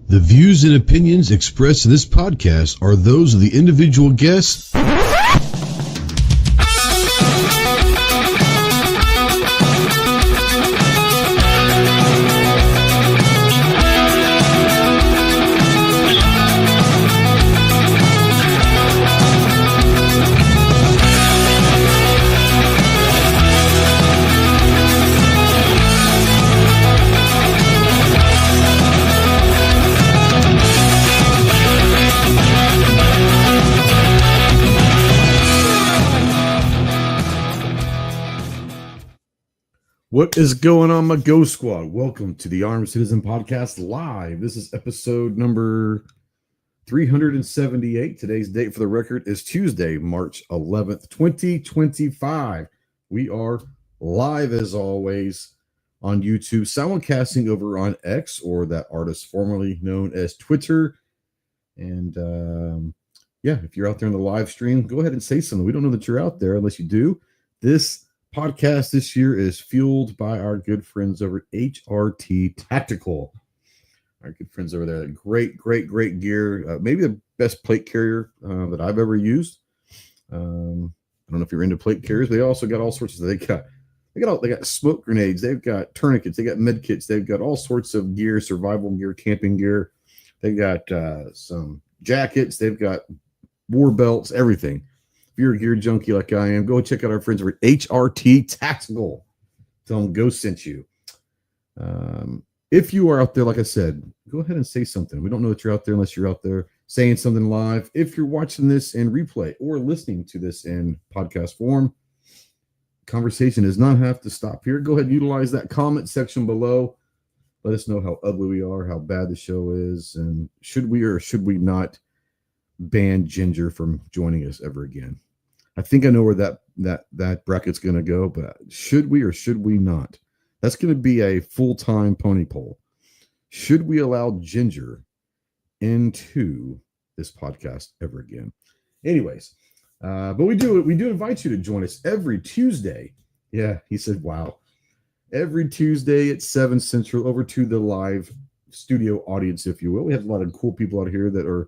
The views and opinions expressed in this podcast are those of the individual guests. What is going on, my Ghost Squad? Welcome to the Armed Citizen Podcast Live. This is episode number 378. Today's date for the record is Tuesday, March 11th, 2025. We are live as always on YouTube, simulcasting over on X, or that artist formerly known as Twitter. And if you're out there in the live stream, go ahead and say something. We don't know that you're out there unless you do. This podcast this year is fueled by our good friends over at HRT Tactical. Our good friends over there, great gear. Maybe the best plate carrier that I've ever used. I don't know if you're into plate carriers, but they also got all sorts of. They got smoke grenades. They've got tourniquets. They got med kits. They've got all sorts of gear, survival gear, camping gear. They got some jackets. They've got war belts. Everything. If you're a gear junkie like I am, go check out our friends over at HRT Tactical. Tell them Ghost sent you. If you are out there, like I said, go ahead and say something. We don't know that you're out there unless you're out there saying something live. If you're watching this in replay or listening to this in podcast form, conversation does not have to stop here. Go ahead and utilize that comment section below. Let us know how ugly we are, how bad the show is, and should we or should we not ban Ginger from joining us ever again. I think I know where that bracket's going to go, but should we or should we not? That's going to be a full-time pony poll. Should we allow Ginger into this podcast ever again? Anyways, but we do invite you to join us every Tuesday. Yeah, he said, wow. Every Tuesday at 7 Central over to the live studio audience, if you will. We have a lot of cool people out here that are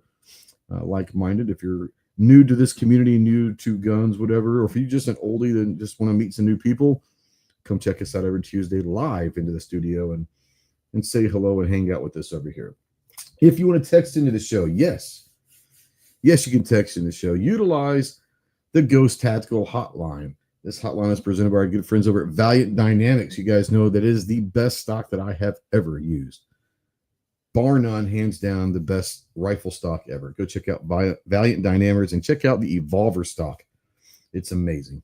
like-minded. If you're new to this community, new to guns, whatever, or if you're just an oldie that just want to meet some new people, come check us out every Tuesday live into the studio and say hello and hang out with us over here. If you want to text into the show, yes, you can text in the show. Utilize the Ghost Tactical hotline. This hotline is presented by our good friends over at Valiant Dynamics. You guys know that it is the best stock that I have ever used. Bar none, hands down, the best rifle stock ever. Go check out Valiant Dynamics and check out the Evolver stock. It's amazing.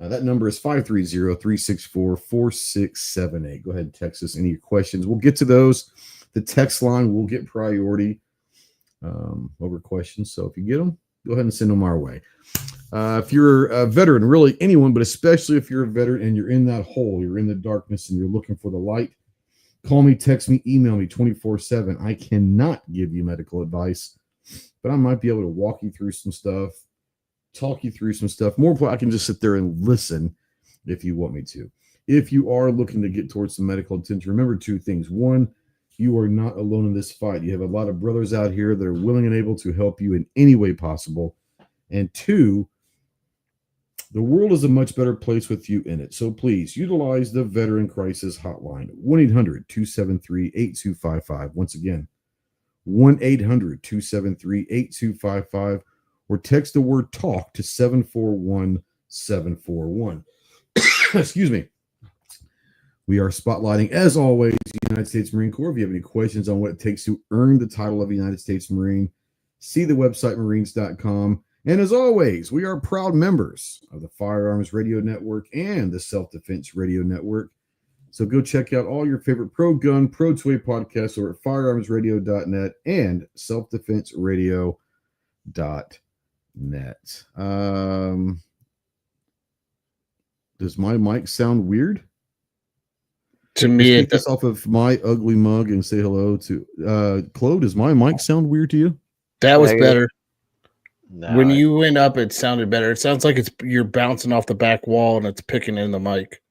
That number is 530-364-4678. Go ahead and text us any questions. We'll get to those. The text line will get priority over questions. So if you get them, go ahead and send them our way. If you're a veteran, really anyone, but especially if you're a veteran and you're in that hole, you're in the darkness and you're looking for the light, call me, text me, email me 24/7. I cannot give you medical advice, but I might be able to walk you through some stuff, talk you through some stuff. More important, I can just sit there and listen if you want me to. If you are looking to get towards some medical attention, remember two things. One, you are not alone in this fight. You have a lot of brothers out here that are willing and able to help you in any way possible. And two, the world is a much better place with you in it. So please utilize the Veteran Crisis Hotline, 1-800-273-8255. Once again, 1-800-273-8255, or text the word TALK to 741-741. Excuse me. We are spotlighting, as always, the United States Marine Corps. If you have any questions on what it takes to earn the title of United States Marine, see the website marines.com. And as always, we are proud members of the Firearms Radio Network and the Self-Defense Radio Network. So go check out all your favorite pro-gun, pro-toy podcasts over at firearmsradio.net and selfdefenseradio.net. Does my mic sound weird? To me, take this off of my ugly mug and say hello to Chloe. Does my mic sound weird to you? That was better. No, when you went up, it sounded better. It sounds like you're bouncing off the back wall and it's picking in the mic.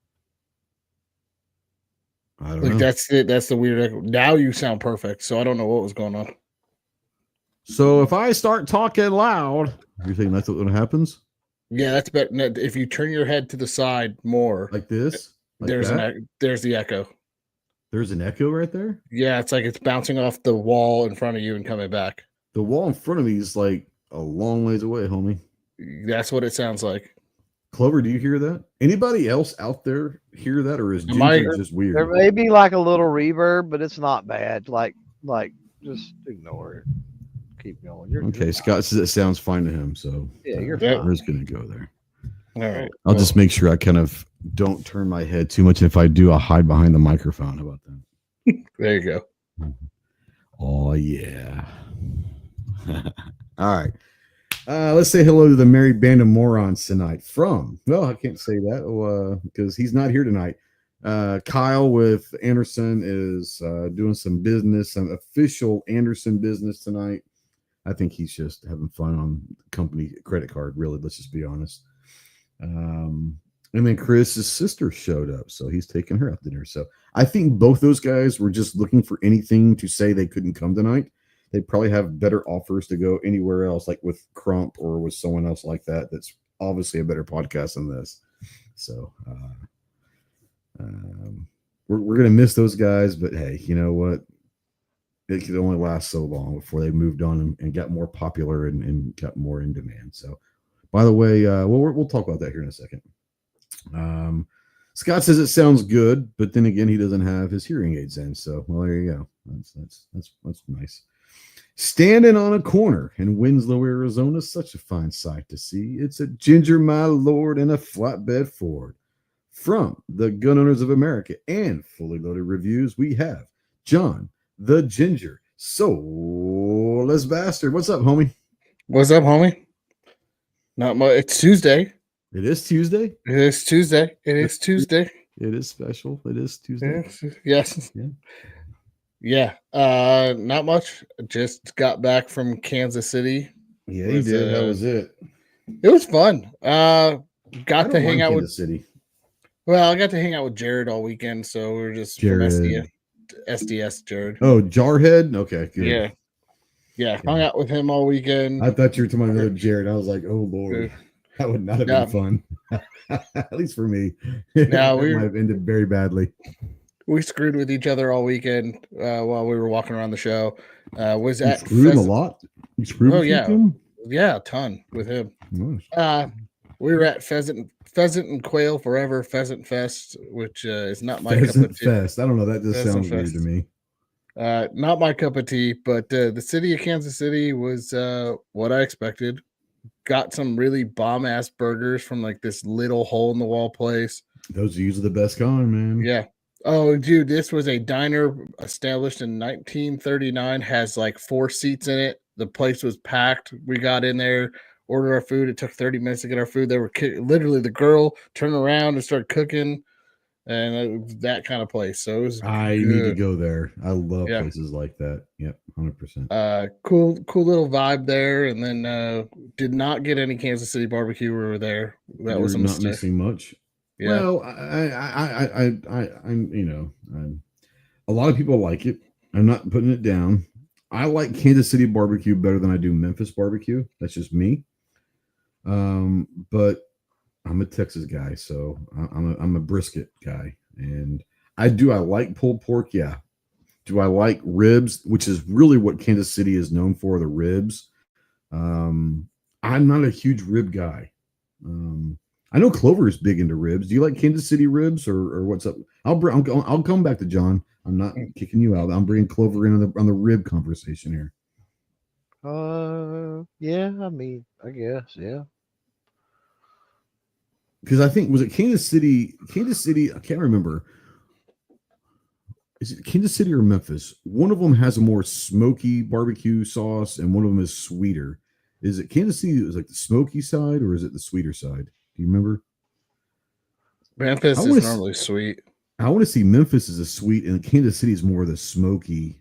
I don't Like know. that's it. That's the weird echo. Now you sound perfect. So I don't know what was going on. So if I start talking loud, you think that's what happens? Yeah, that's better. No, if you turn your head to the side more, Like this? Like there's that? there's the echo. There's an echo right there? Yeah, it's like it's bouncing off the wall in front of you and coming back. The wall in front of me is like a long ways away, homie. That's what it sounds like. Clover, do you hear that? Anybody else out there hear that, or is Am I- Ginger just weird? There may be like a little reverb, but it's not bad. Like just ignore it. Keep going. You're Okay, fine. Scott says it sounds fine to him, so Yeah, you're Yeah. fine. we're just gonna go there. All right. I'll just make sure I kind of don't turn my head too much. If I do, I'll hide behind the microphone. How about that? There you go. Oh yeah. All right. Let's say hello to the merry band of morons tonight. Well, I can't say that because he's not here tonight. Kyle with Anderson is doing some business, some official Anderson business tonight. I think he's just having fun on company credit card. Really, let's just be honest. And then Chris's sister showed up, so he's taking her out to dinner. So I think both those guys were just looking for anything to say they couldn't come tonight. They probably have better offers to go anywhere else, like with Crump or with someone else like that. That's obviously a better podcast than this. So we're gonna miss those guys, but hey, you know what? It could only last so long before they moved on and got more popular and got more in demand. So, by the way, we'll talk about that here in a second. Scott says it sounds good, but then again, he doesn't have his hearing aids in. So, well, there you go. That's nice. Standing on a corner in Winslow, Arizona, such a fine sight to see. It's a Ginger, my lord, and a flatbed Ford. From the Gun Owners of America and Fully Loaded Reviews, we have John the Ginger Soulless Bastard. What's up, homie? What's up, homie? Not much. It's Tuesday. It is Tuesday. It is Tuesday. It is Tuesday. It is special. It is Tuesday. Yes. Yeah. Not much. Just got back from Kansas City. Yeah, you did. How was it? It was fun. Got to hang out with Kansas City. Well, I got to hang out with Jared all weekend, so we were just Jared. from SDS Jared. Oh, Jarhead. Okay, good. Yeah. Hung out with him all weekend. I thought you were talking about another Jared. I was like, oh Lord, that would not have been fun. At least for me. No, it might have ended very badly. We screwed with each other all weekend while we were walking around the show. Was You at screwed him a lot. You screwed him? Yeah, a ton with him. Nice. We were at Pheasant and Quail Forever Pheasant Fest, which is not my Pheasant cup of tea. Fest. I don't know. That just Pheasant sounds weird Fest. to me. Not my cup of tea, but the city of Kansas City was what I expected. Got some really bomb ass burgers from like this little hole in the wall place. Those are usually the best kind, man. Yeah. Oh, dude, this was a diner established in 1939. Has like 4 seats in it. The place was packed. We got in there, ordered our food. It took 30 minutes to get our food. They were literally the girl turned around and started cooking, and it was that kind of place. So it was. I good. need to go there. I love places like that. Yep, 100%. Cool little vibe there. And then did not get any Kansas City barbecue. We were there. That was a not mistake. missing much. Yeah. Well, a lot of people like it. I'm not putting it down. I like Kansas City barbecue better than I do Memphis barbecue. That's just me. But I'm a Texas guy, so I'm a brisket guy, and I like pulled pork. Yeah. Do I like ribs, which is really what Kansas City is known for, the ribs? I'm not a huge rib guy. I know Clover is big into ribs. Do you like Kansas City ribs, or what's up? I'll come back to John. I'm not kicking you out. I'm bringing Clover in on the rib conversation here. Yeah. I mean, I guess, yeah. Because I think was it Kansas City? I can't remember. Is it Kansas City or Memphis? One of them has a more smoky barbecue sauce, and one of them is sweeter. Is it Kansas City? Is like the smoky side, or is it the sweeter side? Do you remember? Memphis is normally sweet. I want to see Memphis as a sweet, and Kansas City is more of the smoky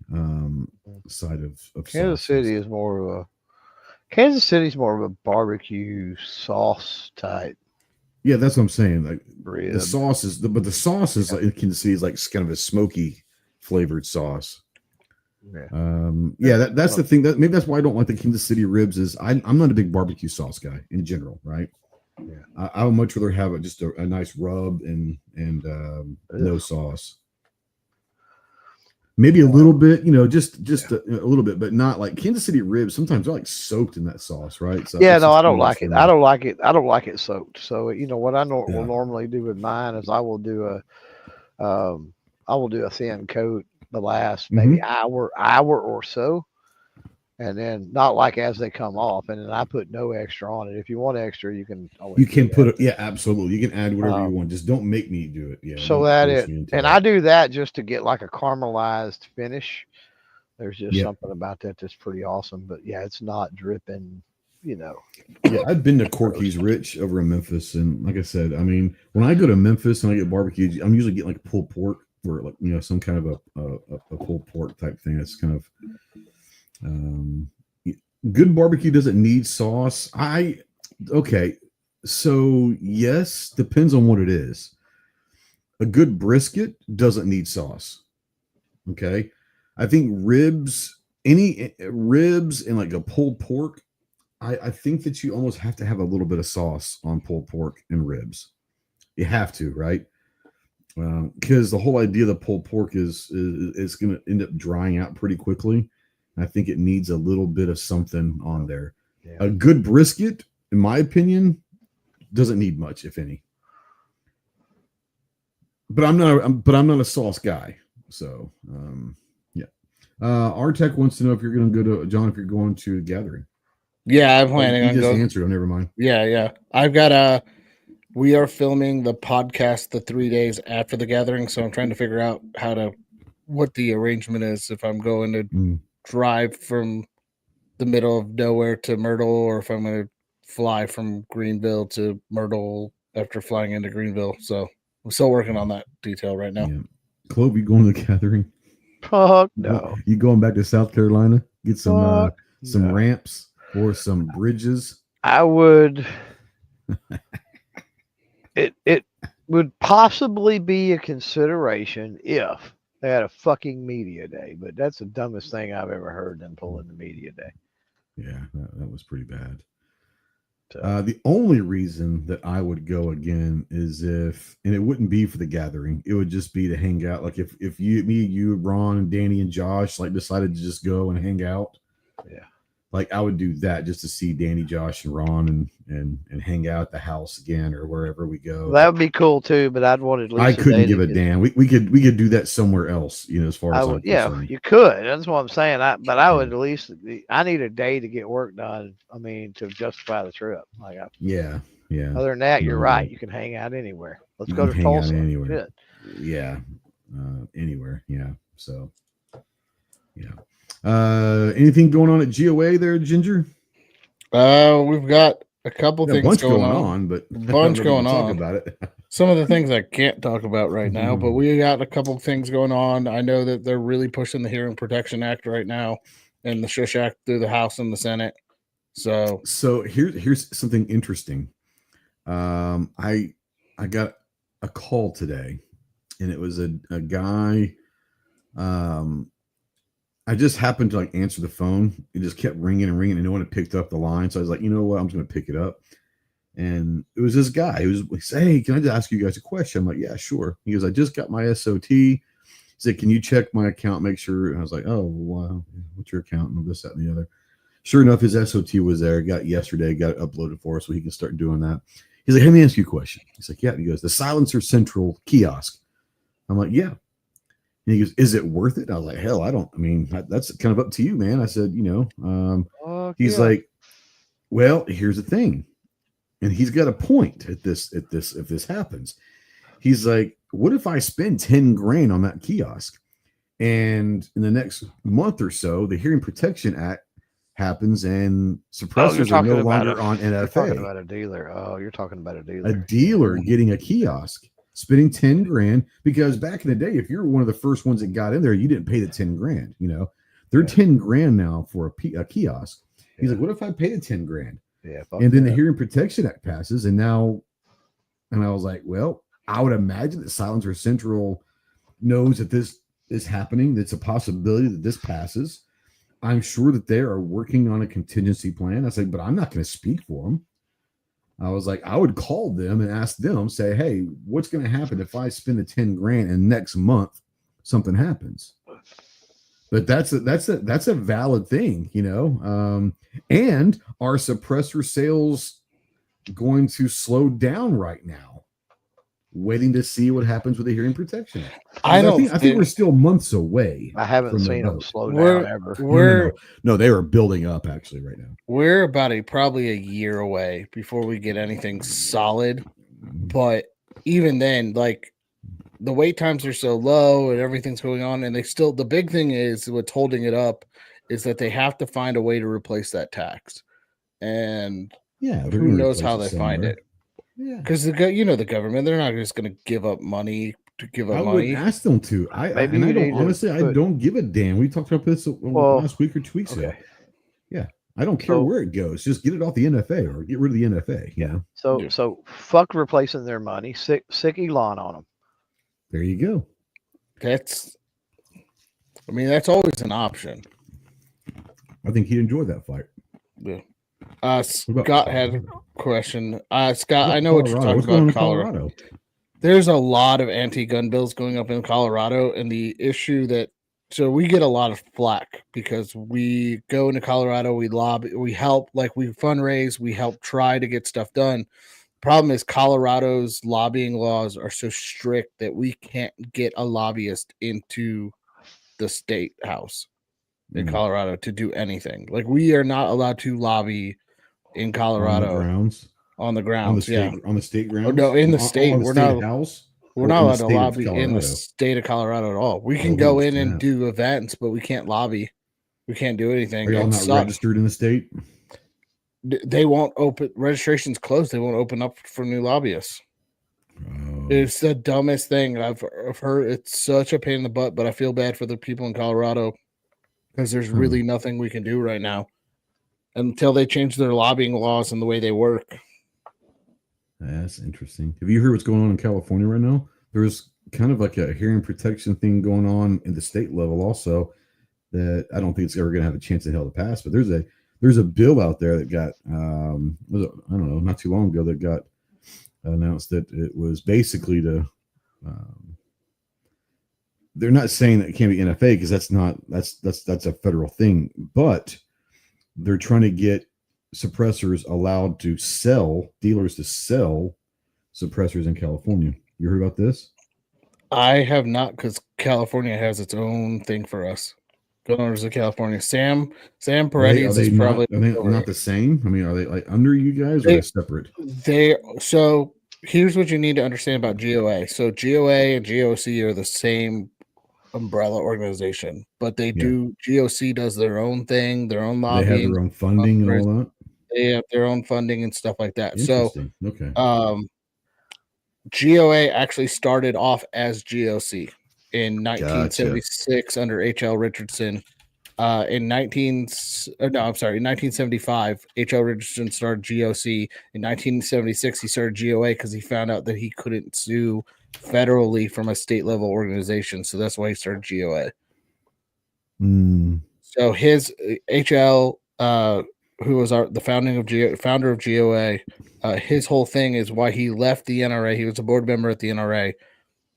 side of Kansas City is more of a barbecue sauce type. Yeah, that's what I'm saying. Like the Rib. sauce is, but the sauce is like, in Kansas City is like kind of a smoky flavored sauce. Yeah. That's the thing. That maybe that's why I don't like the Kansas City ribs. Is I'm not a big barbecue sauce guy in general, right? Yeah. I would much rather have just a nice rub and no sauce. Maybe a little bit, just a little bit, but not like Kansas City ribs. Sometimes they're like soaked in that sauce, right? So Yeah, it's no, just I too don't much like for it. me. I don't like it. I don't like it soaked. So what I will Yeah. normally do with mine is I will do a thin coat the last maybe hour or so, and then not like as they come off, and then I put no extra on it. If you want extra, you can always You can do put that. it, yeah, absolutely. You can add whatever you want. Just don't make me do it. Yeah. So don't that force it, me into and that. I do that just to get like a caramelized finish. There's just Yep. something about that that's pretty awesome. But yeah, it's not dripping, Yeah, I've been to Corky's Rich over in Memphis, and like I said, I mean, when I go to Memphis and I get barbecue, I'm usually getting like pulled pork or like some kind of a pulled pork type thing. That's kind of good barbecue doesn't need sauce. Okay, so yes, depends on what it is. A good brisket doesn't need sauce. Okay, I think any ribs and like a pulled pork. I think that you almost have to have a little bit of sauce on pulled pork and ribs. You have to, right? Because the whole idea of the pulled pork is going to end up drying out pretty quickly. I think it needs a little bit of something on there. Yeah. A good brisket, in my opinion, doesn't need much, if any. But I'm not a sauce guy. So yeah. Artec wants to know if you're going to go to John, if you're going to a gathering. Yeah, I'm planning on going. Answered. Oh, never mind. Yeah. I've got we are filming the podcast the 3 days after the gathering, so I'm trying to figure out what the arrangement is. If I'm going to drive from the middle of nowhere to Myrtle, or if I'm going to fly from Greenville to Myrtle after flying into Greenville. So I'm still working on that detail right now. Yeah. Clove, you going to the gathering? Fuck no. You going back to South Carolina? Get some ramps or some bridges? I would. It would possibly be a consideration if they had a fucking media day, but that's the dumbest thing I've ever heard them pulling the media day. Yeah, that was pretty bad. The only reason that I would go again is and it wouldn't be for the gathering. It would just be to hang out. Like if you, Ron, and Danny and Josh like decided to just go and hang out. Yeah. Like I would do that just to see Danny, Josh, and Ron and hang out at the house again or wherever we go. That would be cool too, but I'd want at least. I couldn't give a damn. We could do that somewhere else, as far as you could. That's what I'm saying. I would at least. I need a day to get work done. I mean, to justify the trip. Yeah. Other than that, you're right. You can hang out anywhere. Let's go to Tulsa. Anywhere. Yeah. Anywhere. Yeah. So. Yeah. Anything going on at GOA there, Ginger? We've got a couple things going on, but a bunch going on. Talk about it. Some of the things I can't talk about right now, but we got a couple things going on. I know that they're really pushing the Hearing Protection Act right now and the Shush Act through the House and the Senate. So here's something interesting. I got a call today, and it was a guy. I just happened to answer the phone. It just kept ringing and ringing, and no one had picked up the line. So I was like, you know what? I'm just going to pick it up. And it was this guy who said, hey, can I just ask you guys a question? I'm like, yeah, sure. He goes, I just got my SOT. He said, can you check my account, make sure? And I was like, oh, wow. What's your account? And this, that, and the other. Sure enough, his SOT was there. Got it uploaded for us so he can start doing that. He's like, let me ask you a question. He's like, yeah. And he goes, the Silencer Central kiosk. I'm like, yeah. And he goes, is it worth it? And I was like, hell, that's kind of up to you, man. I said, he's like, well, here's the thing. And he's got a point if this happens. He's like, what if I spend 10 grand on that kiosk? And in the next month or so, the Hearing Protection Act happens and suppressors are no longer on NFA. You're talking about a dealer. Oh, you're talking about a dealer. A dealer getting a kiosk. Spending 10 grand, because back in the day, if you're one of the first ones that got in there, you didn't pay the 10 grand. They're 10 grand now for a kiosk. He's like, what if I pay the 10 grand? Yeah. And then the Hearing Protection Act passes, and now And I was like, well, I would imagine that Silencer Central knows that this is happening. It's a possibility that this passes. I'm sure that they are working on a contingency plan. I said, but I'm not going to speak for them. I was like, I would call them and ask them, say, hey, what's going to happen if I spend the 10 grand and next month something happens? But that's a valid thing, you know. And are suppressor sales going to slow down right now? Waiting to see what happens with the hearing protection. I think we're still months away. I haven't seen them slow down ever. No, they are building up actually right now. We're about probably a year away before we get anything solid. But even then, like, the wait times are so low and everything's going on, and the big thing is what's holding it up is that they have to find a way to replace that tax. And who knows how they find it. Yeah, because the government, they're not just going to give up money to give up money. I would ask them to. I don't give a damn. We talked about this last week or 2 weeks ago. Yeah, I don't care where it goes. Just get it off the NFA or get rid of the NFA. Yeah. So fuck replacing their money. Sick Elon on them. There you go. That's always an option. I think he'd enjoy that fight. Yeah. Scott had a question. Scott, I know what you're talking about. Colorado. There's a lot of anti-gun bills going up in Colorado, and the issue so we get a lot of flack because we go into Colorado, we lobby, we help, like we fundraise, we help try to get stuff done. Problem is Colorado's lobbying laws are so strict that we can't get a lobbyist into the state house in Colorado to do anything. Like, we are not allowed to lobby in Colorado on the grounds. On the state grounds. Oh, no, in the state. We're not allowed to lobby in the state of Colorado at all. We can go in and do events, but we can't lobby. We can't do anything. Are y'all not registered in the state? They won't open. Registration's closed. They won't open up for new lobbyists. Oh. It's the dumbest thing I've heard. It's such a pain in the butt, but I feel bad for the people in Colorado because there's really nothing we can do right now until they change their lobbying laws and the way they work. That's interesting. Have you heard what's going on in California right now? There's kind of like a hearing protection thing going on in the state level also that I don't think it's ever going to have a chance in hell to pass. But there's a bill out there that got, I don't know, not too long ago that got announced that it was basically to, they're not saying that it can't be NFA because that's a federal thing, but they're trying to get suppressors allowed to dealers to sell suppressors in California. You heard about this? I have not, because California has its own thing for us. Gun owners of California. Sam Paredes is probably not the same. I mean, are they like under you guys or are they separate? So here's what you need to understand about GOA. So GOA and GOC are the same umbrella organization, but they do. GOC does their own thing, their own lobbying. They have their own funding and all that. They have their own funding and stuff like that. So, okay. GOA actually started off as GOC in 1976 under H.L. Richardson. In 1975, H.L. Richardson started GOC. In 1976, he started GOA because he found out that he couldn't sue federally from a state level organization. So that's why he started GOA. So his H.L., who was the founder of GOA, his whole thing is why he left the NRA. He was a board member at the NRA.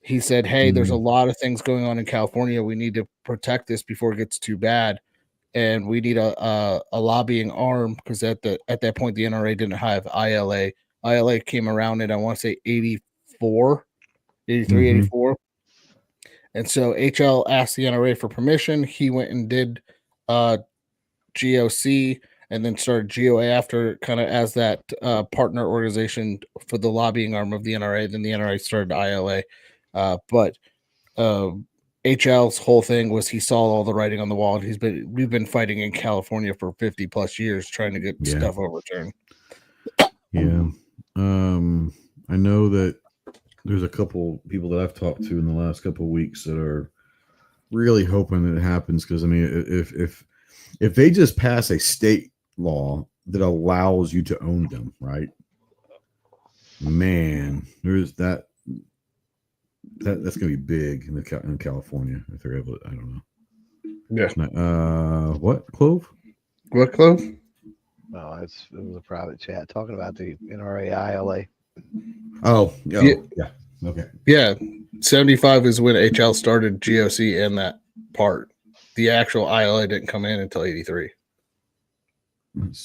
He said, hey, there's a lot of things going on in California. We need to protect this before it gets too bad. And we need a lobbying arm because at that point, the NRA didn't have ILA. ILA came around in, I want to say, 84. And so HL asked the NRA for permission. He went and did GOC and then started GOA after, kind of as that partner organization for the lobbying arm of the NRA. Then the NRA started ILA. But HL's whole thing was he saw all the writing on the wall. We've been fighting in California for 50 plus years trying to get stuff overturned. Yeah. I know that there's a couple people that I've talked to in the last couple of weeks that are really hoping that it happens. Because I mean, if they just pass a state law that allows you to own them, right? Man, there's that. That's gonna be big in California if they're able to. I don't know. Yeah. What clove? What clove? No, it was a private chat talking about the NRA ILA. Oh, yeah. Okay. Yeah. 75 is when HL started GOC and that part. The actual ILA didn't come in until 83.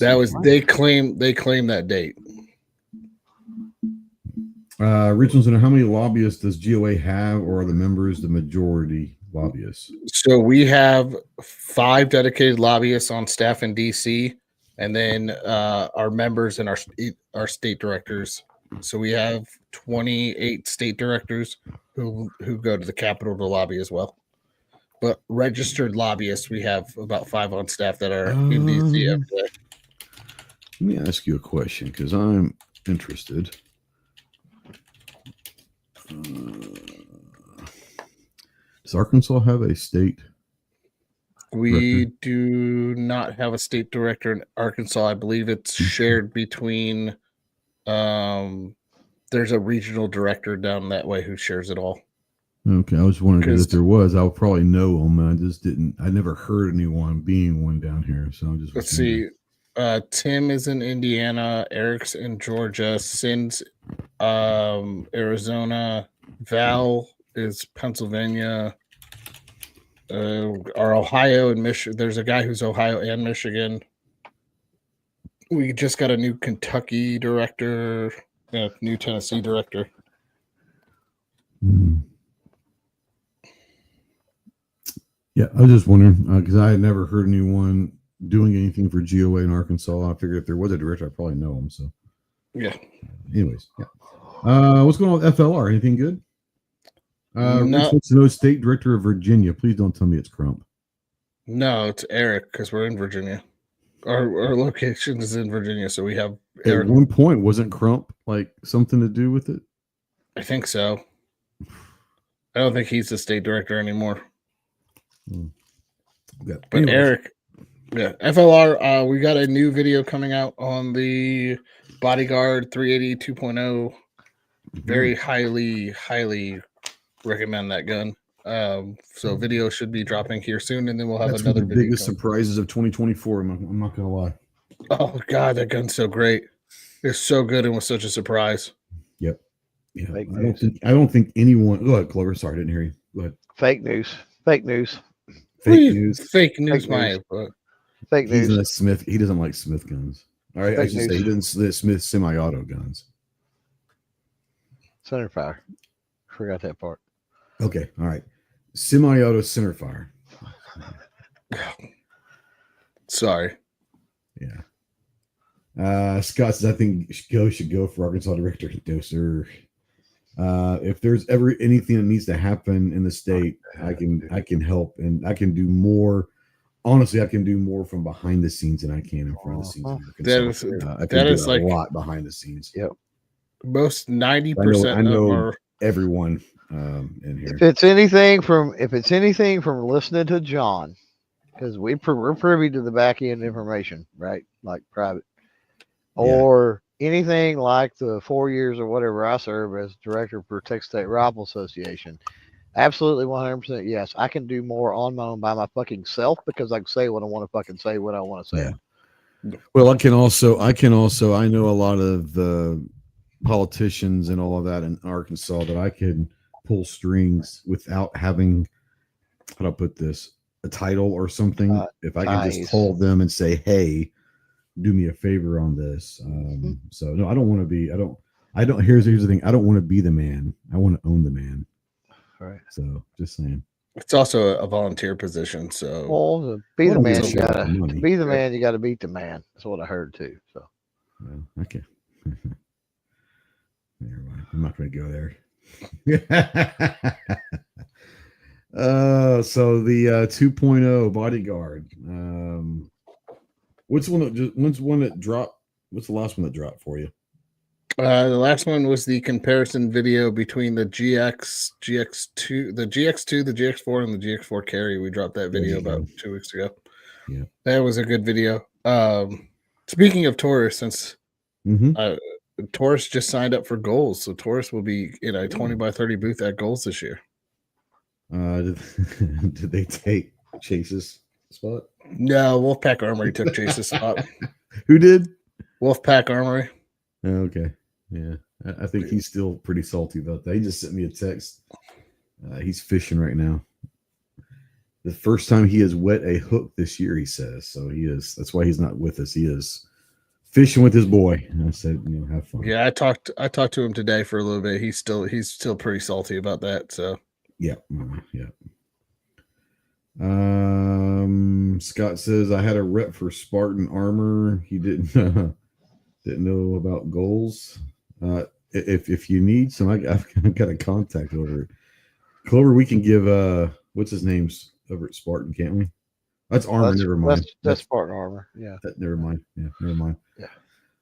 That was they claim that date. Richland Center, how many lobbyists does GOA have, or are the members the majority lobbyists? So we have 5 dedicated lobbyists on staff in DC, and then our members and our state directors. So we have 28 state directors who go to the Capitol to lobby as well. But registered lobbyists, we have about 5 on staff that are in DC every day. Let me ask you a question because I'm interested. Does Arkansas have a state? We do not have a state director in Arkansas. I believe it's shared between. There's a regional director down that way who shares it all. Okay, I was wondering if there was. I would probably know them. I just didn't. I never heard anyone being one down here. So I'm just. Let's see. Tim is in Indiana. Eric's in Georgia. Sin's Arizona. Val is Pennsylvania. Our Ohio and Michigan. There's a guy who's Ohio and Michigan. We just got a new Kentucky director, new Tennessee director. Yeah, I was just wondering because I had never heard anyone doing anything for GOA in Arkansas. I figured if there was a director, I'd probably know him. So, yeah. Anyways, yeah. What's going on with FLR? Anything good? No state director of Virginia. Please don't tell me it's Crump. No, it's Eric because we're in Virginia. Our location is in Virginia, so we have Eric. At one point, wasn't Crump like something to do with it? I think so. I don't think he's the state director anymore. Yeah. But anyways. Eric, FLR, we got a new video coming out on the Bodyguard 380 2.0. Very highly recommend that gun. So video should be dropping here soon, and then we'll have another video. Biggest surprises of 2024. I'm not gonna lie. Oh God, that gun's so great. It's so good and was such a surprise. Yep. Yeah. I don't think anyone. Go ahead, Clover. Sorry, I didn't hear you. Go ahead. Fake news. Fake news. Fake news. He's a Smith. He doesn't like Smith guns. All right, I should say he doesn't Smith semi-auto guns. Center fire. Forgot that part. Okay, all right. Semi-auto center fire. Sorry. Yeah. Scott says I think should go for Arkansas director. No, sir. If there's ever anything that needs to happen in the state, I can help and I can do more. Honestly, I can do more from behind the scenes than I can in front of the scenes. That is like a lot behind the scenes. Yep. Most 90%. I know everyone in here. If it's anything from listening to John, because we're privy to the back end information, right? Like private, or anything like the 4 years or whatever I serve as director for Texas State Rifle Association. Absolutely 100% yes. I can do more on my own by my fucking self because I can say what I want to fucking say when I want to say it. Well, I know a lot of the politicians and all of that in Arkansas that I can pull strings without having, how do I put this, a title or something. If I can just call them and say, hey, do me a favor on this. So no, I don't want to be, here's the thing. I don't want to be the man. I want to own the man. Right. So just saying. It's also a volunteer position. So to be the man, you gotta be the man. You gotta beat the man. That's what I heard too. So okay. Never mind. I'm not going to go there. So the 2.0 Bodyguard. What's the one that dropped? What's the last one that dropped for you? The last one was the comparison video between the GX2, the GX4, and the GX4 carry. We dropped that video about 2 weeks ago. Yeah, that was a good video. Speaking of Taurus, since Taurus just signed up for Goals, so Taurus will be in a 20x30 booth at Goals this year. Did they take Chase's spot? No, Wolfpack Armory took Chase's spot. Who did? Wolfpack Armory. Oh, okay. Yeah. I think he's still pretty salty about that. He just sent me a text. He's fishing right now. The first time he has wet a hook this year, he says. So he is. That's why he's not with us. He is fishing with his boy. And I said, have fun. Yeah, I talked to him today for a little bit. He's still pretty salty about that. So yeah. Scott says I had a rep for Spartan Armor. He didn't know about Goals. If you need some, I've got a contact over it. Clover, we can give what's his name's over at Spartan, can't we? That's Armor. Never mind. That's Spartan Armor. Yeah. Never mind. Yeah. Never mind. Yeah.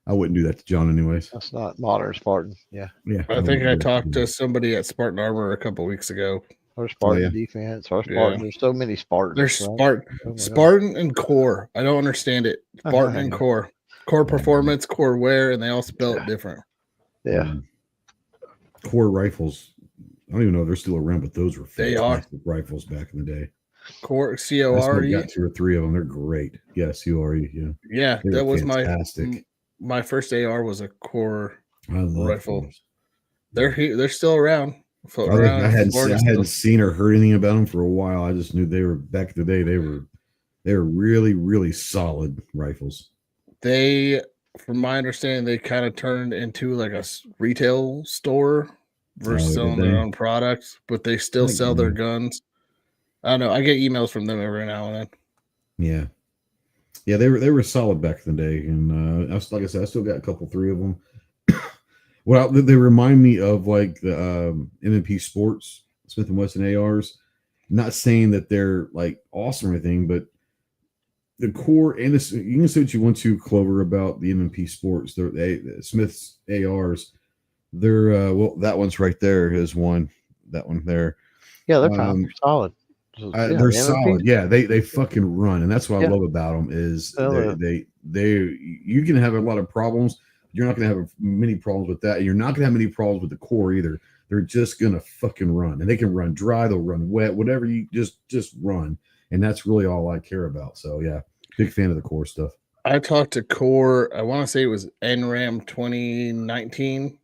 I wouldn't do that to John anyways. That's not modern Spartan. Yeah. Yeah. I think I talked to somebody at Spartan Armor a couple weeks ago. Or Spartan Defense. Or Spartan. Yeah. There's so many Spartans. There's Spartan and Core. I don't understand it. Spartan and Core. Core Performance, Core Wear, and they all spell it different. Yeah. Core rifles. I don't even know if they're still around, but those were fantastic rifles back in the day. Core CORE. Got 2 or 3 of them. They're great. Yeah, CORE. Yeah. Yeah, that was fantastic. My first AR was a Core rifle. Those. They're still around. I hadn't seen or heard anything about them for a while. I just knew they were back in the day. They were really, really solid rifles. They, from my understanding, they kind of turned into like a retail store versus selling their own products, but they still sell their guns. I don't know. I get emails from them every now and then. Yeah, they were solid back in the day, and like I said, I still got a couple, 3 of them. Well, they remind me of like the M&P Sports Smith & Wesson ARs. Not saying that they're like awesome or anything, but the Core and this, you can say what you want to, Clover, about the M&P Sports. The Smith's ARs. They're that one's right there is one. That one there. Yeah, they're solid. They're solid. Yeah, they fucking run, and that's what I love about them is they you can have a lot of problems. You're not going to have many problems with that. And you're not going to have many problems with the Core either. They're just going to fucking run, and they can run dry. They'll run wet, whatever you just run. And that's really all I care about. So yeah, big fan of the Core stuff. I talked to Core. I want to say it was NRAM 2019.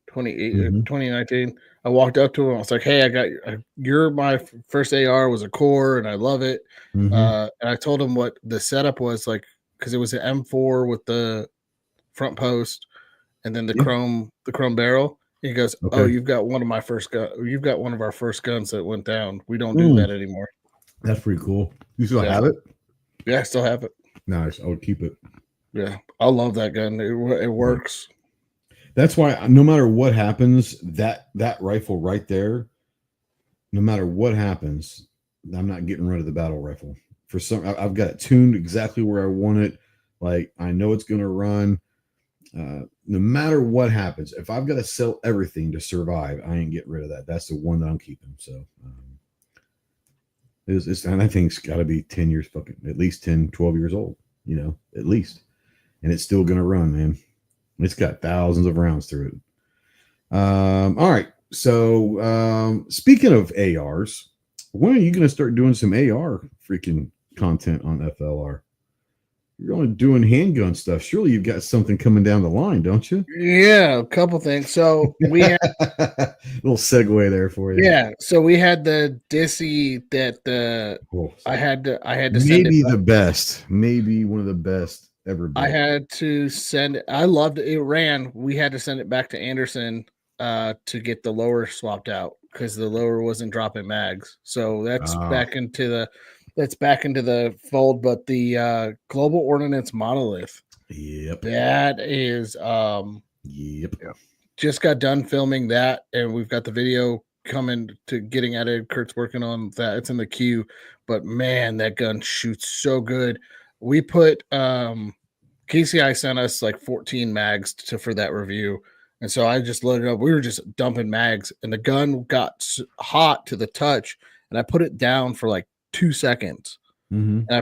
I walked up to him. I was like, "Hey, you're my first AR was a Core, and I love it." And I told him what the setup was like because it was an M4 with the front post, and then the chrome barrel. He goes, okay. "Oh, you've got one of my first gun. You've got one of our first guns that went down. We don't do that anymore." That's pretty cool. You still have it? Yeah, I still have it. Nice. I would keep it. Yeah, I love that gun. It works. That's why no matter what happens, that rifle right there, no matter what happens, I'm not getting rid of the battle rifle. For some, I've got it tuned exactly where I want it. Like I know it's going to run. No matter what happens, if I've got to sell everything to survive, I ain't getting rid of that. That's the one that I'm keeping. So and I think it's got to be 10 years, fucking at least 10, 12 years old, at least. And it's still going to run, man. It's got thousands of rounds through it. All right. So speaking of ARs, when are you going to start doing some AR freaking content on FLR? You're only doing handgun stuff. Surely you've got something coming down the line, don't you? Yeah, a couple things. So we had a little segue there for you. Yeah, so we had the Dissy that I had to maybe the best, maybe one of the best ever built. I had to send it. I loved it. It ran. We had to send it back to Anderson to get the lower swapped out because the lower wasn't dropping mags. So that's back into the fold. But the Global Ordnance Monolith. Yep. That is Yep. Just got done filming that, and we've got the video coming to getting edited. Kurt's working on that. It's in the queue. But man, that gun shoots so good. We put KCI sent us like 14 mags for that review. And so I just loaded up. We were just dumping mags, and the gun got hot to the touch, and I put it down for like 2 seconds. Mm-hmm.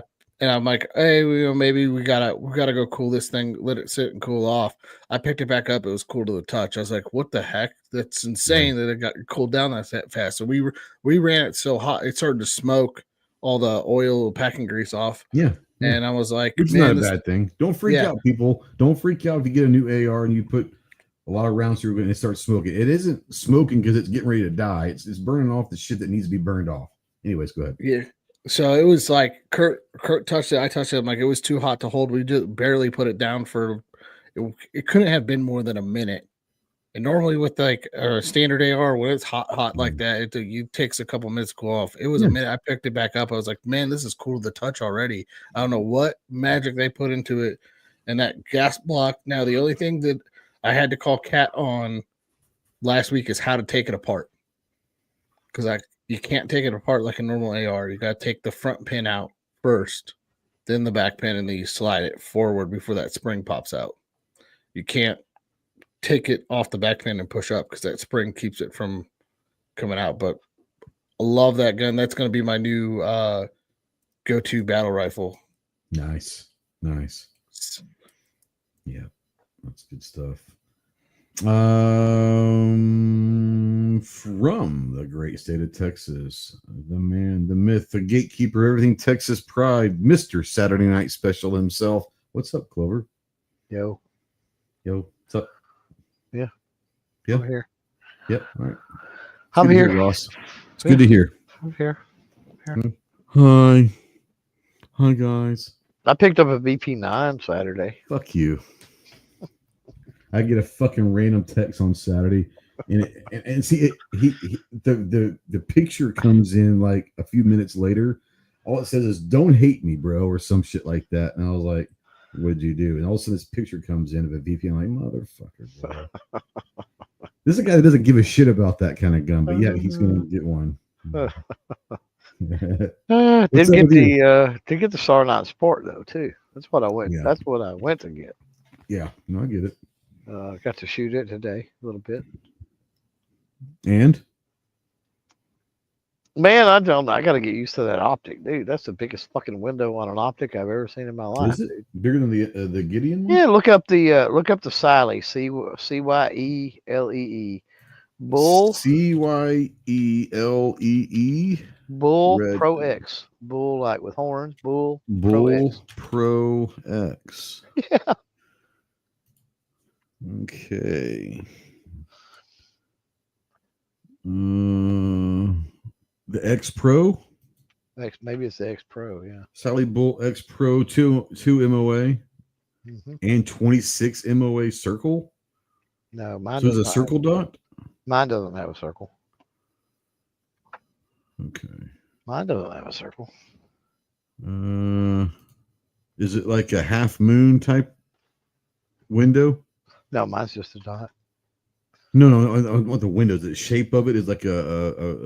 And And I'm like, hey, maybe we gotta go cool this thing, let it sit and cool off. I picked it back up. It was cool to the touch. I was like, what the heck? That's insane that it got cooled down that fast. So we ran it so hot it started to smoke all the oil packing grease off. Yeah. And I was like, it's man, not a bad thing. Don't freak out, people. Don't freak out if you get a new AR and you put a lot of rounds through it and it starts smoking. It isn't smoking because it's getting ready to die. It's burning off the shit that needs to be burned off. Anyways, go ahead. Yeah. So it was like Kurt touched it. I touched it. I'm like, it was too hot to hold. We just barely put it down for it couldn't have been more than a minute. And normally with like a standard AR, when it's hot like that, it takes a couple minutes to cool off. It was a minute. I picked it back up. I was like, man, this is cool to the touch already. I don't know what magic they put into it. And that gas block. Now, the only thing that I had to call Cat on last week is how to take it apart. Because you can't take it apart like a normal AR. You got to take the front pin out first, then the back pin, and then you slide it forward before that spring pops out. You can't take it off the back pin and push up because that spring keeps it from coming out. But I love that gun. That's going to be my new go-to battle rifle. Nice. Yeah, that's good stuff. From the great state of Texas, the man, the myth, the gatekeeper, everything Texas pride, Mr. Saturday Night Special himself. What's up, Clover? Yo, what's up? Yeah. I'm here. Yep. All right. I'm here, Ross. It's good to hear. I'm here. Hi, guys. I picked up a VP9 Saturday. Fuck you. I get a fucking random text on Saturday, and see the picture comes in like a few minutes later. All it says is "Don't hate me, bro," or some shit like that. And I was like, "What did you do?" And all of a sudden, this picture comes in of a VP. I'm like, "Motherfucker, bro." This is a guy that doesn't give a shit about that kind of gun, but yeah, he's gonna get one. Did get the Sarnot Sport though too. That's what I went. Yeah. That's what I went to get. Yeah, no, I get it. Got to shoot it today a little bit. And man, I don't know. I got to get used to that optic, dude. That's the biggest fucking window on an optic I've ever seen in my life. Is it bigger than the Gideon one? Yeah, look up the Sally, CYELEE, Bull, CYELEE, Bull Red. Pro X, Bull like with horns, Bull Pro X. Yeah. Okay. The X Pro. Maybe it's the X Pro. Yeah. Sally Bull X Pro 2 MOA and 26 MOA circle. No, mine. So it's a circle dot. Mine doesn't have a circle. Okay. Mine doesn't have a circle. Is it like a half moon type window? No, mine's just a dot. No. I want the windows. The shape of it is like a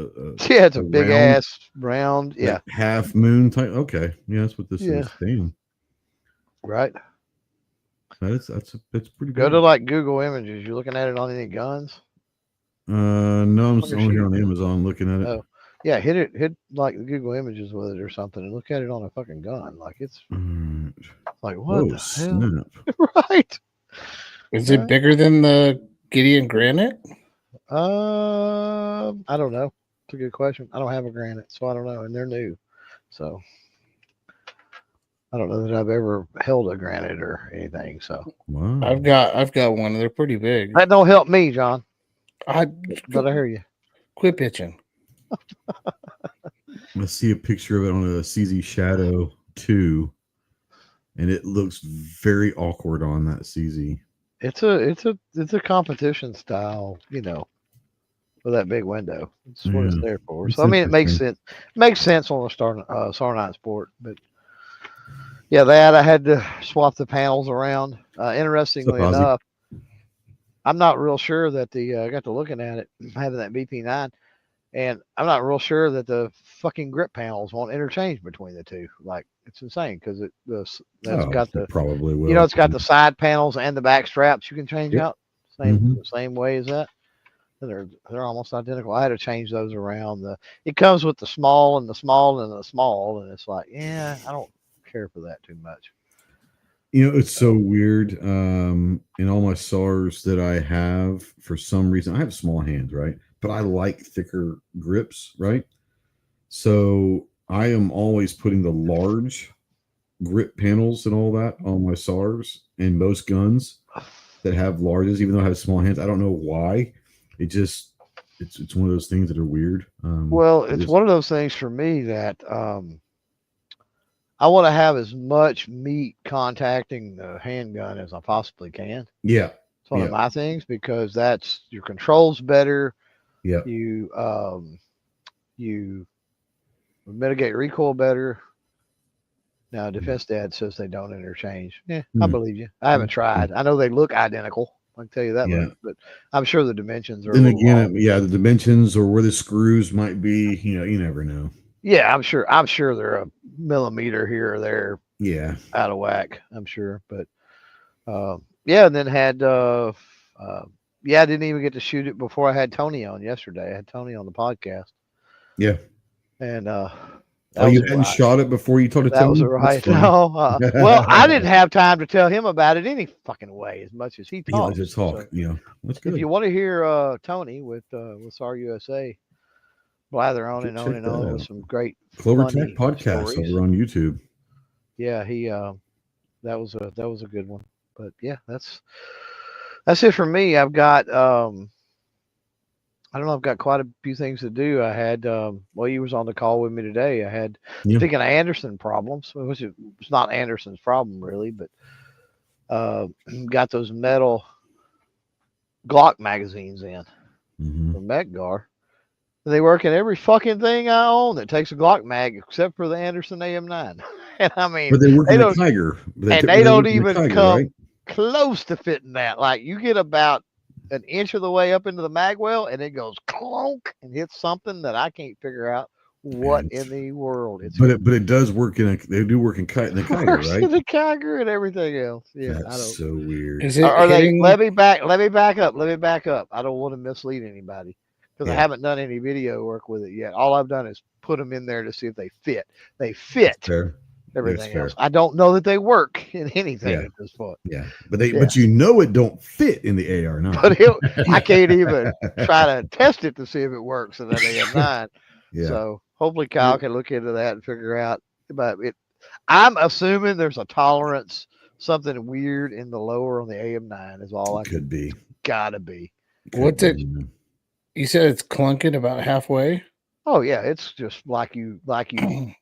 yeah, it's a big ass round. Yeah, like half moon type. Okay, yeah, that's what this is. Damn. Right. That's pretty good. Go to like Google Images. You looking at it on any guns? No, I'm on here on Amazon looking at it. Oh, yeah, hit like Google Images with it or something, and look at it on a fucking gun. Like it's like what the snap. hell? Right. Is it bigger than the Gideon Granite? I don't know. It's a good question. I don't have a Granite, so I don't know, and they're new, so I don't know that I've ever held a Granite or anything. So wow. I've got one. They're pretty big. That don't help me, John. But I hear you. Quit pitching. I see a picture of it on a CZ Shadow 2, and it looks very awkward on that CZ. It's a competition style, for that big window. It's what it's there for. So I mean, it makes sense. Makes sense on a Sarnot Sport, but yeah, that I had to swap the panels around. Interestingly enough, I'm not real sure that I got to looking at it, having that BP9, and I'm not real sure that the fucking grip panels won't interchange between the two. Like it's insane because that's got the probably will. It's got the side panels and the back straps you can change out the same way as that. They're almost identical. I had to change those around. It comes with the small and the small and the small, and it's like, yeah, I don't care for that too much. It's so weird. In all my SARs that I have, for some reason, I have small hands, right? But I like thicker grips, right? So I am always putting the large grip panels and all that on my SARs and most guns that have larges, even though I have small hands. I don't know why. It's one of those things that are weird. Well, it's one of those things for me that I want to have as much meat contacting the handgun as I possibly can. Yeah. It's one of my things because that's your controls better. Yeah. You mitigate recoil better. Now, Defense Dad says they don't interchange. Yeah, I believe you. I haven't tried. I know they look identical. I can tell you that much, but I'm sure the dimensions are. Then again, the dimensions or where the screws might be, you never know. Yeah, I'm sure they're a millimeter here or there. Yeah, out of whack. I'm sure, but yeah. And then had I didn't even get to shoot it before I had Tony on yesterday. I had Tony on the podcast. Yeah, and you hadn't shot it before you talked to Tony? That was right. No, well, I didn't have time to tell him about it any fucking way as much as he talked. He likes to talk. So, yeah, that's good. If you want to hear Tony with SAR USA blather on and on and on with some great Clover Tech podcast over on YouTube. Yeah, he that was a good one. But yeah, that's it for me. I've got I don't know. I've got quite a few things to do. I had, you was on the call with me today. I had, speaking of Anderson problems, which it's not Anderson's problem really, but got those metal Glock magazines in from Metgar. And they work in every fucking thing I own that takes a Glock mag, except for the Anderson AM9. And I mean, but they work in the Tiger. They don't even come close to fitting that. Like you get about an inch of the way up into the mag well, and it goes clunk and hits something that I can't figure out what in the world it's. But it does work they do work in the Kiger, right? In the Kiger and everything else. Yeah, that's so weird. Is it let me back up. I don't want to mislead anybody because I haven't done any video work with it yet. All I've done is put them in there to see if they fit. They fit. Fair. Everything else. I don't know that they work in anything at this point. Yeah, but but it don't fit in the AR9. But I can't even try to test it to see if it works in that AM9. Yeah. So hopefully Kyle can look into that and figure out about it. I'm assuming there's a tolerance, something weird in the lower on the AM9 is all I could be. Gotta be. What's it? You said it's clunking about halfway. Oh yeah, it's just like you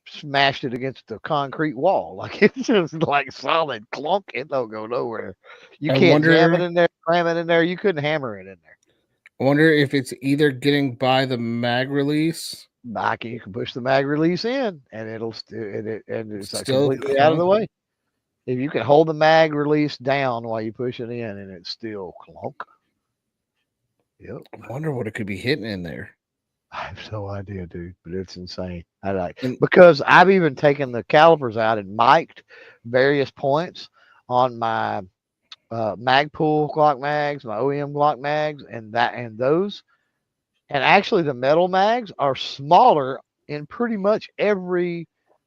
smashed it against the concrete wall. Like it's just like solid clunk. It don't go nowhere. You can't jam it in there, cram it in there. You couldn't hammer it in there. I wonder if it's either getting by the mag release. You can push the mag release in, and it's still completely out of the way. If you can hold the mag release down while you push it in, and it's still clunk. Yep. I wonder what it could be hitting in there. I have no idea, dude, but it's insane. Because I've even taken the calipers out and mic'd various points on my Magpul Glock mags, my OEM Glock mags, and those. And actually, the metal mags are smaller in pretty much every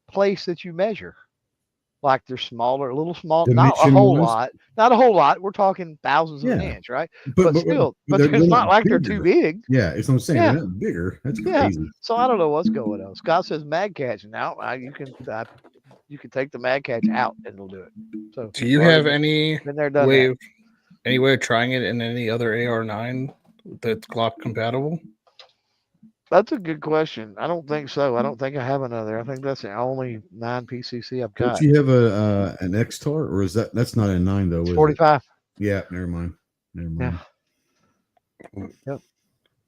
place that you measure. Like they're smaller, a little small, not a whole lot. We're talking thousands of an inch, right? But still, it's not like they're too big. Yeah, it's what I'm saying. They're not bigger. That's crazy. So I don't know what's going on. Scott says mag catch. Now you can take the mag catch out and it'll do it. So do you have any way of trying it in any other AR9 that's Glock compatible? That's a good question. I don't think so. I don't think I have another. I think that's the only 9 PCC I've got. Don't you have an XTAR, or is that's not a 9 though? It's 45. Yeah, never mind. Yeah. Yep.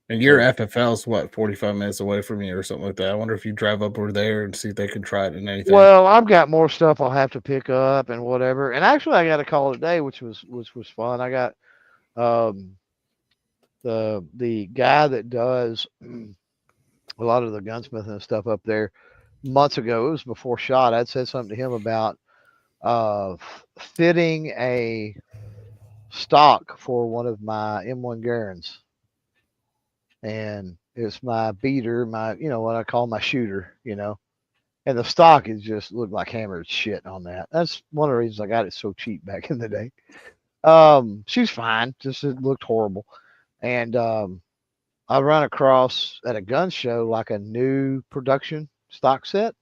And your FFL's 45 minutes away from you or something like that. I wonder if you drive up over there and see if they can try it in anything. Well, I've got more stuff I'll have to pick up and whatever. And actually, I got a call today, which was fun. I got the guy that does a lot of the gunsmithing and stuff up there months ago. It was before shot. I'd said something to him about fitting a stock for one of my M1 Garands. And it's my beater, what I call my shooter, And the stock is just looked like hammered shit on that. That's one of the reasons I got it so cheap back in the day. She's fine, just it looked horrible. And I run across at a gun show like a new production stock set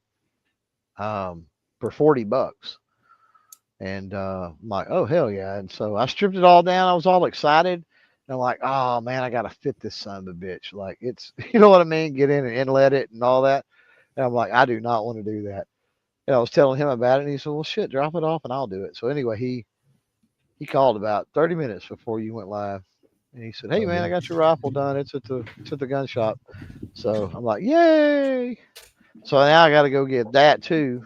for $40. And I'm like, oh hell yeah. And so I stripped it all down. I was all excited. And I'm like, oh man, I gotta fit this son of a bitch. Like it's you know what I mean? Get in and inlet it and all that. And I'm like, I do not want to do that. And I was telling him about it, and he said, well shit, drop it off and I'll do it. So anyway, he called about 30 minutes before you went live. And he said, hey man, I got your rifle done. It's at the gun shop. So I'm like, yay. So now I gotta go get that too.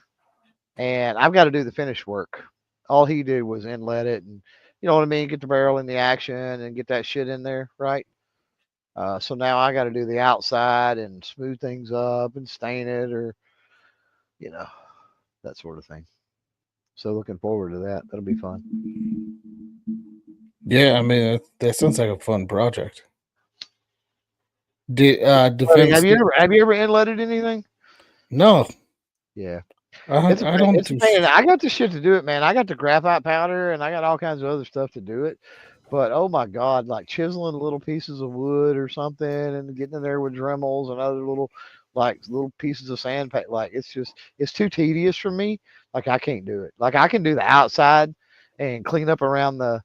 And I've got to do the finish work. All he did was inlet it and you know what I mean, get the barrel in the action and get that shit in there, right? So now I got to do the outside and smooth things up and stain it or, you know, that sort of thing. So looking forward to that. That'll be fun. Yeah, I mean that sounds like a fun project. Have Defense? you ever inletted anything? No. Yeah. I don't. It's man, I got the shit to do it, man. I got the graphite powder and I got all kinds of other stuff to do it. But oh my god, like chiseling little pieces of wood or something and getting in there with Dremels and other little pieces of sandpaper, like it's too tedious for me. Like I can't do it. Like I can do the outside and clean up around the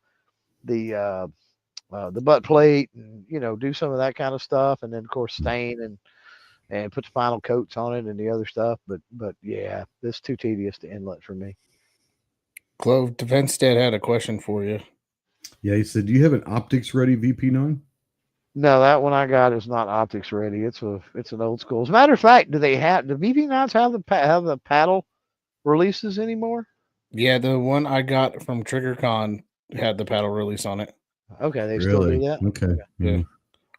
butt plate and you know do some of that kind of stuff, and then of course stain and put the final coats on it and the other stuff. But yeah, this is too tedious to inlet for me. Clove, Defense Dad had a question for you. Yeah, he said, do you have an optics ready VP9? No, that one I got is not optics ready. It's an old school. As a matter of fact, do VP9s have the paddle releases anymore? Yeah, the one I got from TriggerCon had the paddle release on it. Okay, they still do that? Okay. Yeah.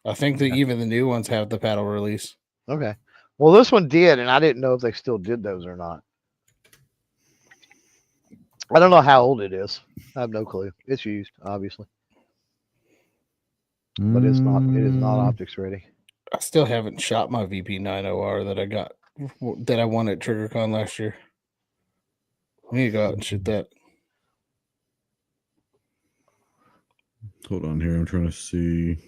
I think that even the new ones have the paddle release. Okay. Well, this one did, and I didn't know if they still did those or not. I don't know how old it is. I have no clue. It's used, obviously. But it is not optics ready. I still haven't shot my VP9OR that I won at TriggerCon last year. I need to go out and shoot that. Hold on here. I'm trying to see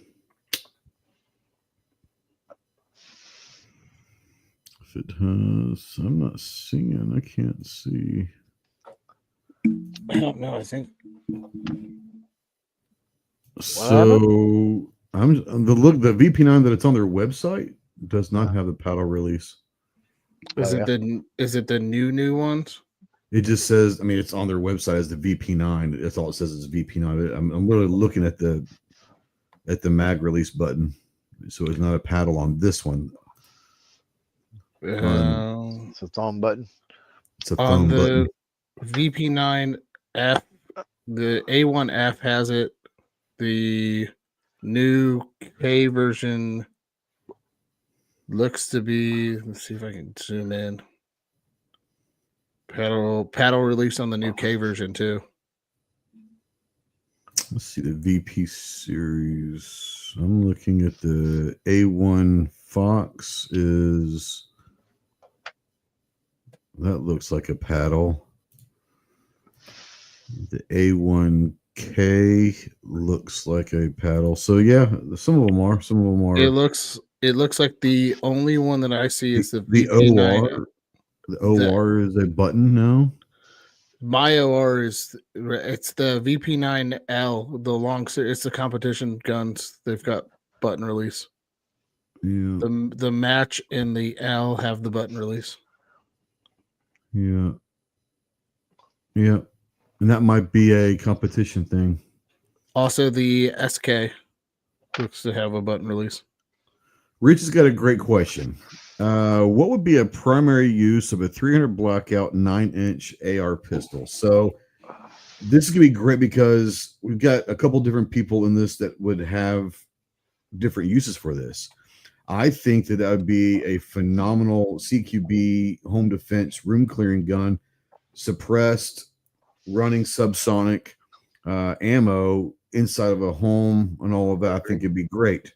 if it has. I'm not seeing. I can't see. I don't know. I think so. The VP9 that it's on their website does not have the paddle release. Is it the new ones? It just says, I mean, it's on their website as the VP9. That's all it says is VP9. I'm really looking at the mag release button. So it's not a paddle on this one. It's a thumb button. It's a thumb button. VP9F, the A1F has it. The new K version looks to be, let's see if I can zoom in. Paddle release on the new K version too. Let's see the VP series. I'm looking at the A1 Fox that looks like a paddle. The A1K looks like a paddle. So yeah, some of them are. It looks like the only one that I see is the VP9. OR. The OR is a button now. My OR it's the VP9L, the long series. It's the competition guns. They've got button release. Yeah. The match and the L have the button release. Yeah. Yeah. And that might be a competition thing. Also, the SK looks to have a button release. Rich has got a great question. What would be a primary use of a 300 blackout 9-inch AR pistol? So this is going to be great because we've got a couple different people in this that would have different uses for this. I think that would be a phenomenal CQB home defense room clearing gun, suppressed, running subsonic ammo inside of a home and all of that. I think it'd be great.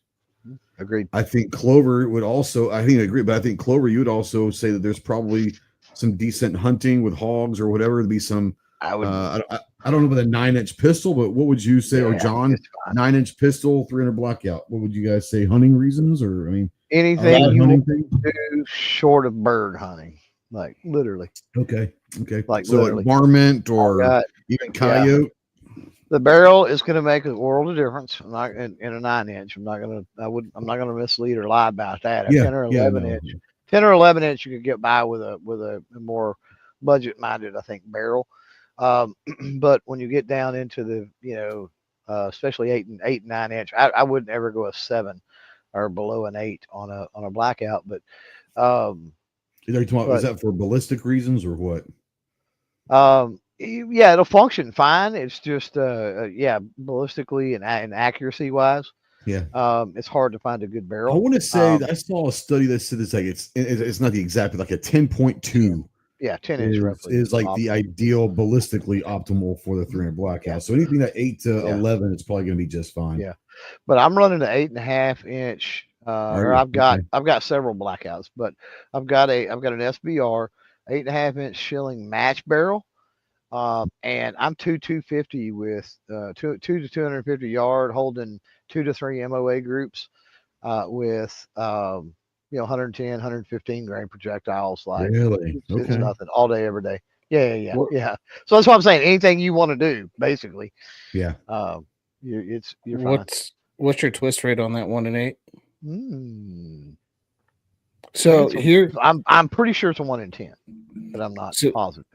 Agreed. I think Clover would also, I think I agree, but I think Clover, you would also say that there's probably some decent hunting with hogs or whatever. There'd be some. I would. I don't know about a 9-inch pistol, but what would you say, or Yeah, John, it's fine. 9-inch pistol, 300 blackout? What would you guys say? Hunting reasons, or I mean, Anything that you hunting want thing? to do short of bird hunting, like literally. Okay. Like So literally. like varmint or got- even coyote. The barrel is going to make a world of difference. I'm not in a 9-inch. I'm not going to mislead or lie about that. A 10 or 11 inch, 10 or 11 inch, you could get by with a more budget minded, I think, barrel. But when you get down into the, especially 8 and 9 inch, I wouldn't ever go a 7 or below an 8 on a blackout. But, Is that for ballistic reasons or what? yeah, it'll function fine. It's just, ballistically and accuracy wise, Yeah. it's hard to find a good barrel. I want to say I saw a study that said it's like it's not the exact, but like a 10.2. Yeah, 10 inch roughly is like the ideal ballistically optimal for the 300 blackout. Yeah. So anything that 8 to 11, it's probably going to be just fine. Yeah, but I'm running an 8.5 inch. I've got several blackouts, but I've got an SBR 8.5 inch shilling match barrel. And I'm 250 with 2 to 250 yard, holding 2 to 3 MOA groups with 110, 115 grain projectiles. Like really, it's nothing all day, every day. Yeah. So that's what I'm saying. Anything you want to do, basically. Yeah. You're fine. What's your twist rate on that 1 and 8? So here, I'm pretty sure it's a 1 in 10, but I'm not positive.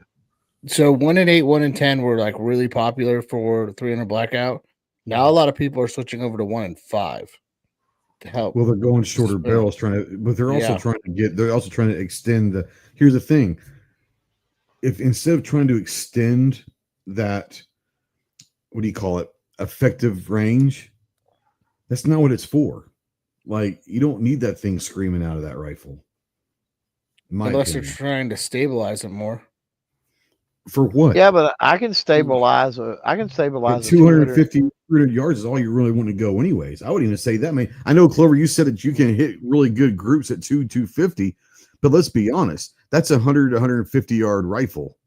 So 1 and 8, 1 and 10 were like really popular for 300 blackout. Now a lot of people are switching over to 1 and 5 to help. Well, they're going shorter barrels, but they're also trying to extend the. Here's the thing: if instead of trying to extend that, what do you call it, effective range, that's not what it's for. Like, you don't need that thing screaming out of that rifle. Unless they're trying to stabilize it more. For what? Yeah, but I can stabilize. I can stabilize. 250, 300 yards is all you really want to go, anyways. I would even say that. I mean, I know, Clover, you said that you can hit really good groups at 250, but let's be honest, that's 100 150 yard rifle,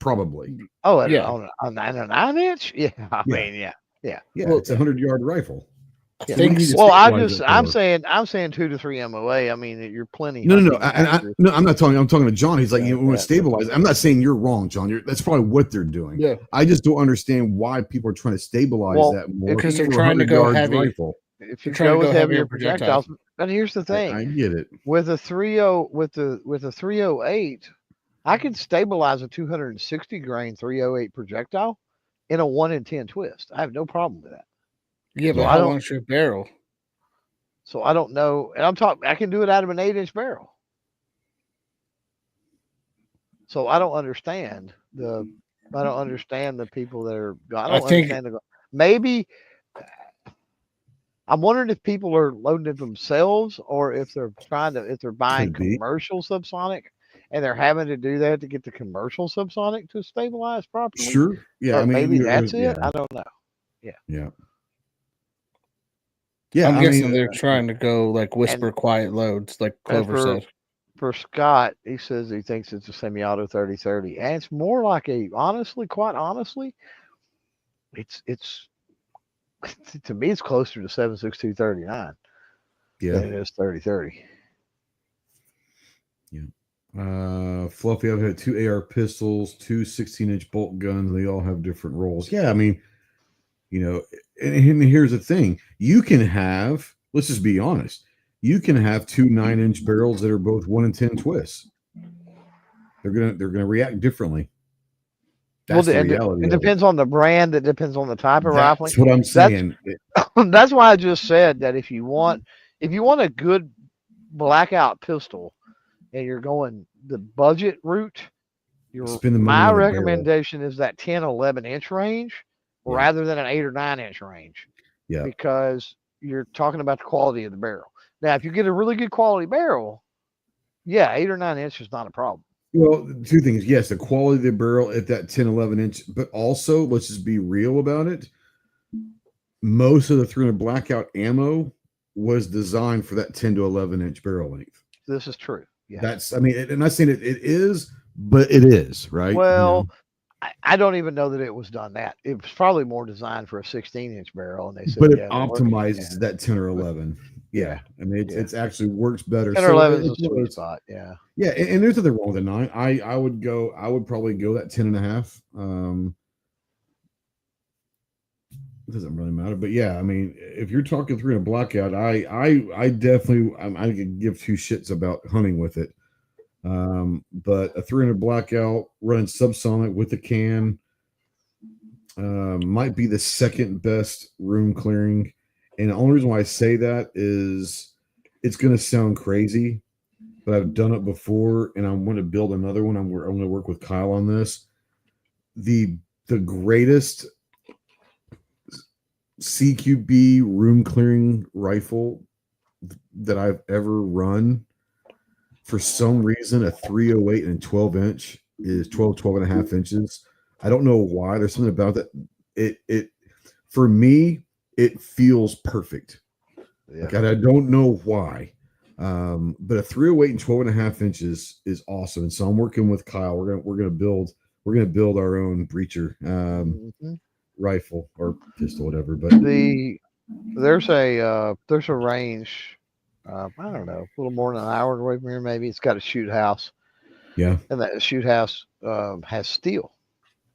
probably. Oh, yeah, on a 9 inch. Yeah, I mean, yeah. Well, it's a 100 yard rifle. I'm saying 2 to 3 MOA. I mean, you're plenty. No. I'm not talking. I'm talking to John. He's like, we want to stabilize. I'm not saying you're wrong, John. That's probably what they're doing. Yeah. I just don't understand why people are trying to stabilize that more. Because they're trying to go heavy. Rifle. If you go with heavier projectiles, but here's the thing. I get it. With a 30 with a 308, I can stabilize a 260 grain 308 projectile in a 1 in 10 twist. I have no problem with that. Yeah, but how long's your barrel? So I don't know, and I can do it out of an 8-inch barrel. So I don't understand the people that are. Maybe I'm wondering if people are loading it themselves, or if they're buying commercial subsonic, and they're having to do that to get the commercial subsonic to stabilize properly. Sure. Yeah. Or maybe that's it. I don't know. Yeah. Yeah, I'm guessing they're trying to go like whisper quiet loads, like Clover said. For Scott, he says he thinks it's a semi-auto 30-30, and it's more like quite honestly, it's to me it's closer to 7.62 39. Yeah, than it is 30-30. Yeah. Fluffy, I've had 2 AR pistols, 2 16-inch bolt guns. They all have different roles. Yeah, I mean, and here's the thing: you can have. Let's just be honest. You can have 2 9-inch barrels that are both 1 in 10 twists. They're gonna react differently. That's the reality. It depends on the brand. It depends on the type of rifle. That's what I'm saying. That's why I just said that if you want a good blackout pistol and you're going the budget route, my recommendation is that 10, 11-inch range rather than an 8 or 9-inch range. Yeah. Because you're talking about the quality of the barrel. Now, if you get a really good quality barrel, 8 or 9 inch is not a problem. Well, 2 things. Yes, the quality of the barrel at that 10, 11-inch, but also, let's just be real about it. Most of the 300 blackout ammo was designed for that 10 to 11-inch barrel length. This is true. That's, I mean, I'm not saying it is, but it is, right? Well, I don't even know that it was done that. It was probably more designed for a 16-inch barrel, and they said, but it yeah, they're working. optimizes that 10 or 11. Yeah. I mean, it's actually works better. 10 or 11 is a sweet spot. Yeah. Yeah. And there's nothing wrong with the 9. I would probably go that 10 and a half. It doesn't really matter, but yeah, I mean, if you're talking 3 in a blackout, I definitely I could give 2 shits about hunting with it. But a 300 blackout running subsonic with a can might be the second best room clearing. And the only reason why I say that is it's going to sound crazy, but I've done it before, and I'm going to build another one. I'm going to work with Kyle on this. The greatest CQB room clearing rifle that I've ever run, for some reason, a 308 and 12-inch is 12 and a half inches. I don't know why. There's something about that. It for me, it feels perfect. Yeah. Like, I don't know why. But a 308 and 12 and a half inches is awesome. And so I'm working with Kyle. We're gonna build our own breacher rifle or pistol, whatever. But there's a range. I don't know, a little more than an hour away from here. Maybe it's got a shoot house. Yeah, and that shoot house has steel.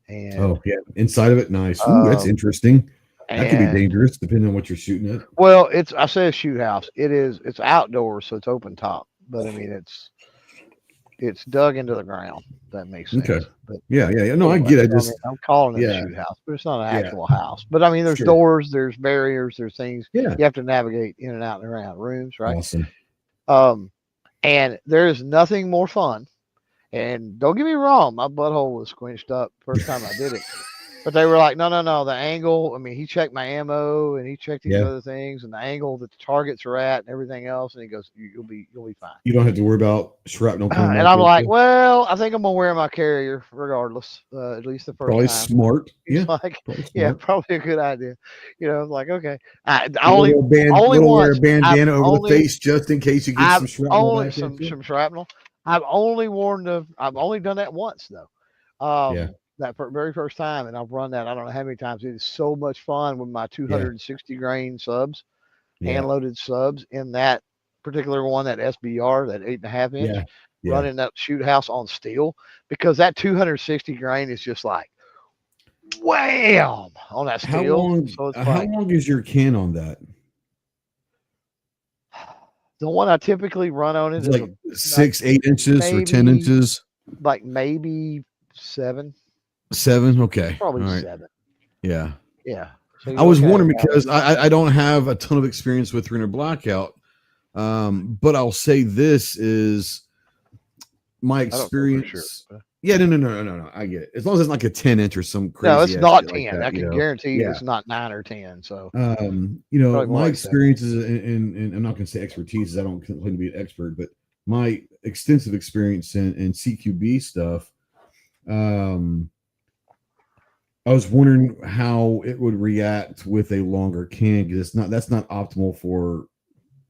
And inside of it, nice. Ooh, that's interesting. That could be dangerous depending on what you're shooting at. Well, I say a shoot house. It's outdoors, so it's open top. But I mean, it's dug into the ground. If that makes sense. Okay. But yeah. No, I get it. I'm calling it a shoot house, but it's not an actual house. But I mean, there's doors, there's barriers, there's things you have to navigate in and out and around rooms, right? Awesome. And there's nothing more fun. And don't get me wrong, my butthole was squinched up first time I did it. But they were like, no, the angle. I mean, he checked my ammo and he checked these other things and the angle that the targets are at and everything else. And he goes, you'll be fine. You don't have to worry about shrapnel coming. And I'm like, well, I think I'm gonna wear my carrier regardless, at least the first probably time. Smart. He's like, probably a good idea. I'm like, okay. Wear a bandana over the face just in case you get some shrapnel. Some shrapnel. I've only done that once though. That very first time, and I've run that I don't know how many times. It is so much fun with my 260 grain subs, hand loaded subs in that particular one, that SBR, that 8.5 inch, running that shoot house on steel, because that 260 grain is just like wham on that steel. How long is your can on that? The one I typically run on it is like 6-8 inches or 10 inches, like maybe 7. 7, okay, probably 7. Yeah. So I was wondering because I don't have a ton of experience with 300 blackout, but I'll say this is my experience. No. I get it. As long as it's like a 10-inch or some crazy. No, it's not 10. Like that, I can guarantee you it's not 9 or 10. So, my experiences and I'm not going to say expertise. I don't claim to be an expert, but my extensive experience in CQB stuff. I was wondering how it would react with a longer can, because that's not optimal for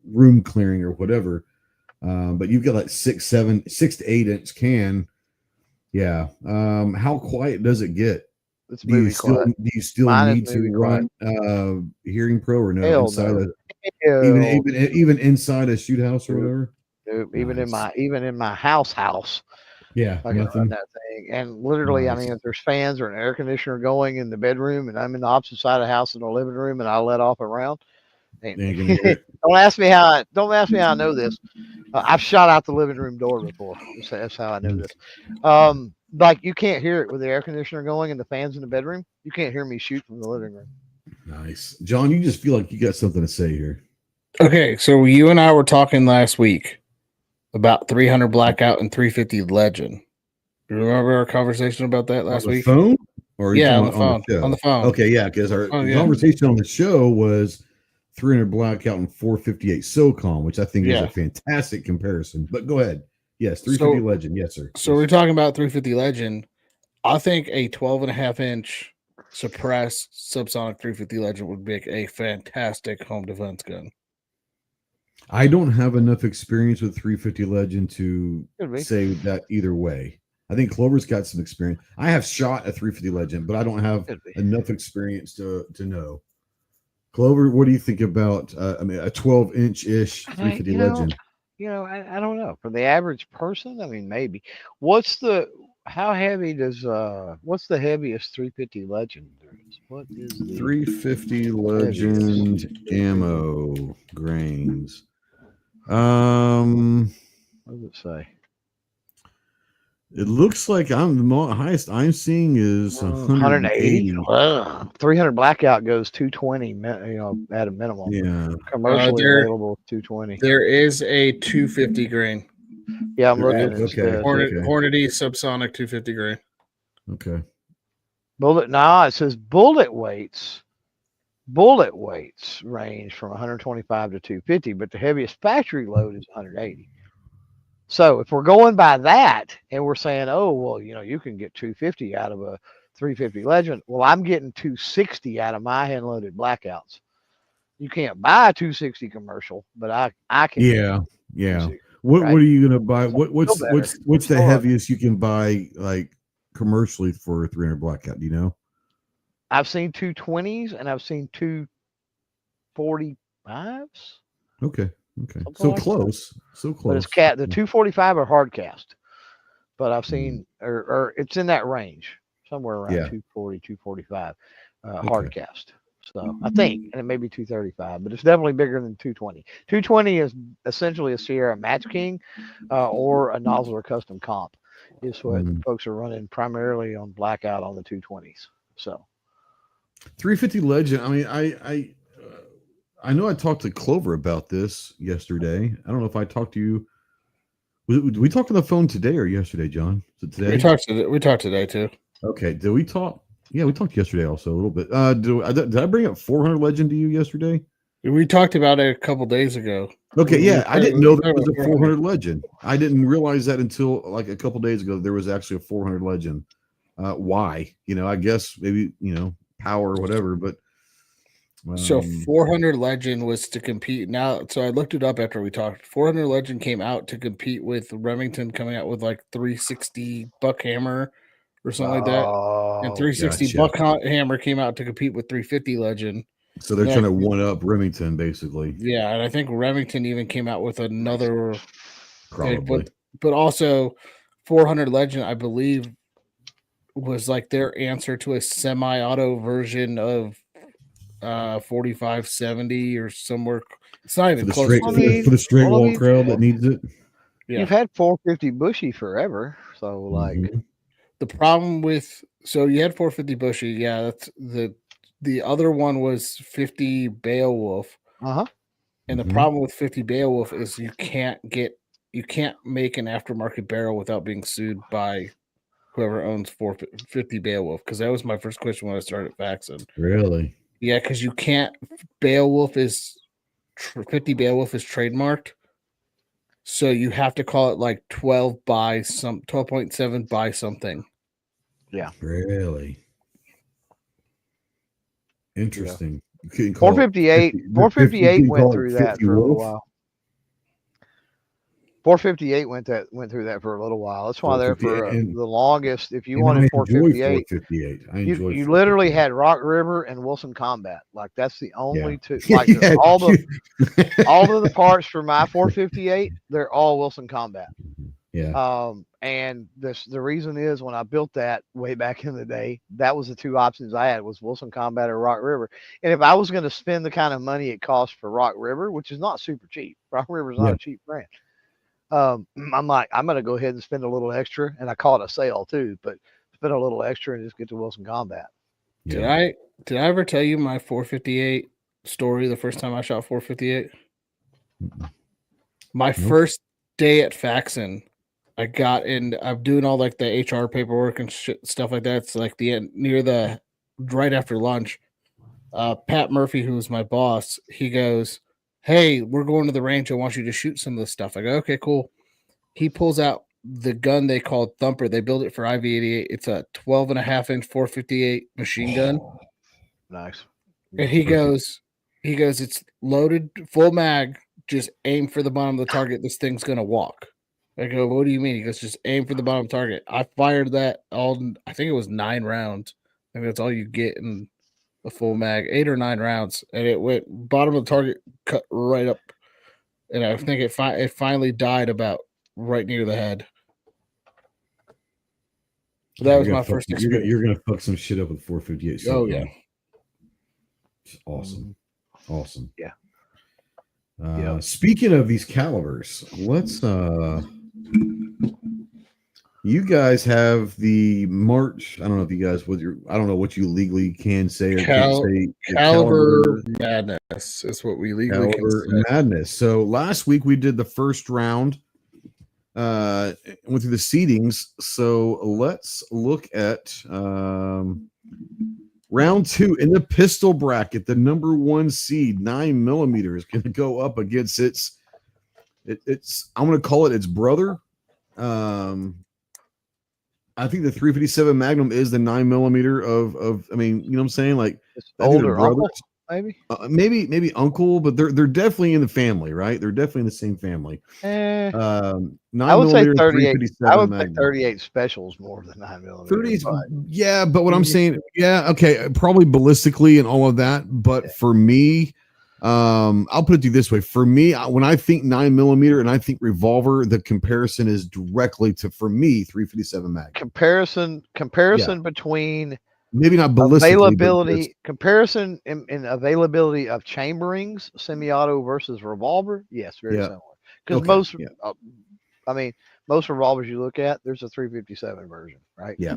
room clearing or whatever. But you've got like 6 to 8 inch can. Yeah. How quiet does it get? Do you still need to run Hearing Pro or no? Even inside a shoot house or whatever? Even in my house. Yeah, I can run that thing. And literally, I mean, if there's fans or an air conditioner going in the bedroom and I'm in the opposite side of the house in the living room and I let off a round, don't ask me how I know this. I've shot out the living room door before. That's how I know this. Like, you can't hear it with the air conditioner going and the fans in the bedroom. You can't hear me shoot from the living room. Nice. John, you just feel like you got something to say here. Okay, so you and I were talking last week about 300 blackout and 350 legend. Do you remember our conversation about that last week? Phone? Or on the phone. On the phone. Okay, yeah, because our conversation on the show was 300 blackout and 458 SOCOM, which I think is a fantastic comparison. But go ahead. Yes, 350 legend. Yes, sir. So we're talking about 350 legend. I think a 12.5 inch suppressed subsonic 350 legend would make a fantastic home defense gun. I don't have enough experience with 350 Legend to Could be. say that either way. I think Clover's got some experience. I have shot a 350 Legend, but I don't have Could be. enough experience to know. Clover, what do you think about? I mean, a 12-inch ish 350 Legend. I don't know. For the average person, I mean, maybe. What's the how heavy does what's the heaviest 350 Legend there is? What is the 350 Legend ammo grains. what does it say? It looks like the highest I'm seeing is 180. 300 blackout goes 220, at a minimum. Yeah. Commercially available 220. There is a 250 grain. Yeah, I'm There looking. is? It Okay. says Hornady subsonic 250 grain. Okay. it says bullet weights. Bullet weights range from 125 to 250, but the heaviest factory load is 180. So if we're going by that and we're saying, oh, well, you can get 250 out of a 350 Legend. Well, I'm getting 260 out of my hand loaded blackouts. You can't buy a 260 commercial, but I can. Yeah. What are you gonna buy? What's the heaviest you can buy like commercially for a 300 blackout? Do you know? I've seen 220s and I've seen 245s. Okay. Something So like close. So But close. it's the 245 are hard cast. But I've seen or it's in that range, somewhere around 240, 245 hard cast. So I think, and it may be 235, but it's definitely bigger than 220. 220 is essentially a Sierra Match King or a Nosler Custom Comp. Is what folks are running primarily on blackout on the 220s. So 350 Legend. I mean, I know I talked to Clover about this yesterday. I don't know if I talked to you. We talked on the phone today or yesterday, John? Is it today? We talked today too. Okay. Did we talk? Yeah, we talked yesterday also a little bit. Did I bring up 400 Legend to you yesterday? We talked about it a couple days ago. Okay, yeah, I didn't know there was a 400 Legend. I didn't realize that until like a couple days ago. There was actually a 400 Legend. Why? I guess maybe power or whatever. But so 400 Legend was to compete now. So I looked it up after we talked. 400 Legend came out to compete with Remington coming out with like 360 Buckhammer or something like that. And 360 Buckhammer came out to compete with 350 Legend. So they're trying to one up Remington, basically. Yeah, and I think Remington even came out with another. Probably. But also 400 Legend, I believe, was like their answer to a semi-auto version of 4570 or somewhere. It's not even close for the straight wall crowd that needs it. Yeah. You've had 450 Bushy forever, so like the problem with you had 450 Bushy, yeah. That's the other one was 50 Beowulf. And the problem with 50 Beowulf is you can't make an aftermarket barrel without being sued by whoever owns 450 Beowulf. Because that was my first question when I started faxing. Really? Yeah, because you can't. 50 Beowulf is trademarked, so you have to call it like 12.7 by something. Yeah. Really? Interesting. Yeah. 458 went through that for a little while. 458 went through that for a little while. That's why they're for the longest. If you wanted 458, you literally had Rock River and Wilson Combat. Like that's the only two. Like all of the parts for my 458, they're all Wilson Combat. Yeah. And the reason is when I built that way back in the day, that was the two options I had was Wilson Combat or Rock River. And if I was going to spend the kind of money it costs for Rock River, which is not super cheap, Rock River is not a cheap brand. I'm like, I'm going to go ahead and spend a little extra. And I call it a sale too, but spend a little extra and just get to Wilson Combat. Yeah. Did I ever tell you my 458 story the first time I shot 458? My first day at Faxon, I got in, I'm doing all like the HR paperwork and stuff like that. It's like the end right after lunch. Pat Murphy, who was my boss, he goes, "Hey, we're going to the range. I want you to shoot some of this stuff." I go, "Okay, cool." He pulls out the gun they called Thumper. They built it for IV-88. It's a 12.5-inch 458 machine gun. Nice. And he goes, it's loaded full mag, just aim for the bottom of the target. This thing's gonna walk. I go, what do you mean? He goes, just aim for the bottom target. I fired that I think it was 9 rounds. I think that's all you get in a full mag, 8 or 9 rounds, and it went bottom of the target, cut right up, and I think it finally died about right near the head. So that was my first experience. You're gonna fuck some shit up with 458. Oh yeah, awesome. Yeah. Speaking of these calibers, let's you guys have the March. I don't know if you guys I don't know what you legally can say or can't say. Caliber madness is what we legally can say. Madness. So last week we did the first round. Went through the seedings. So let's look at round 2 in the pistol bracket. The number 1 seed, 9mm, is going to go up against its. I'm going to call it its brother. I think the 357 Magnum is the 9mm of. I mean, you know what I'm saying? Like older uncle, maybe. Maybe uncle, but they're definitely in the family, right? They're definitely in the same family. 9mm, I would say 38. I would Magnum. say 38 specials more than 9mm. 30s, yeah, but what I'm saying, yeah, okay, probably ballistically and all of that, but for me, I'll put it to you this way: for me, when I think 9mm and I think revolver, the comparison is directly to, for me, 357 Magnum. Comparison between maybe not ballistically, availability, comparison in availability of chamberings, semi-auto versus revolver. Yes, very similar. Because most revolvers you look at, there's a 357 version, right? Yeah.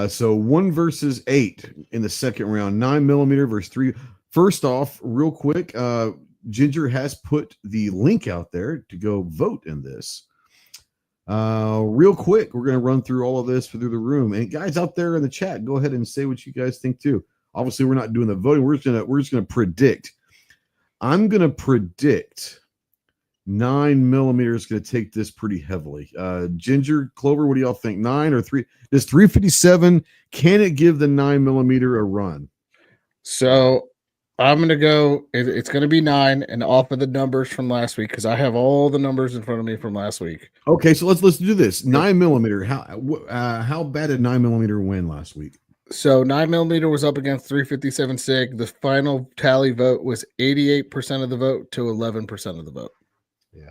So 1 versus 8 in the second round, 9mm versus 3. First off, real quick, Ginger has put the link out there to go vote in this. Real quick, we're going to run through all of this through the room, and guys out there in the chat, go ahead and say what you guys think too. Obviously, we're not doing the voting. We're just gonna predict. I'm gonna predict 9mm is going to take this pretty heavily. Ginger, Clover, what do y'all think? 9 or 3? Does 357, can it give the 9mm a run? So I'm going to go, it's going to be 9 and off of the numbers from last week, because I have all the numbers in front of me from last week. Okay, so let's do this. 9mm, how bad did 9mm win last week? So 9mm was up against 357 SIG. The final tally vote was 88% of the vote to 11% of the vote. Yeah,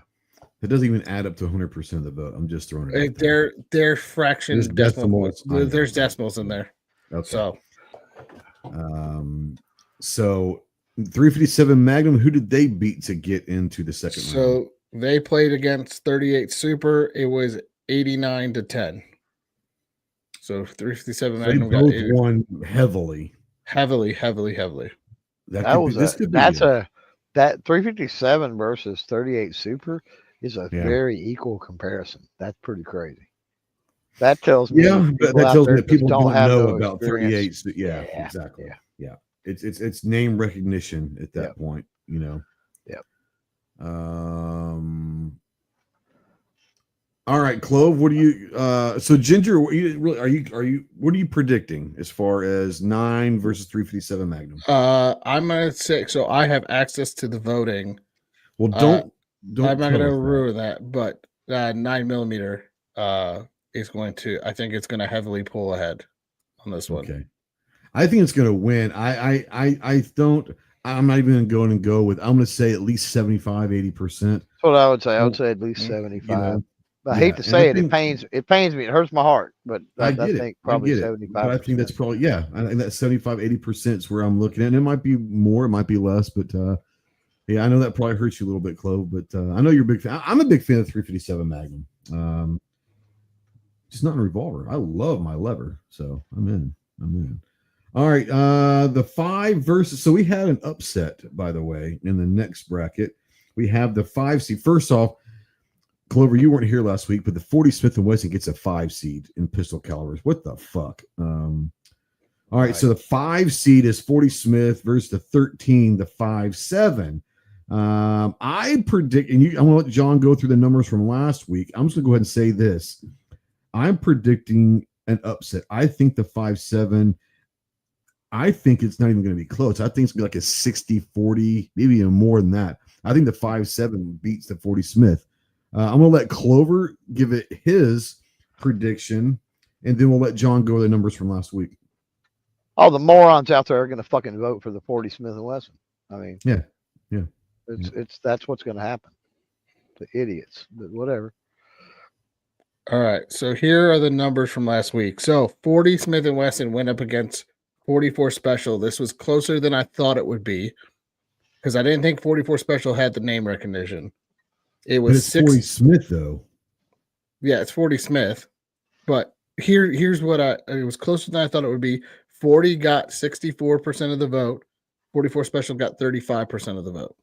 it doesn't even add up to 100% of the vote. I'm just throwing it out there. They're fractions. There's decimals. There's decimals in there. Okay. So 357 Magnum, who did they beat to get into the second round? So they played against 38 Super. It was 89-10. So 357 Magnum got won heavily. That 357 versus 38 Super is a very equal comparison. That's pretty crazy. That tells me that people don't know about 38. Yeah, exactly. Yeah. It's name recognition at that point, you know. Yep. All right, Clove, what do you so Ginger, what are you predicting as far as 9 versus 357 Magnum? I'm gonna say, so I have access to the voting. Well, don't I'm not gonna ruin that, but 9mm is going to, I think it's gonna heavily pull ahead on this one. Okay. I think it's gonna win. I'm not even going to go with, I'm gonna say at least 75-80%. That's what I would say. I would say at least 75. You know? I hate to say it. It pains me. It hurts my heart, but I think probably 75. But I think that's probably, I think that 75-80% is where I'm looking at. And it might be more, it might be less, but yeah, I know that probably hurts you a little bit, Clove. But I know you're a big fan. I'm a big fan of 357 Magnum. Just not in revolver. I love my lever, so I'm in. All right, the 5 versus. So we had an upset, by the way, in the next bracket. We have the 5 seed. First off, Clover, you weren't here last week, but the 40 Smith & Wesson gets a 5 seed in pistol calibers. What the fuck? All right, so the 5 seed is 40 Smith versus the 13, the 5.7. I predict, and I'm going to let John go through the numbers from last week. I'm just going to go ahead and say this. I'm predicting an upset. I think the 5.7 I think it's not even going to be close. I think it's going to be like a 60-40, maybe even more than that. I think the 5-7 beats the 40 Smith. I'm going to let Clover give it his prediction, and then we'll let John go with the numbers from last week. All the morons out there are going to fucking vote for the 40 Smith and Wesson. I mean, yeah. It's that's what's going to happen. The idiots, but whatever. All right. So here are the numbers from last week. So 40 Smith and Wesson went up against 44 Special. This was closer than I thought it would be because I didn't think 44 Special had the name recognition. It was 40 Smith though. Yeah, it's 40 Smith. But here's what it was closer than I thought it would be. 40 got 64% of the vote. 44 Special got 35% of the vote.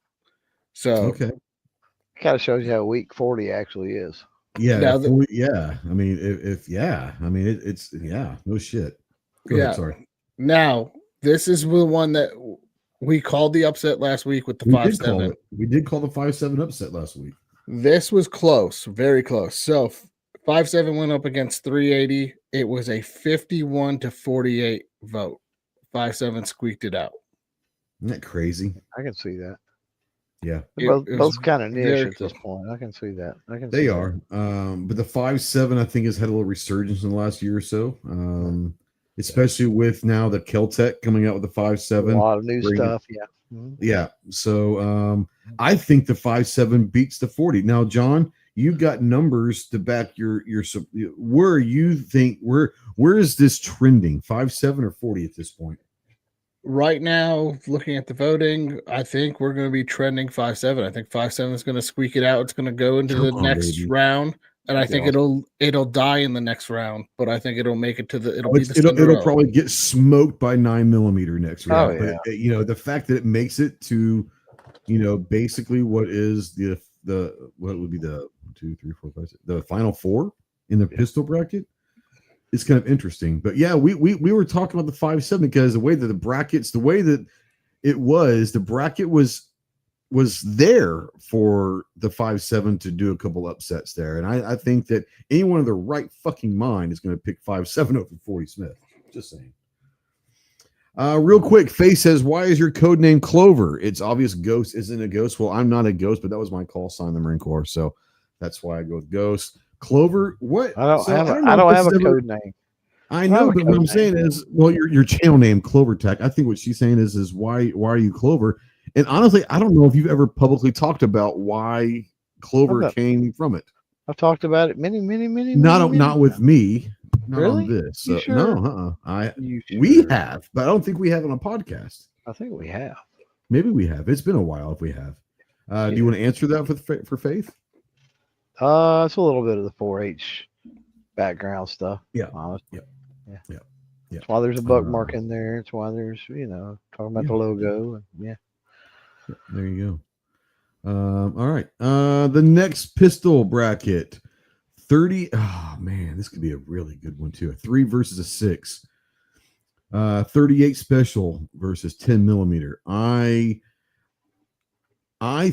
So okay, kind of shows you how weak 40 actually is. Yeah, 40, yeah. I mean, it's no shit. Go ahead, sorry. Now this is the one that we called the upset last week with the 5-7. We did call the 5-7 upset last week. This was close, very close. So 5-7 went up against 380. It was a 51-48 vote. 5-7 squeaked it out. Isn't that crazy? I can see that. Yeah, both kind of niche at this point. I can see that. They are. But the 5-7 I think has had a little resurgence in the last year or so. Especially with now the Kel-Tec coming out with the 5-7. A lot of new stuff. Yeah. Mm-hmm. Yeah. So I think the 5-7 beats the 40. Now, John, you've got numbers to back your where you think where is this trending? 5-7 or 40 at this point? Right now, looking at the voting, I think we're going to be trending 5-7. I think 5-7 is going to squeak it out. It's going to go into the next round, and I think it'll die in the next round. But I think it'll make it to the. It'll probably get smoked by 9mm next round. Oh, yeah. But the fact that it makes it to, basically what is what would be the 2, 3, 4, 5, 6, the final four in the pistol bracket. It's kind of interesting, but yeah, we were talking about the 5-7 because the way that the bracket was there for the 5-7 to do a couple upsets there, and I think that anyone in their right fucking mind is going to pick 5-7 over 40 Smith. Just saying. Real quick, Faye says, "Why is your code name Clover? It's obvious Ghost isn't a ghost." Well, I'm not a ghost, but that was my call sign in the Marine Corps, so that's why I go with Ghost. Clover, what? I don't have a code name. I know, but what I'm saying is, well, your channel name Clover Tech. I think what she's saying is why are you Clover? And honestly, I don't know if you've ever publicly talked about why Clover came from it. I've talked about it many. Not with me. Not really? On this. You sure? No, we have, but I don't think we have on a podcast. I think we have. Maybe we have. It's been a while if we have. Do you want to answer that for Faith? It's a little bit of the 4-H background stuff. Yeah. Yeah. That's why there's a bookmark in there. It's why there's, talking about the logo. And there you go. All right. The next pistol bracket, 30. Oh man, this could be a really good one too. A 3 versus a 6. 38 special versus 10mm. I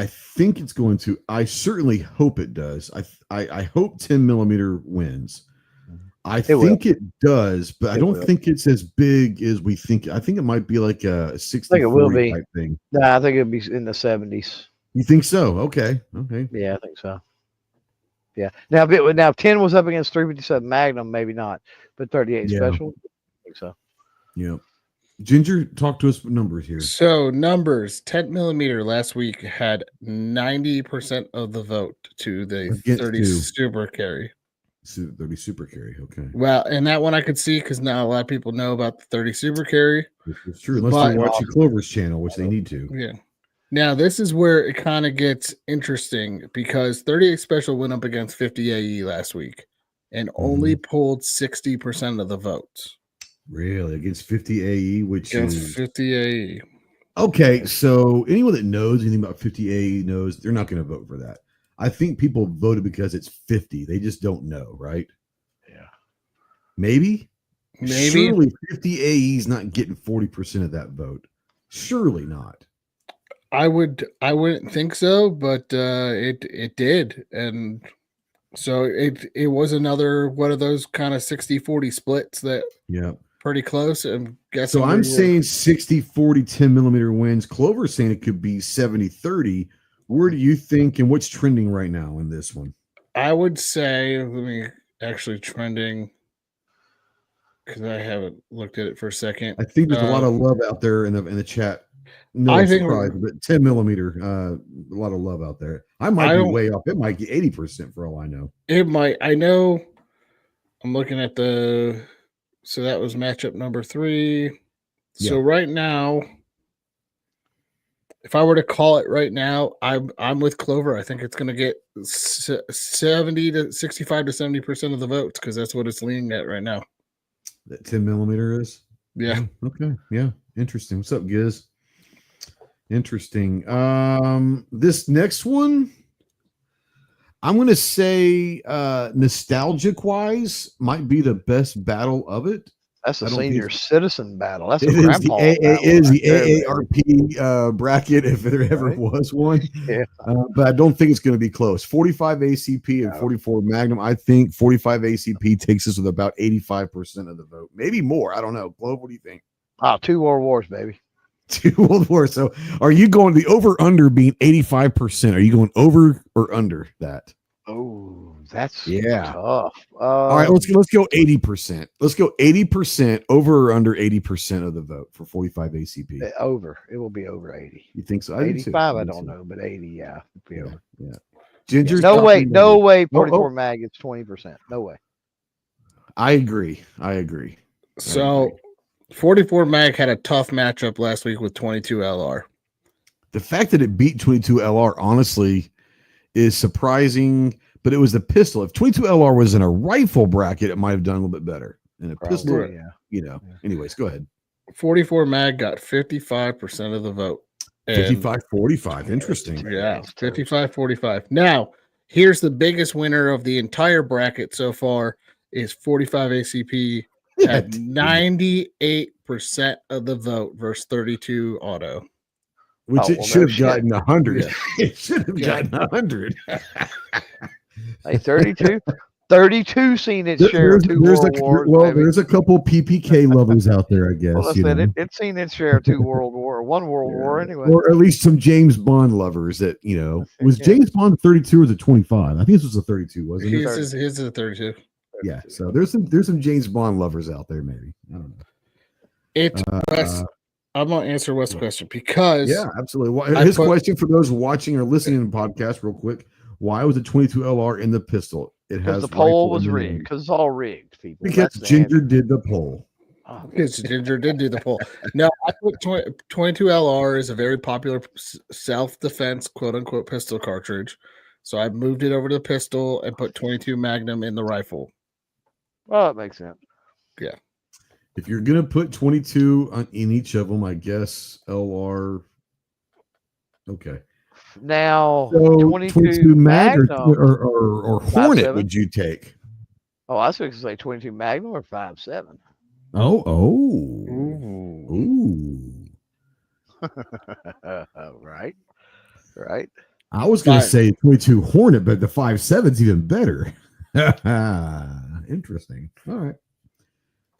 think it's going to. I certainly hope it does. I hope 10mm wins. I think it does, but I don't think it's as big as we think. I think it might be like a 60-40 type thing. Nah, I think it'd be in the 70s. You think so? Okay. Yeah, I think so. Yeah. Now if 10 was up against 357 Magnum, maybe not, but 38 special, I think so. Yeah. Ginger, talk to us with numbers here. So numbers, 10mm last week had 90% of the vote to the 30 super carry. 30 super carry, okay. Well, and that one I could see because now a lot of people know about the 30 super carry. It's true, unless they're watching Clover's channel, which they need to. Yeah. Now this is where it kind of gets interesting because 38 special went up against 50 AE last week and only pulled 60% of the votes. Really? Against 50 AE, which is 50 AE. Okay, so anyone that knows anything about 50 AE knows they're not going to vote for that. I think people voted because it's 50. They just don't know, right? Yeah. Maybe. Surely 50 AE is not getting 40% of that vote. Surely not. I wouldn't think so, but it did. And So it was another one of those kind of 60-40 splits that Yeah. pretty close. I'm guessing. So I'm saying 60-40 10 millimeter wins. Clover's saying it could be 70-30. Where do you think, and what's trending right now in this one? I would say, let me actually trending because I haven't looked at it for a second. I think there's a lot of love out there in the chat. No I think surprise, but 10 millimeter, a lot of love out there. I might be way up. It might be 80% for all I know. It might. I know. I'm looking at the. So that was matchup number 3. So right now, if I were to call it right now, I'm with Clover. I think it's going to get 70 to 65 to 70% of the votes because that's what it's leaning at right now. That 10 millimeter is? Yeah. Okay. Yeah. Interesting. What's up, Giz? Interesting. This next one, I'm going to say nostalgic wise might be the best battle of it. That's a senior citizen battle. That's it a grandpa is battle. The AARP bracket, if there ever was one. Yeah. But I don't think it's going to be close. 45 ACP and 44 Magnum. I think 45 ACP takes us with about 85% of the vote. Maybe more. I don't know. Globe, what do you think? 2 World Wars, baby. 2 World Wars. So are you going the over under being 85%? Are you going over or under that? Oh, that's tough. All right, let's go 80%. Let's go 80% over or under 80% of the vote for 45 ACP. Over. It will be over 80. You think so? 85, I don't know, but 80, yeah. It'll be over. Yeah. Ginger's no way 44 mag is 20%. No way. I agree. So 44 mag had a tough matchup last week with 22 LR. The fact that it beat 22 LR, honestly, is surprising, but it was the pistol. If 22 LR was in a rifle bracket, it might have done a little bit better. In a pistol, Anyways, go ahead. 44 mag got 55% of the vote. 55-45. Interesting. Yeah, 55-45. Now, here's the biggest winner of the entire bracket so far is 45 ACP at 98% of the vote versus 32 auto. Which it should have gotten 100. Yeah. It should have gotten 100. Hey, 32 seen its share of 2 World Wars. Well, there's a couple PPK lovers out there, I guess. Well, it's seen its share of 2 World War, 1 World War anyway. Or at least some James Bond lovers that, was James Bond 32 or was it 25? I think this was a 32, wasn't it? His is a 32. Yeah, so there's some James Bond lovers out there, maybe. I don't know. I'm going to answer Wes' question because... Yeah, absolutely. His question for those watching or listening to the podcast real quick, why was the 22 LR in the pistol? It has the poll was rigged. Because it's all rigged, people. Because Ginger did the poll. Because Ginger did do the poll. No, I put 22 LR is a very popular self-defense, quote-unquote, pistol cartridge. So I moved it over to the pistol and put 22 Magnum in the rifle. Well, that makes sense. Yeah. If you're going to put 22 in each of them, I guess LR. Okay. Now, so 22 Magnum or Hornet 5.7? would you take? Oh, I was going to say 22 Magnum or 5.7. Ooh. Right. I was going to say 22 Hornet, but the 5.7 is even better. Interesting. All right.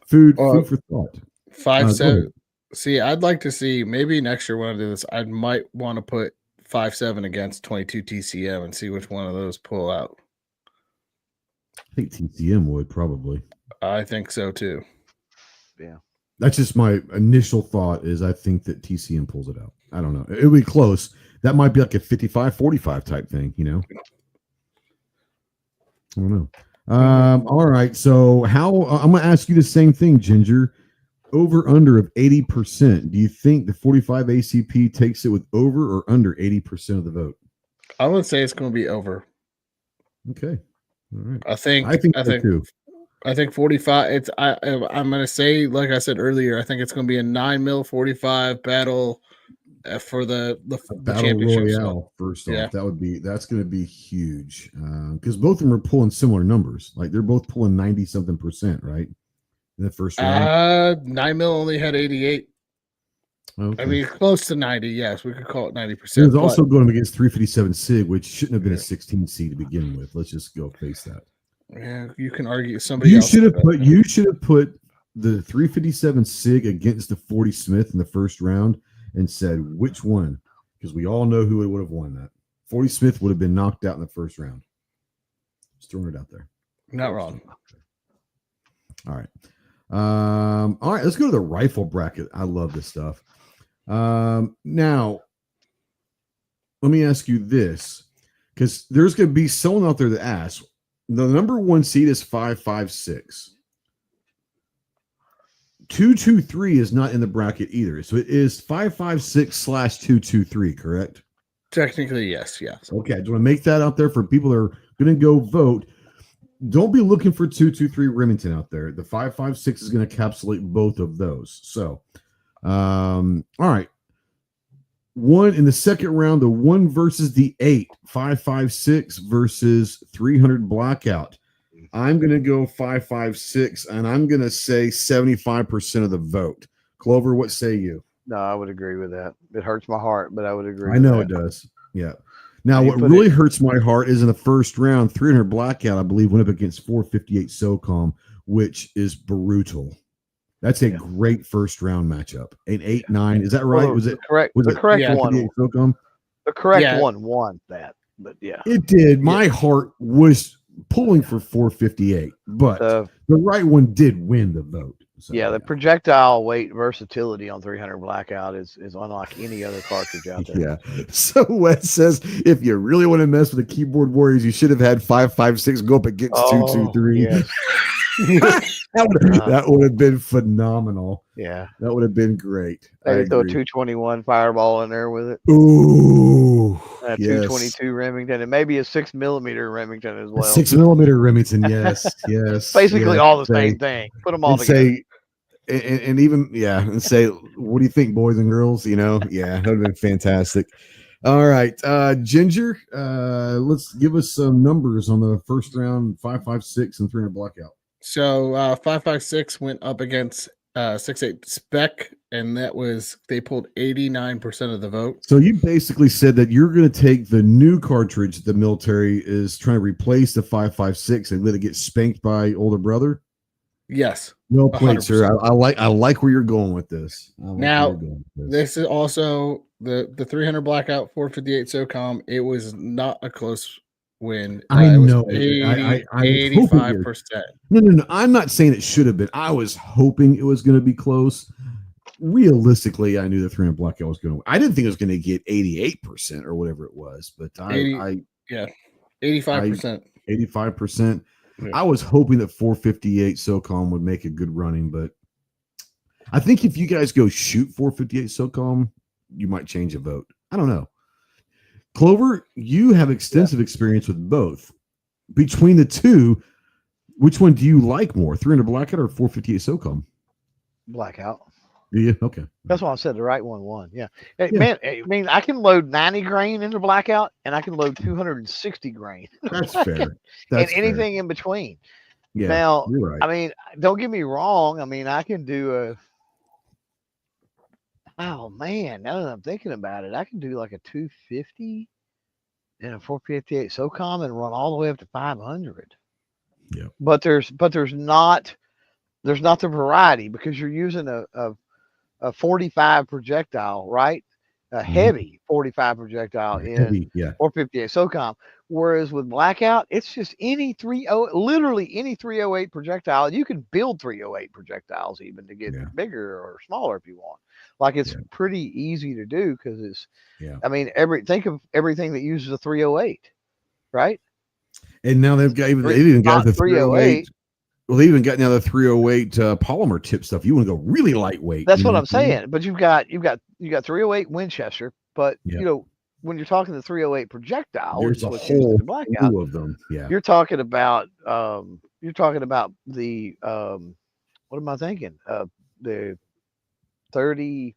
Food for thought. 5.7. See, I'd like to see maybe next year when I do this, I might want to put 5.7 against 22 TCM and see which one of those pull out. I think TCM would probably. I think so too. Yeah. That's just my initial thought is I think that TCM pulls it out. I don't know. It'll be close. That might be like a 55-45 type thing, I don't know. All right. So how I'm going to ask you the same thing, Ginger. Over under of 80%. Do you think the 45 ACP takes it with over or under 80% of the vote? I would say it's going to be over. Okay. All right. I think so too. I think 45. I'm going to say, like I said earlier, I think it's going to be a 9mm 45 battle for the battle championship. Royale. First off, that's going to be huge because both of them are pulling similar numbers. Like they're both pulling 90-something%, right? In the first round. 9mm only had 88. Okay. I mean, close to 90. Yes, we could call it 90%. It was also going against 357 SIG, which shouldn't have been a 16C to begin with. Let's just go face that. Yeah, you can argue somebody You else. should have put the 357 SIG against the 40 Smith in the first round and said which one, because we all know who would have won that. 40 Smith would have been knocked out in the first round. Just throwing it out there. Not wrong. All right. All right, let's go to the rifle bracket. I love this stuff. Now, let me ask you this, because there's going to be someone out there that asks, the number one seed is 556. 223 is not in the bracket either. So it is 556/223, correct? Technically, yes. Okay, I just want to make that out there for people that are going to go vote. Don't be looking for 223 Remington out there. The 556 is going to encapsulate both of those. So, all right. One in the second round, the 1 versus the 8, 556 versus 300 Blackout. I'm going to go 556, and I'm going to say 75% of the vote. Clover, what say you? No, I would agree with that. It hurts my heart, but I would agree. I know it does. Yeah. Now, what really hurts my heart is in the first round, 300 Blackout, I believe, went up against 458 SOCOM, which is brutal. That's a great first round matchup. An 8-9. Is that right? Was it correct? Was the it correct one. SOCOM? The correct one won that. But yeah, it did. My heart was pulling for 458, but the right one did win the vote. So, the projectile weight versatility on 300 Blackout is unlike any other cartridge out there. Yeah. So Wes says, if you really want to mess with the keyboard warriors, you should have had 556 go up against 223. Yes. that would have been phenomenal. Yeah, that would have been great. Maybe throw a 221 fireball in there with it. Ooh, a 222 Remington, and maybe a 6mm Remington as well. 6mm Remington, yes, yes. Basically, all the same thing. Put them all together. And even and say, what do you think, boys and girls? You know, that would have been fantastic. All right, Ginger, let's give us some numbers on the first round, 556 and 300 Blackout. So 556 went up against 68 Spec, and they pulled 89% of the vote. So you basically said that you're going to take the new cartridge the military is trying to replace the 556 and let it get spanked by older brother. Yes. Well played, 100%. Sir. I like where you're going with this. This is also the 300 Blackout 458 SOCOM. It was not a close win. I know. 85%. No. I'm not saying it should have been. I was hoping it was going to be close. Realistically, I knew the 300 Blackout was going to win. I didn't think it was going to get 88% or whatever it was, but 85%. 85%. Yeah. I was hoping that 458 SOCOM would make a good running, but I think if you guys go shoot 458 SOCOM, you might change a vote. I don't know. Clover, you have extensive experience with both. Between the two, which one do you like more, 300 Blackout or 458 SOCOM? Blackout. Yeah, okay. That's why I said the right one won. Yeah. Hey, man, I mean, I can load 90 grain into Blackout, and I can load 260 grain. That's fair. And anything in between. Yeah. Now, you're right. I mean, don't get me wrong. I mean, I can do now that I'm thinking about it, I can do like a 250 and a 458 SOCOM and run all the way up to 500. Yeah. But there's not the variety because you're using a 45 projectile, right? A heavy 45 projectile in 458 SOCOM. Whereas with Blackout, it's just literally any 308 projectile. You can build 308 projectiles even to get bigger or smaller if you want. Like it's pretty easy to do because it's. I mean, think of everything that uses a 308, right? And now they've got the 308. Well, they even got now the 308 polymer tip stuff. You want to go really lightweight. That's what I'm saying. But you've got 308 Winchester. But you know, when you're talking the 308 projectile, there's a whole slew of them. Yeah, you're talking about the what am I thinking? The 30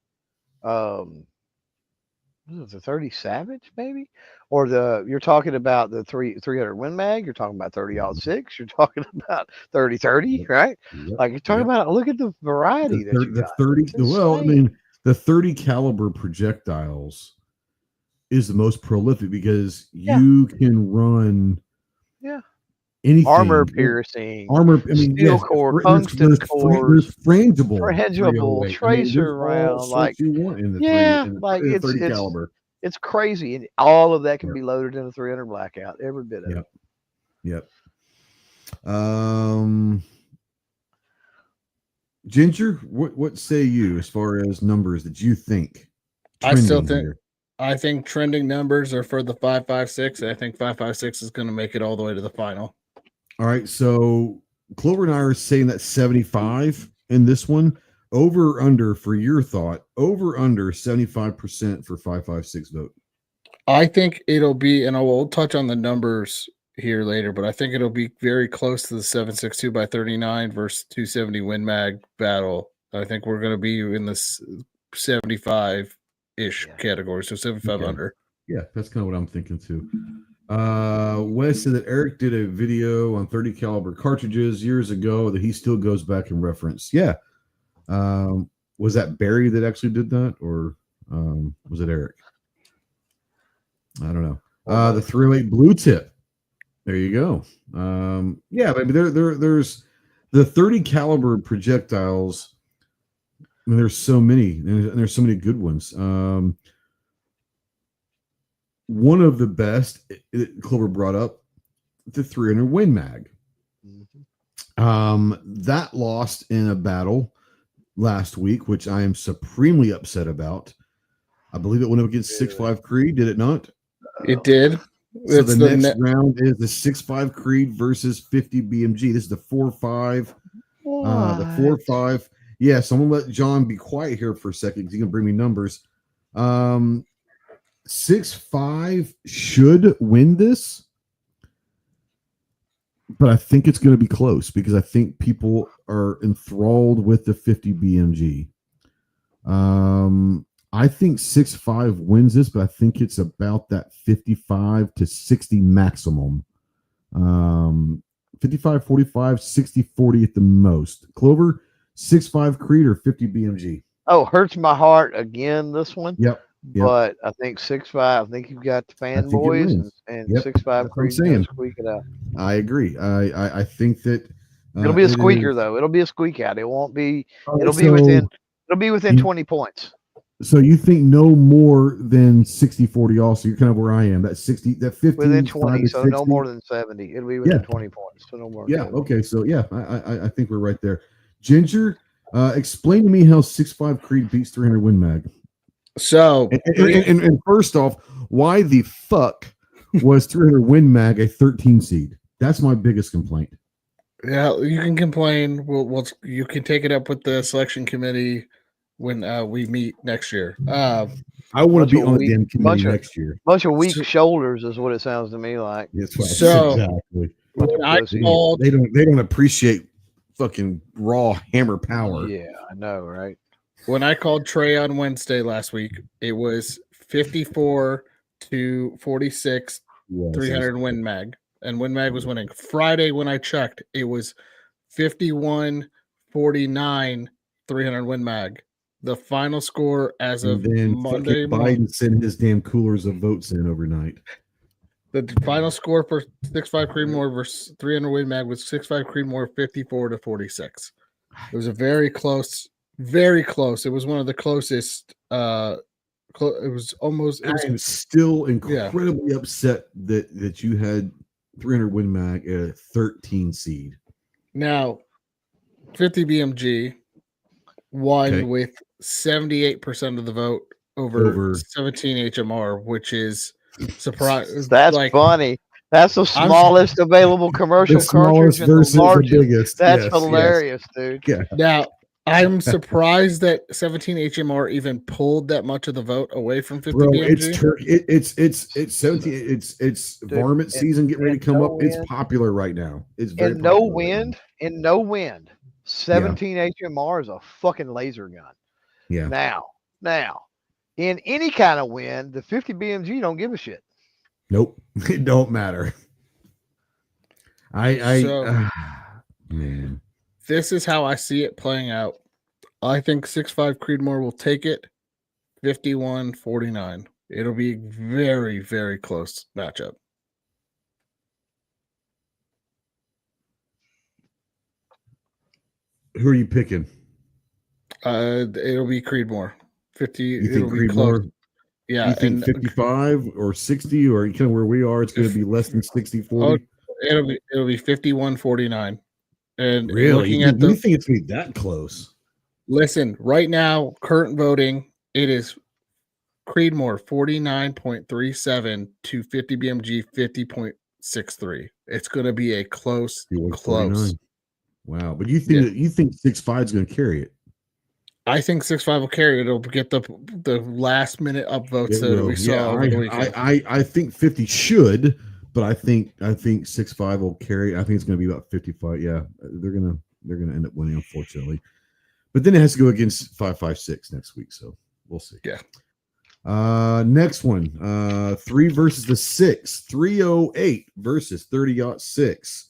the 30 Savage maybe, or you're talking about the 300 Win Mag. You're talking about 30-06. You're talking about 30-30, right? Like you're talking about. Look at the variety the 30. Well, I mean, the 30 caliber projectiles is the most prolific because you can run anything. Armor piercing, Armor, I mean, steel yes, core, tungsten there's cores, frangible frangible, 308. I mean, there's tracer all round, like sorts you want in the like in the it's 30 caliber. it's crazy, and all of that can Yep. be loaded in a 300 blackout, every bit of it. Yep. Ginger, what say you as far as numbers that you think? I still think Here? I think trending numbers are for the 5.56. I think 5.56 is going to make it all the way to the final. All right, so Clover and I are saying that 75 in this one. Over or under, for your thought, over under 75% for 5.56 vote. I think it'll be, and I will touch on the numbers here later, but I think it'll be very close to the 7.62 by 39 versus 270 Win Mag battle. I think we're going to be in this 75-ish category, so 75 under. Yeah, that's kind of what I'm thinking too. Wes said that Eric did a video on 30 caliber cartridges years ago that he still goes back and reference. Yeah. Was that Barry that actually did that, or was it Eric? I don't know. The 308 blue tip. There you go. Yeah, but there's the 30 caliber projectiles. I mean, there's so many, and there's so many good ones. One of the best Clover brought up, the 300 Win Mag. That lost in a battle last week, which I am supremely upset about. I believe it went up against 6.5 Creed, did it not? It did. So the next round is the 6.5 Creed versus 50 BMG. This is the 4.5. The 4.5. Yeah, so I'm gonna let John be quiet here for a second because he's gonna bring me numbers. 6.5 should win this, but I think it's going to be close because I think people are enthralled with the 50 BMG. I think 6.5 wins this, but I think it's about that 55 to 60 maximum. 55, 45, 60, 40 at the most. Clover, 6.5 Creed or 50 BMG? Oh, hurts my heart again, this one. Yep. But I think 6.5. I think you've got the fanboys, and 6.5 Creed can squeak it out. I agree. I think that it'll be a squeaker though. It'll be a squeak out. It won't be. It'll be within 20 points. So you think no more than 60-40 also. You're kind of where I am. That 60, that 50 within 20, so 60. No more than 70. It'll be within 20 points. So no more. Yeah. Okay. So yeah, I think we're right there. Ginger, explain to me how 6.5 Creed beats 300 Win Mag. So and first off, why the fuck was 300 Win Mag a 13 seed? That's my biggest complaint. Yeah, you can complain. You can take it up with the selection committee when we meet next year. I want to be on the damn committee next year. Bunch of weak shoulders is what it sounds to me like. So exactly. Called, they don't appreciate fucking raw hammer power. Yeah, I know, right? When I called Trey on Wednesday last week, it was 54 to 46, 300 Win Mag, and Win Mag was winning. Friday, when I checked, it was 51 49, 300 Win Mag. The final score as of Monday morning. Biden sent his damn coolers of votes in overnight. The final score for 6.5 Creedmoor versus 300 Win Mag was 6.5 Creedmoor 54 to 46. It was a very close. Very close. It was one of the closest. It was almost. I'm still incredibly upset that you had 300 Win Mag at a 13 seed. Now, 50 BMG won with 78% of the vote over 17 HMR, which is surprise. That's funny. That's the smallest available commercial cartridge and the largest. The biggest. That's hilarious, dude. Yeah. Now, I'm surprised that 17 HMR even pulled that much of the vote away from 50 BMG. It's 17. It's varmint season getting ready to come up. It's popular right now. It's very popular. In no wind. 17 HMR is a fucking laser gun. Yeah. Now, in any kind of wind, the 50 BMG don't give a shit. Nope, it don't matter. Man. This is how I see it playing out. I think 6'5" Creedmoor will take it 51-49. It'll be very, very close matchup. Who are you picking? It'll be Creedmoor. 50. You It'll think be close. Creedmoor? Yeah. You think 55 or 60 or kind of where we are, it's going to be less than 60-40? It'll be 51-49. And Really? looking You at the think it's going to be that close? listen, right now, current voting, it is Creedmoor 49.37 to 50 BMG 50.63. It's going to be a close. Wow. But you think you think 6'5" is going to carry it? I think 6'5" will carry it. It'll get the last minute upvotes that we saw over the weekend. I think 50 should, but I think 6'5" will carry. I think it's going to be about 55. Yeah, they're gonna end up winning, unfortunately. But then it has to go against 5.56 next week, so we'll see. Yeah. Next one, 3 versus the 6, 308 versus 30-6.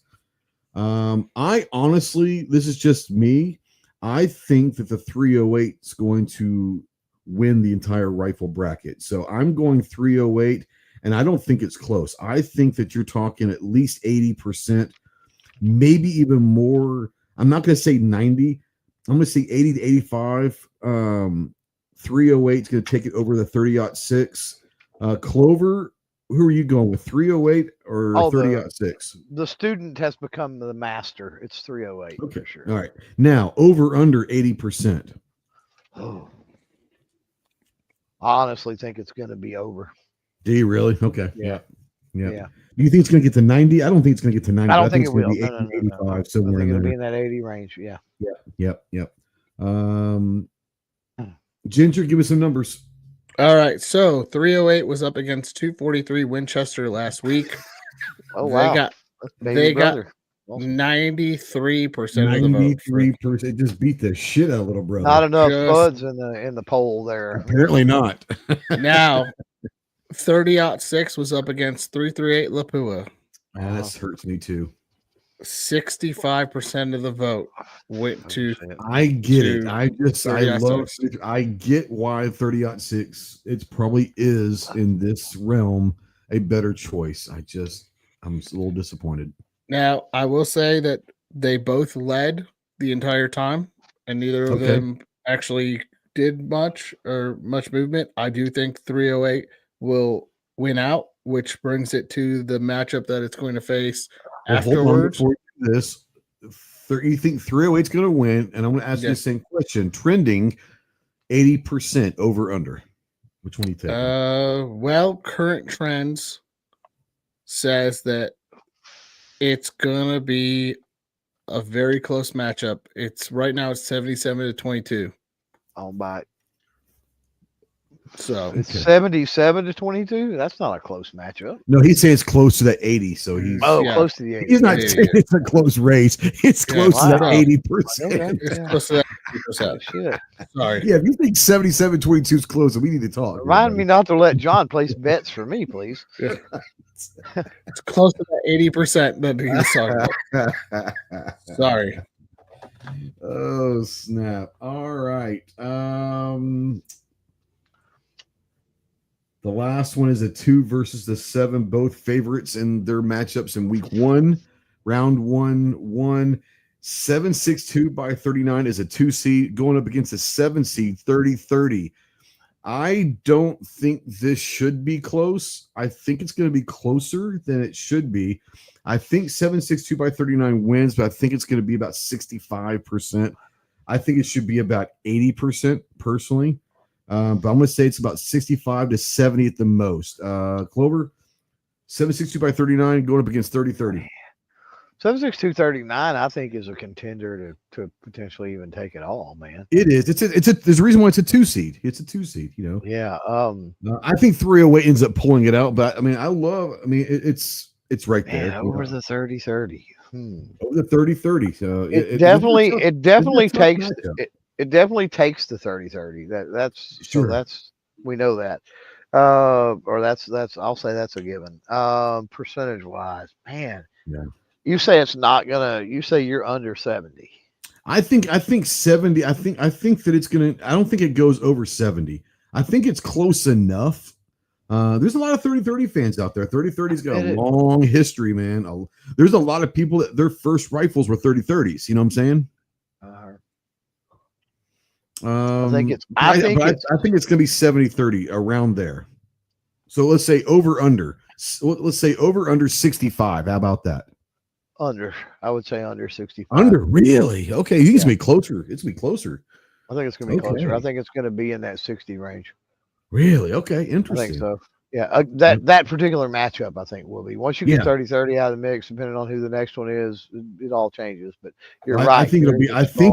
I honestly, this is just me. I think that the 308 is going to win the entire rifle bracket. So I'm going 308, and I don't think it's close. I think that you're talking at least 80%, maybe even more. I'm not going to say 90. I'm going to say 80 to 85. 308 is going to take it over the 30-6. Clover, who are you going with, 308 or 30-6? The student has become the master. It's 308 okay. For sure. All right. Now, over under 80%. Oh. I honestly think it's going to be over. Do you really? Okay. Yeah. Do you think it's going to get to 90? I don't think it's going to get to 90. I don't think it will. Be 80, 85, somewhere in it'll there. be in that 80 range. Yeah. Yep. Ginger, give us some numbers. All right. So 308 was up against 243 Winchester last week. Oh, wow. They got 93% of the vote. 93%. It just beat the shit out of little brother. Not enough buds in the poll there. Apparently not. Now, 30-6 was up against 338 Lapua. Man, this hurts me too. 65% of the vote went to. I get it. I get why 30-6. It probably is in this realm a better choice. I'm a little disappointed. Now, I will say that they both led the entire time, and neither of them actually did much movement. I do think 308 will win out, which brings it to the matchup that it's going to face afterwards. Hold on before this. You think 308 is going to win? And I'm going to ask you the same question. Trending 80% over under. Which one do you take? Well, current trends says that it's gonna be a very close matchup. It's right now it's 77-22. I'll buy it. So it's 77-22. That's not a close matchup. No, he's saying it's close to that 80. So he's close to the 80. He's not saying it's a close race. It's close to that 80%. It's close to that 80%. Shit. Sorry. Yeah, if you think 77-22 is close, we need to talk. Remind me not to let John place bets for me, please. Yeah. It's close to that 80% that he's talking about. Sorry. Oh snap! All right. The last one is a 2 versus the 7, both favorites in their matchups in week 1. Round 1. 7-6-2 by 39 is a 2 seed going up against a 7 seed 30-30. I don't think this should be close. I think it's going to be closer than it should be. I think 7-6-2 by 39 wins, but I think it's going to be about 65%. I think it should be about 80% personally. But I'm going to say it's about 65 to 70 at the most. Clover, 7-6-2 by 39 going up against 30-30. 7-6-2-39, I think, is a contender to potentially even take it all, man. It is. There's a reason why it's a 2 seed. It's a 2 seed, you know. Yeah. I think 308 ends up pulling it out, but I mean, it's right there. Man, over the 30-30. Over the 30-30. So it definitely takes the 30-30. That's sure. So that's, we know that. Or that's I'll say that's a given. Percentage wise, man. Yeah. You say it's not gonna. You say you're under 70. I think 70. I think that it's gonna. I don't think it goes over 70. I think it's close enough. There's a lot of 30-30 fans out there. 30-30's got a long history, man. There's a lot of people that their first rifles were 30-30s. You know what I'm saying? I think it's. I think it's gonna be 70-30 around there. So let's say over under. Let's say over under 65. How about that? Under. I would say under 65. Under, really? Okay, it's gonna be closer. It's gonna be closer. I think it's gonna be closer. I think it's gonna be in that 60 range. Really? Okay, interesting. I think so. Yeah, that particular matchup, I think, will be. Once you get 30-30 out of the mix, depending on who the next one is, it all changes. But you're right. I think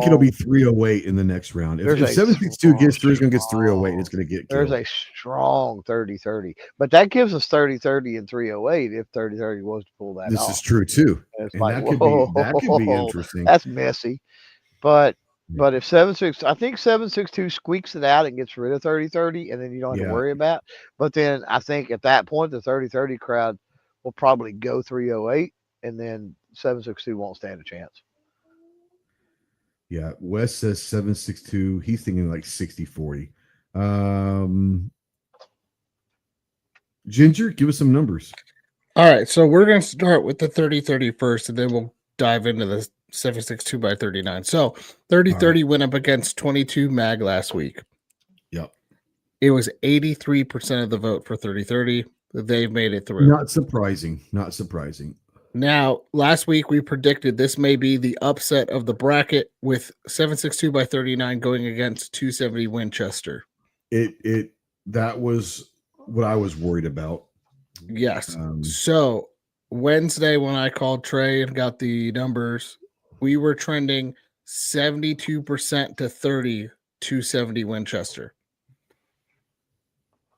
it'll be 308 in the next round. If 762 gets through, it's going to get 308. It's going to get killed. There's a strong 30-30, but that gives us 30-30 and 308 if 30-30 was to pull that off. This is true too. And it's and like, that could be interesting. That's messy, but if 7.6, I think 7.62 squeaks it out and gets rid of 30-30, and then you don't have to worry about. But then I think at that point the 30-30 crowd will probably go 308, and then 7.62 won't stand a chance. Yeah, Wes says 7.62. He's thinking like 60-40. Ginger, give us some numbers. All right, so we're going to start with the 30-30 first, and then we'll dive into the 7.62 by 39. So 30-30 went up against 22 mag last week. Yep. It was 83% of the vote for 30-30. They've made it through. Not surprising. Now, last week we predicted this may be the upset of the bracket with 7.62 by 39 going against 270 Winchester. That was what I was worried about. Yes. So Wednesday when I called Trey and got the numbers, we were trending 72% to 30, 270 Winchester.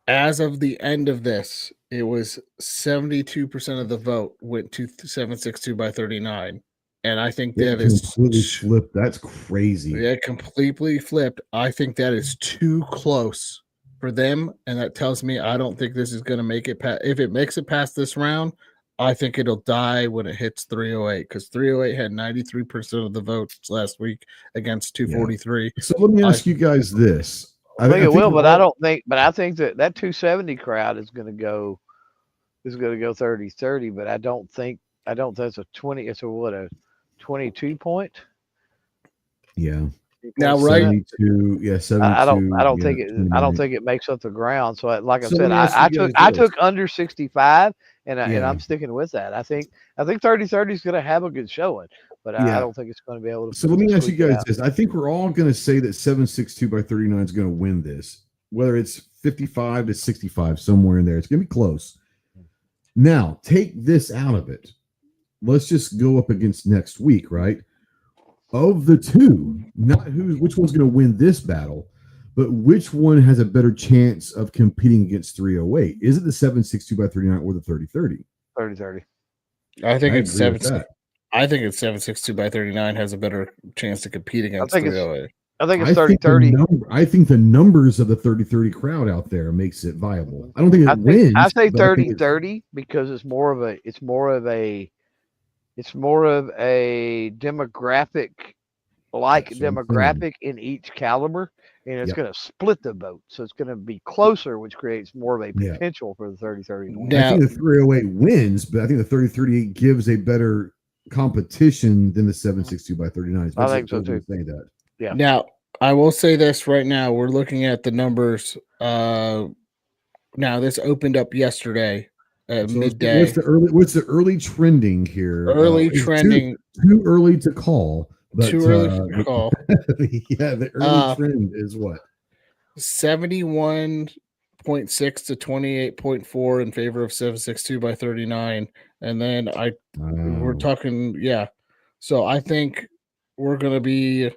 As of the end of this, it was 72% of the vote went to 7.62 by 39. And I think that is completely flipped. That's crazy. Yeah, completely flipped. I think that is too close for them. And that tells me I don't think this is going to make it past. If it makes it past this round, I think it'll die when it hits 308 because 308 had 93% of the votes last week against 243. So let me ask you guys this. I think it will, but I don't think. But I think that 270 crowd is going to go 30-30. But I don't think that's a 20. It's a 22 point. Yeah. Now, right? 72, yeah, 72. I don't think it makes up the ground. So, like I said, I took under 65, and I'm sticking with that. I think 30-30 is going to have a good showing, but I don't think it's going to be able to. So let me ask you guys this: I think we're all going to say that 7.62 by 39 is going to win this, whether it's 55 to 65, somewhere in there. It's going to be close. Now, take this out of it. Let's just go up against next week, right? Of the two, not which one's going to win this battle, but which one has a better chance of competing against 308? Is it the 7.62 by 39 or the 30-30? 30-30. I think it's 7.62 by 39 has a better chance to compete against 308. I think it's 30-30. I think the numbers of the 30-30 crowd out there makes it viable. I don't think it wins. I say 30-30 because it's more of a demographic in each caliber, and it's going to split the vote. So it's going to be closer, which creates more of a potential for the 30-30 to win. I think the 308 wins, but I think the 30-30 gives a better competition than the 7.62 by 39. I think so too. Say that. Yeah. Now, I will say this right now. We're looking at the numbers. Now, this opened up yesterday. Midday. What's the early trending here? Early trending. Too early to call. But, too early to call. Yeah, the early trend is what? 71.6 to 28.4 in favor of 7.62 by 39. And then we're talking, So I think we're going to be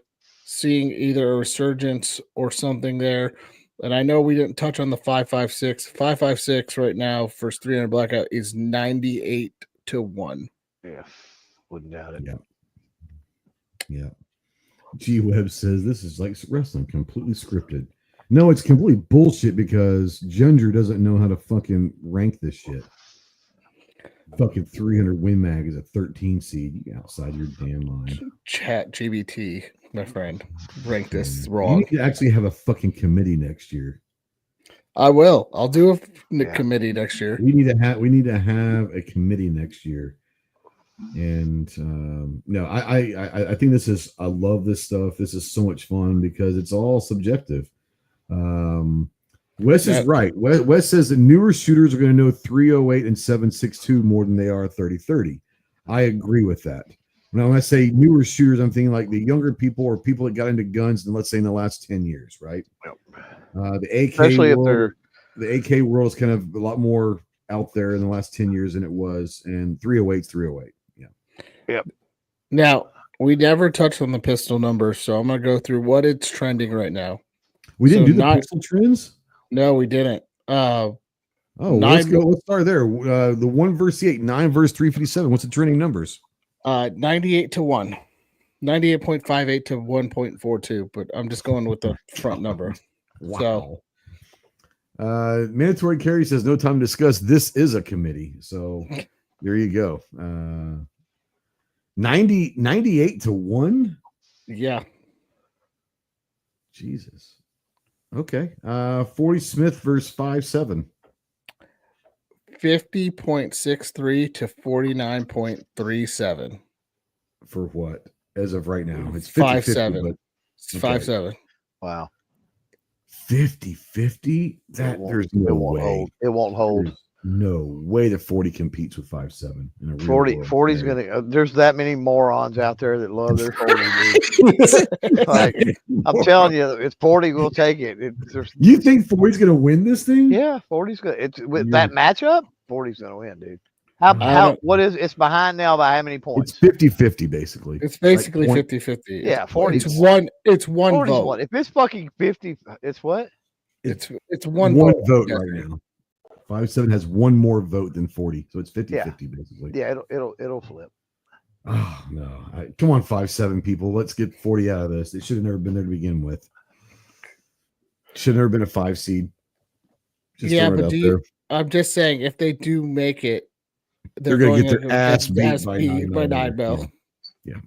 seeing either a resurgence or something there. And I know we didn't touch on the 5.56. 5.56 right now, first 300 blackout is 98 to 1. Yeah, wouldn't doubt it. Yeah. G Webb says this is like wrestling, completely scripted. No, it's completely bullshit because Ginger doesn't know how to fucking rank this shit. Fucking 300 Win Mag is a 13 seed. You outside your damn mind. Chat GBT, my friend, ranked this You wrong. need to actually have a fucking committee next year. I will. I'll do a Yeah. committee next year. We need to have a committee next year. And no, I think this is, I love this stuff. This is so much fun because it's all subjective. Wes is right. Wes says that newer shooters are going to know 308 and 762 more than they are 3030. I agree with that. When I say newer shooters, I'm thinking like the younger people or people that got into guns in, let's say, in the last 10 years, right? Yep. The AK Especially world, if they're the AK world is kind of a lot more out there in the last 10 years than it was, and 308 is 308. Yeah. Yep. Now, we never touched on the pistol numbers, so I'm going to go through what it's trending right now. We didn't So do the pistol trends? No, we didn't. Well, let's go. Let's start there. The 1 versus 8, 9 versus 357. What's the trending numbers? 98 to 1. 98.58 to 1.42, but I'm just going with the front number. Wow. So, mandatory carry says no time to discuss. This is a committee. So there you go. 98 to 1. Yeah. Jesus. Okay. 40 Smith versus 5.7. 50.63 to 49.37. For what? As of right now, it's 5.7. but It's 5.7. Wow. 50-50? There's no way. Hold. It won't hold. There's no way that 40 competes with 5.7 in a real 40's world. gonna. There's that many morons out there that love their 40. Like, I'm telling you, it's 40 will take it. You think 40's gonna win this thing? Yeah, 40's good. It's with that matchup. 40's gonna win, dude. What is it's behind now by how many points? It's 50-50 basically. It's basically 50-50. Yeah, 40. It's one vote. If it's fucking 50, it's what? It's one vote right now. 5.7 has one more vote than 40, so it's 50-50 basically. Yeah, it'll flip. Oh no! Come on, 5.7 people. Let's get 40 out of this. It should have never been there to begin with. Should have never been a 5 seed. But I'm just saying, if they do make it, they're going to get their ass beat by 9 mil. Yeah.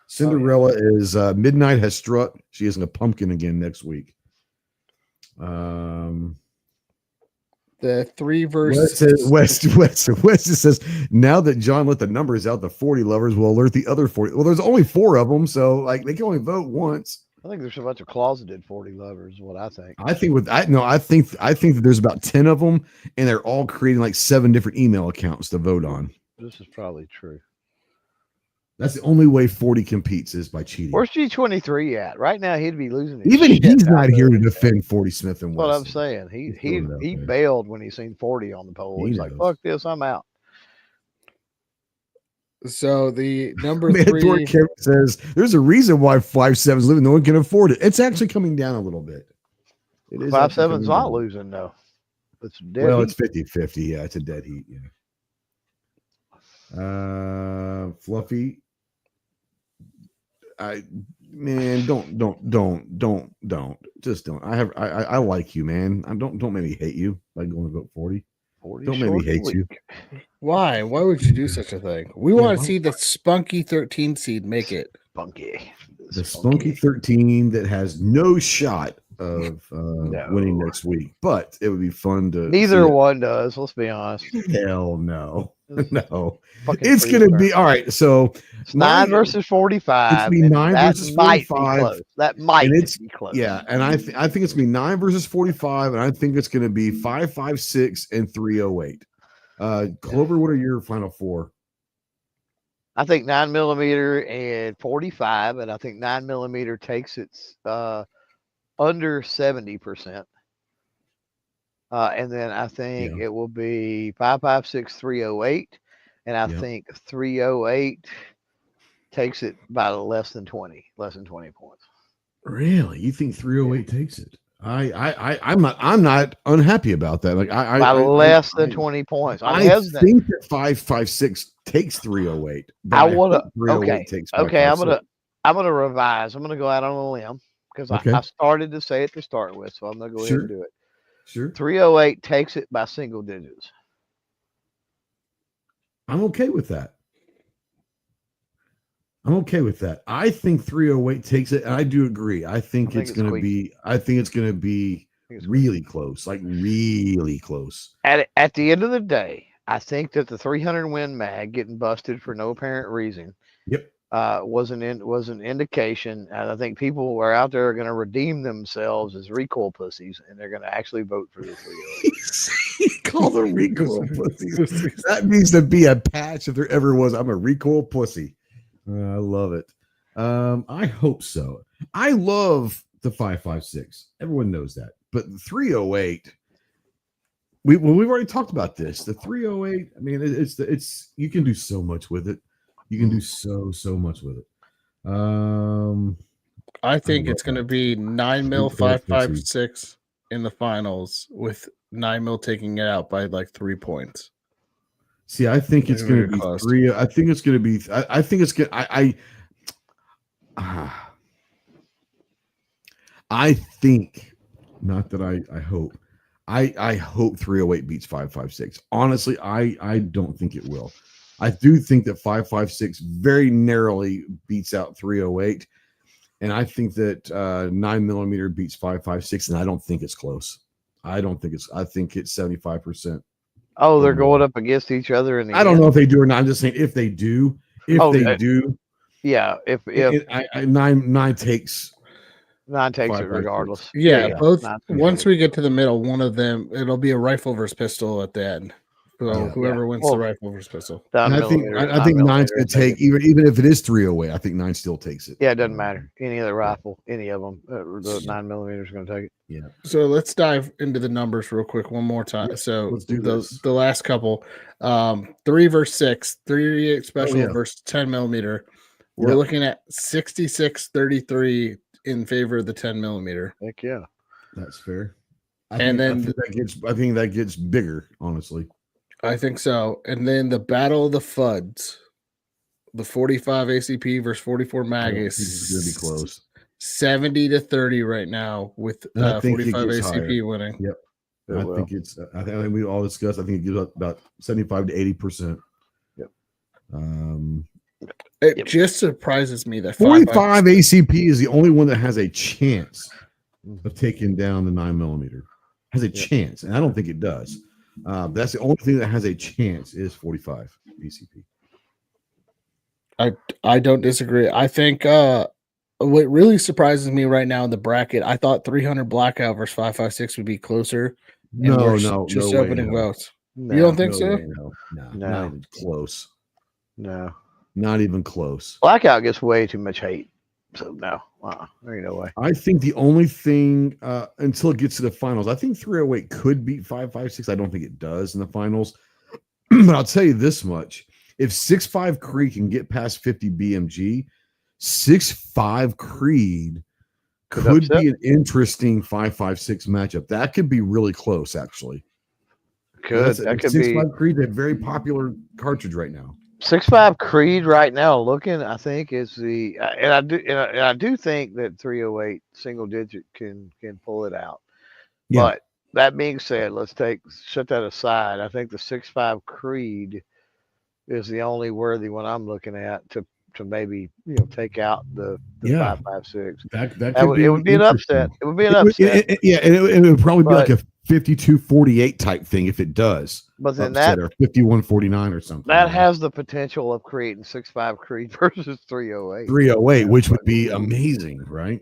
Cinderella is Midnight has struck. She isn't a pumpkin again next week. The 3 versus West says now that John let the numbers out, the 40 lovers will alert the other 40. Well, there's only 4 of them, so like they can only vote once. I think there's a bunch of closeted 40 lovers. Is what I think. I think that there's about 10 of them, and they're all creating like 7 different email accounts to vote on. This is probably true. That's the only way 40 competes is by cheating. Where's G23 at? Right now, he'd be losing. Even he's not here to defend 40 Smith and West. What I'm saying, he bailed when he seen 40 on the poll. He's like, "Fuck this, I'm out." So the number 3 says there's a reason why 5.7 is living. No one can afford it. It's actually coming down a little bit. It is 5.7's not losing though. It's dead. Well, it's 50-50. Yeah, it's a dead heat. Yeah. Fluffy. Don't. Just don't. I like you, man. Don't make me hate you by going to vote 40. Don't make me hate you. Why? Why would you do such a thing? We want to see the spunky 13 seed make it. Spunky. The spunky 13 that has no shot of winning next week, but it would be fun to. Neither one does. Let's be honest. Hell no. No. It's going to be all right. So it's 9 versus 45. It's be 9 versus 45. That might be close. Yeah, and I think it's going to be 9 versus 45, and I think it's going to be 5.56 and 3.08. Clover, what are your final 4? I think 9mm and 45, and I think 9mm takes its under 70%. And then I think it will be 5.56, 3.08, and I think 3.08 takes it by less than 20 points. Really? You think 3.08 takes it? I'm not unhappy about that. Like by less than 20 points. I think that 5.56 takes 3.08. I want to. Okay. I'm gonna revise. I'm gonna go out on a limb because I started to say it to start with, so I'm gonna go ahead and do it. Sure. 3.08 takes it by single digits. I'm okay with that. I think 308 takes it, and I do agree. I think it's going to be. I think it's going to be really close, like really close. At the end of the day, I think that the 300 Win Mag getting busted for no apparent reason. Yep. Was an indication, and I think people who are out there are going to redeem themselves as recoil pussies, and they're going to actually vote for the 308. Call them recoil pussies. That needs to be a patch if there ever was. I'm a recoil pussy. I love it. I hope so. I love the 5.56. Everyone knows that, but the 308. We've already talked about this. The 308. I mean, it's you can do so much with it. You can do so much with it. I think it's going to be 9mm 5.56 in the finals, with 9mm taking it out by like 3 points. See, I think it's going to be close. 3. I think it's going to be. I think it's going. I think, not that I hope. I hope 308 beats 5.56. Honestly, I don't think it will. I do think that 5.56 very narrowly beats out 308, and I think that 9mm beats 5.56, and I don't think it's close. I think it's 75%. Oh, they're going up against each other in the I don't know if they do or not. I'm just saying if they do. If do, yeah. If 9 takes. 9 takes it regardless. Yeah, both. Once we get to the middle, one of them, it'll be a rifle versus pistol at the end. So whoever wins the rifle versus pistol. I think 9's going to take, even if it is 308, I think 9 still takes it. Yeah, it doesn't matter. Any other rifle, any of them, the 9mm is going to take it. Yeah. So let's dive into the numbers real quick one more time. Yeah, so let's do the last couple. 3 versus 6, 338 special versus 10mm. We're looking at 66-33 in favor of the 10mm. Heck yeah. That's fair. I think that gets bigger, honestly. I think so. And then the Battle of the Fuds, the 45 ACP versus 44 Mag is going to be close. 70-30 right now, with 45 ACP higher. winning. Yep. I think we all discussed. I think it gives up about 75 to 80%. Yep. It just surprises me that 45 ACP is the only one that has a chance of taking down the 9mm. Has a chance, and I don't think it does. That's the only thing that has a chance is 45 ACP. I don't disagree. I think what really surprises me right now in the bracket, I thought 300 Blackout versus 5.56 would be closer. Just opening votes. No, you don't think so? No, not even close. No, not even close. Blackout gets way too much hate. So no, there ain't no way. I think the only thing until it gets to the finals, I think 308 could beat 5.56. I don't think it does in the finals. But I'll tell you this much: if 6.5 Creed can get past 50 BMG, 6.5 Creed could be an interesting 5.56 matchup. That could be really close, actually. That could be 6.5 Creed, a very popular cartridge right now. 6.5 Creed right now, I think is and I do think that 308 single digit can pull it out. Yeah. But that being said, set that aside. I think the 6.5 Creed is the only worthy one I'm looking at to maybe take out the 5.56. It would be an upset. It would be an upset. It would probably be like a 52-48 type thing if it does. But then or 51-49 or something. That has the potential of creating 6.5 Creed versus 308. 308, which would be amazing, right?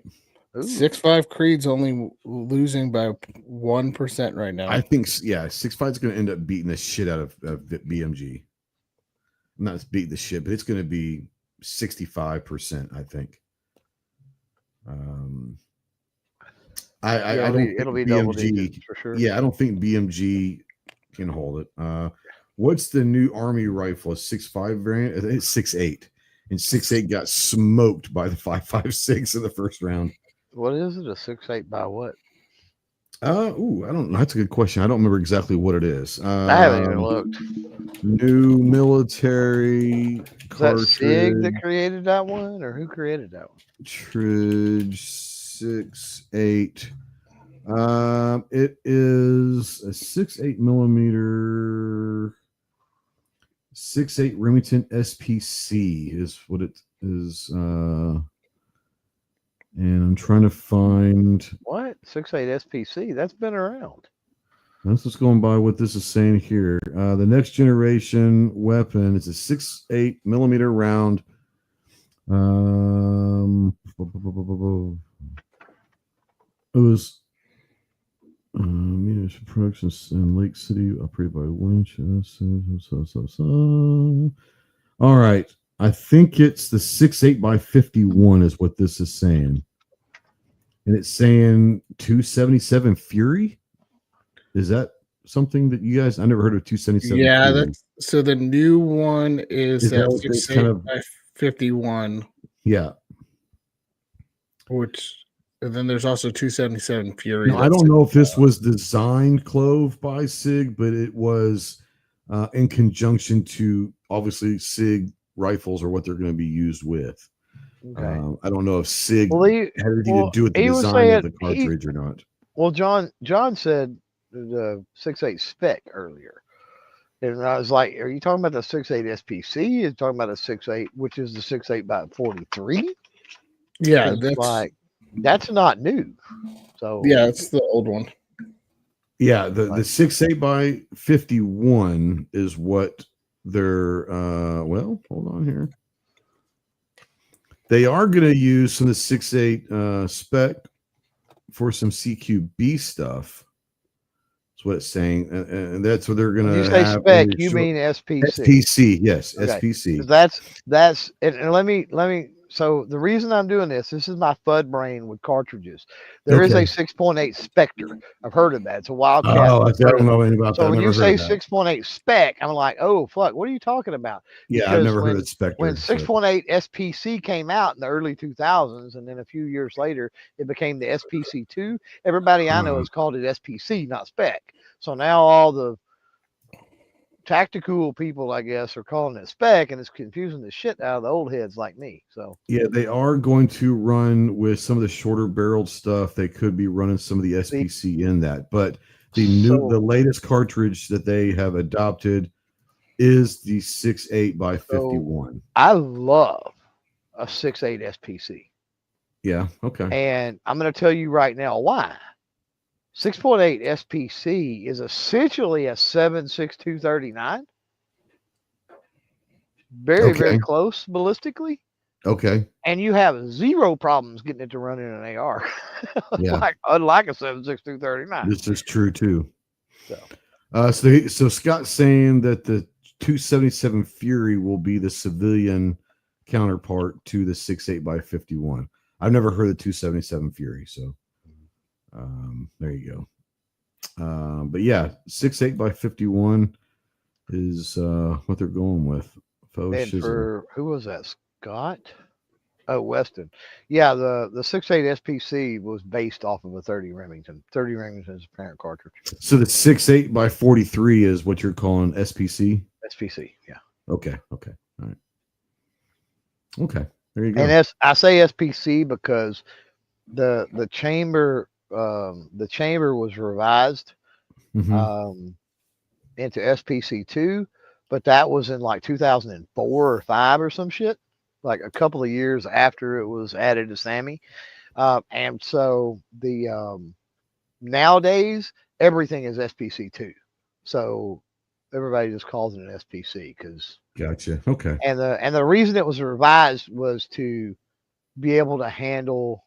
6.5 Creed's only losing by 1% right now. I think 6.5 is going to end up beating the shit out of BMG. Not beat the shit, but it's going to be 65%, I think. It'll be double digits for sure. Yeah, I don't think BMG can hold it. What's the new Army rifle? A 6.5 variant? It's 6.8, and 6.8 got smoked by the 5.56 in the first round. What is it? A 6.8 by what? I don't know. That's a good question. I don't remember exactly what it is. I haven't even looked. New military. Is that SIG that created that one, or who created that one? Tridge 6.8. It is a 6.8 millimeter. 6.8 Remington SPC is what it is. And I'm trying to find. What? 6.8 SPC? That's been around. That's what's going by what this is saying here. The next generation weapon is a 6.8 millimeter round. It was munition production in Lake City, operated by Winchester. All right. I think it's the 6.8 by 51 is what this is saying. And it's saying 277 Fury. Is that something that you guys? I never heard of 277. Yeah, Fury. that's so the new one is that that what it's 6.8 by 51. Yeah. Which, and then there's also 277 Fury. Now, I don't know if this was designed, Clove, by SIG, but it was in conjunction to obviously SIG rifles or what they're going to be used with. Okay. I don't know if SIG Well, had anything to do with the design of the cartridge or not. Well, John said the 6.8 spec earlier. And I was like, are you talking about the 6.8 SPC? You're talking about a 6.8, which is the 6.8 by 43? Yeah, that's not new. So yeah, it's the old one. Yeah, the 6.8 by 51 is what they're well, hold on here. They are going to use some of the 6.8 spec for some CQB stuff. That's what it's saying, and that's what they're going to have. You say spec, you mean SPC? SPC, yes, okay. SPC. That's and let me. So the reason I'm doing this is my FUD brain with cartridges. There is a 6.8 Spectre. I've heard of that. It's a Wildcat. Oh, I don't know anything about that. So when you say 6.8 spec, I'm like, oh fuck, what are you talking about? Yeah, I've never heard of Spectre. When 6.8 SPC came out in the early 2000s, and then a few years later it became the SPC2. Everybody I know has called it SPC, not spec. So now all the tactical people, I guess, are calling it spec, and it's confusing the shit out of the old heads like me. So yeah, they are going to run with some of the shorter barreled stuff. They could be running some of the SPC in that, but the latest cartridge that they have adopted is the 6.8 by 51. I love a 6.8 SPC. Yeah, okay. And I'm going to tell you right now why. 6.8 SPC is essentially a 7.6239. Very close ballistically. Okay. And you have zero problems getting it to run in an AR. Yeah. unlike a 7.6239. This is true too. So Scott's saying that the 277 Fury will be the civilian counterpart to the 6.8 by 51. I've never heard of 277 Fury, so there you go. But yeah, 6.8 by 51 is what they're going with. And for who was that? Scott? Oh, Weston. Yeah, the 6.8 SPC was based off of a 30 Remington. 30 Remington is a parent cartridge. So the 6.8 by 43 is what you're calling SPC? SPC, yeah. Okay. All right. Okay. There you go. And I say SPC because the chamber was revised into SPC2, but that was in like 2004 or 5 or some shit, like a couple of years after it was added to SAMI. And so the nowadays everything is SPC2. So everybody just calls it an SPC because gotcha. Okay. And the reason it was revised was to be able to handle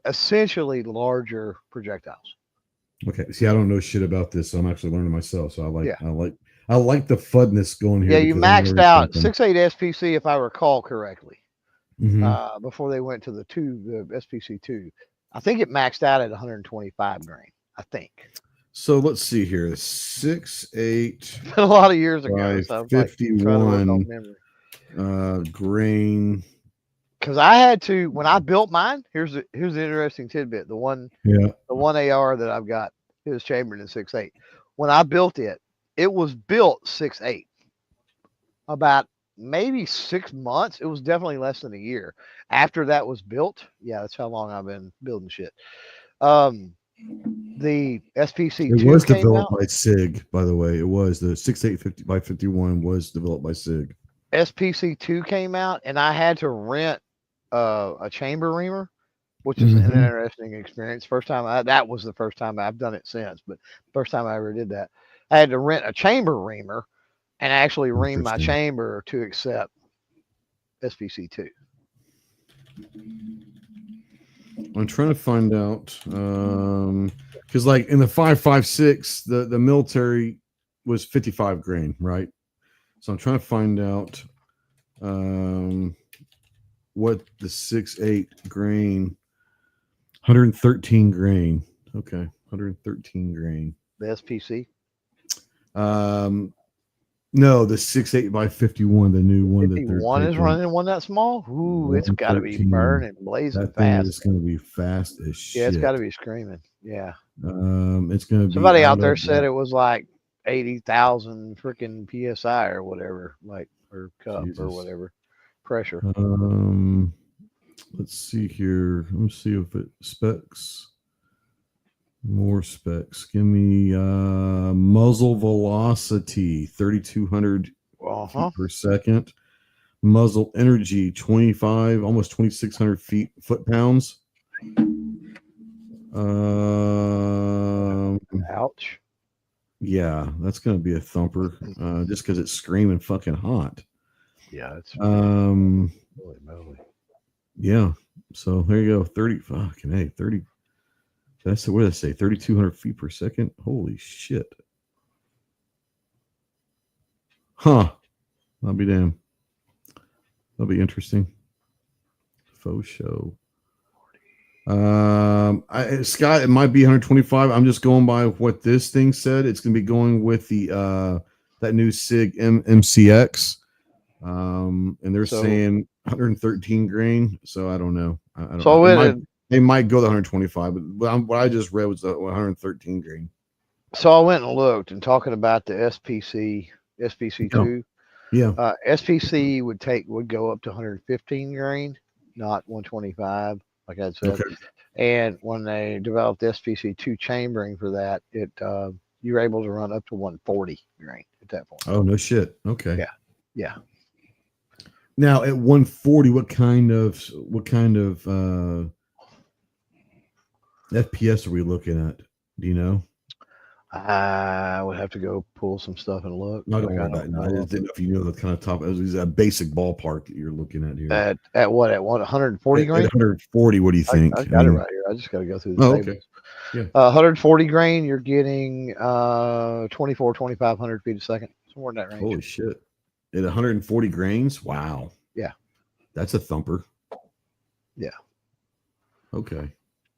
essentially larger projectiles. Okay. See, I don't know shit about this, so I'm actually learning myself. So I like the fudness going here. Yeah, you maxed out 6.8 SPC, if I recall correctly, before they went to the SPC2. I think it maxed out at 125 grain. I think. So let's see here. 6.8. A lot of years ago. So 51 grain. Because I had to, when I built mine, here's the interesting tidbit. The one AR that I've got is chambered in 6.8. When I built it, it was built 6.8. About maybe 6 months. It was definitely less than a year after that was built. Yeah, that's how long I've been building shit. The SPC It 2 was came developed out. by SIG, by the way. It was the 6850 by 51 was developed by SIG. SPC 2 came out, and I had to rent a chamber reamer, which is an Mhm. interesting experience. That was the first time I've done it since, but first time I ever did that. I had to rent a chamber reamer and actually ream my Interesting. chamber to accept SPC 2. I'm trying to find out because like in the 5.56, the military was 55 grain, right? So I'm trying to find out what the 6.8 grain, 113 grain. Okay, 113 grain. The SPC. No, the 6.8 by 51, the new one that they're 51 is taking. running one that small. Ooh, it's got to be 113. burning, blazing That thing fast. is going to be fast as shit. Yeah, it's got to be screaming. Yeah. It's going to be Somebody out there of said that. it was like 80,000 freaking psi or whatever, like or cup or Jesus. whatever pressure. Let's see here. Let me see if it specs. More specs. Give me muzzle velocity 3,200 feet per second. Muzzle energy 25, almost 2,600 foot-pounds. Ouch. Yeah, that's gonna be a thumper. Just because it's screaming fucking hot. Yeah, it's Holy moly. Yeah. So there you go. 30 fucking hey, 30. That's what did I say? 3,200 feet per second. Holy shit. Huh. I'll be damned. That'll be interesting. Faux show. Scott, it might be 125. I'm just going by what this thing said. It's gonna be going with the that new SIG MCX. And they're saying 113 grain. So I don't know. I don't know. They might go to 125, but what I just read was 113 grain. So I went and looked, and talking about the SPC 2. Yeah. SPC would go up to 115 grain, not 125, like I said. Okay. And when they developed SPC 2 chambering for that, you were able to run up to 140 grain at that point. Oh no shit. Okay. Yeah. Now at 140, what kind of FPS are we looking at? Do you know? I would have to go pull some stuff and look. No, don't worry about it. No, I just didn't know if you know the kind of top. It was a basic ballpark that you're looking at here. At what? At what? 140 grain? At 140. What do you think? I got it right here. I just got to go through the tables. Okay. Yeah. 140 grain, you're getting 2,500 feet a second, somewhere in that range. Holy shit! At 140 grains, wow. Yeah. That's a thumper. Yeah. Okay.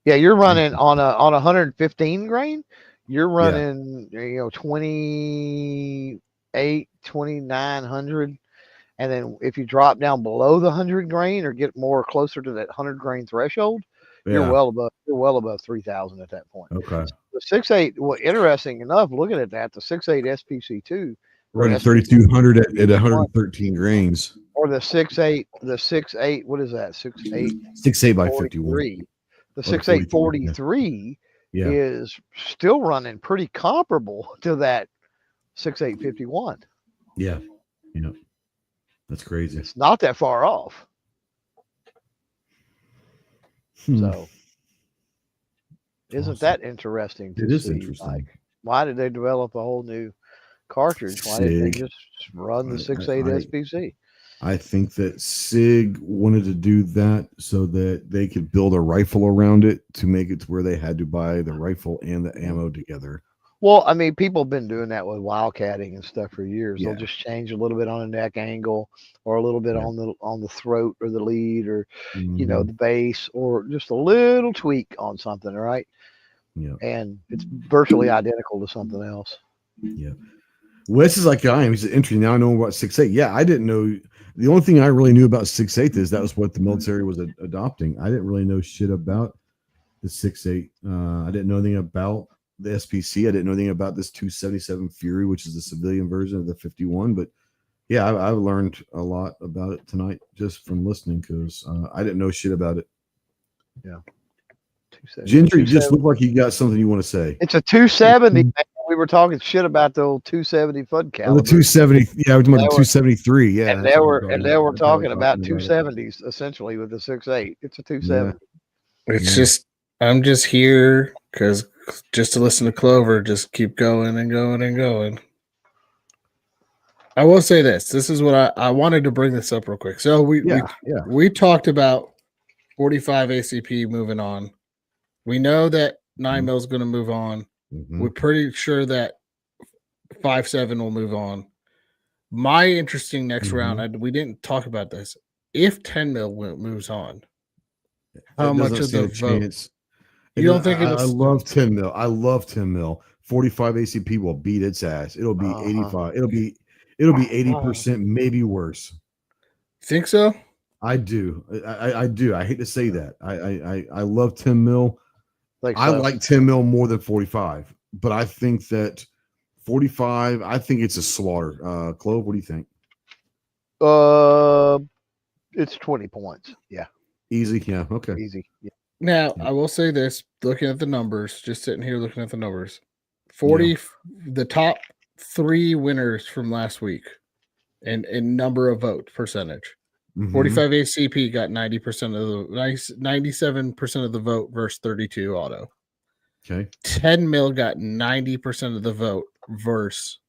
Yeah, you're running on 115 grain. You're running, 2,900, and then if you drop down below the 100 grain or get more closer to that 100 grain threshold, you're well above 3,000 at that point. Okay. So the 6.8. Well, interesting enough, looking at that, the 6.8 SPC 2 running 3,200 at 113 grains, or the 6.8. The 6.8. What is that? 6.8. 6.8 by 51. The 6.843 is still running pretty comparable to that 6.851. Yeah. That's crazy. It's not that far off. So isn't that interesting to see? It is interesting. Like, why did they develop a whole new cartridge? Why didn't they just run the 6.8 SPC? I think that SIG wanted to do that so that they could build a rifle around it to make it to where they had to buy the rifle and the ammo together. Well, I mean, people have been doing that with wildcatting and stuff for years. Yeah. They'll just change a little bit on the neck angle, or a little bit on the throat or the lead, or the base, or just a little tweak on something, right? Yeah. And it's virtually identical to something else. Yeah. Wes is like I am. He's interesting. Now I know about 6.8. Yeah, I didn't know. The only thing I really knew about 6.8 is that was what the military was adopting. I didn't really know shit about the 6.8. I didn't know anything about the SPC. I didn't know anything about this 277 Fury, which is the civilian version of the 51. But yeah, I've learned a lot about it tonight just from listening because I didn't know shit about it. Yeah. Ginger, you just look like you got something you want to say. It's a 270. We were talking shit about the old 270 Fud caliber. The 270. Yeah, we're talking about the 273. Yeah, and now we're talking about 270s essentially with the 6.8. It's a 270. Yeah. It's just I'm just here because just to listen to Clover, just keep going and going and going. I will say this. This is what I wanted to bring this up real quick. So we talked about 45 ACP moving on. We know that 9mm is going to move on. Mm-hmm. We're pretty sure that 5.7 will move on. My interesting next round, we didn't talk about this. If 10mm moves on, how much of the vote? You don't think I love 10mm. I love 10mm. 45 ACP will beat its ass. It'll be 85. It'll be 80%, maybe worse. Think so? I do. I do. I hate to say that. I love 10mm. I like 10mm more than 45, but I think that 45, I think it's a slaughter. Clove, what do you think? It's 20 points. Yeah. Easy. Yeah. Okay. Easy. Yeah. Now, I will say this, looking at the numbers, just sitting here looking at the numbers, 40, the top 3 winners from last week in number of vote percentage. 45 ACP got 90% of the 97% of the vote versus 32 auto. Okay. 10mm got 90% of the vote versus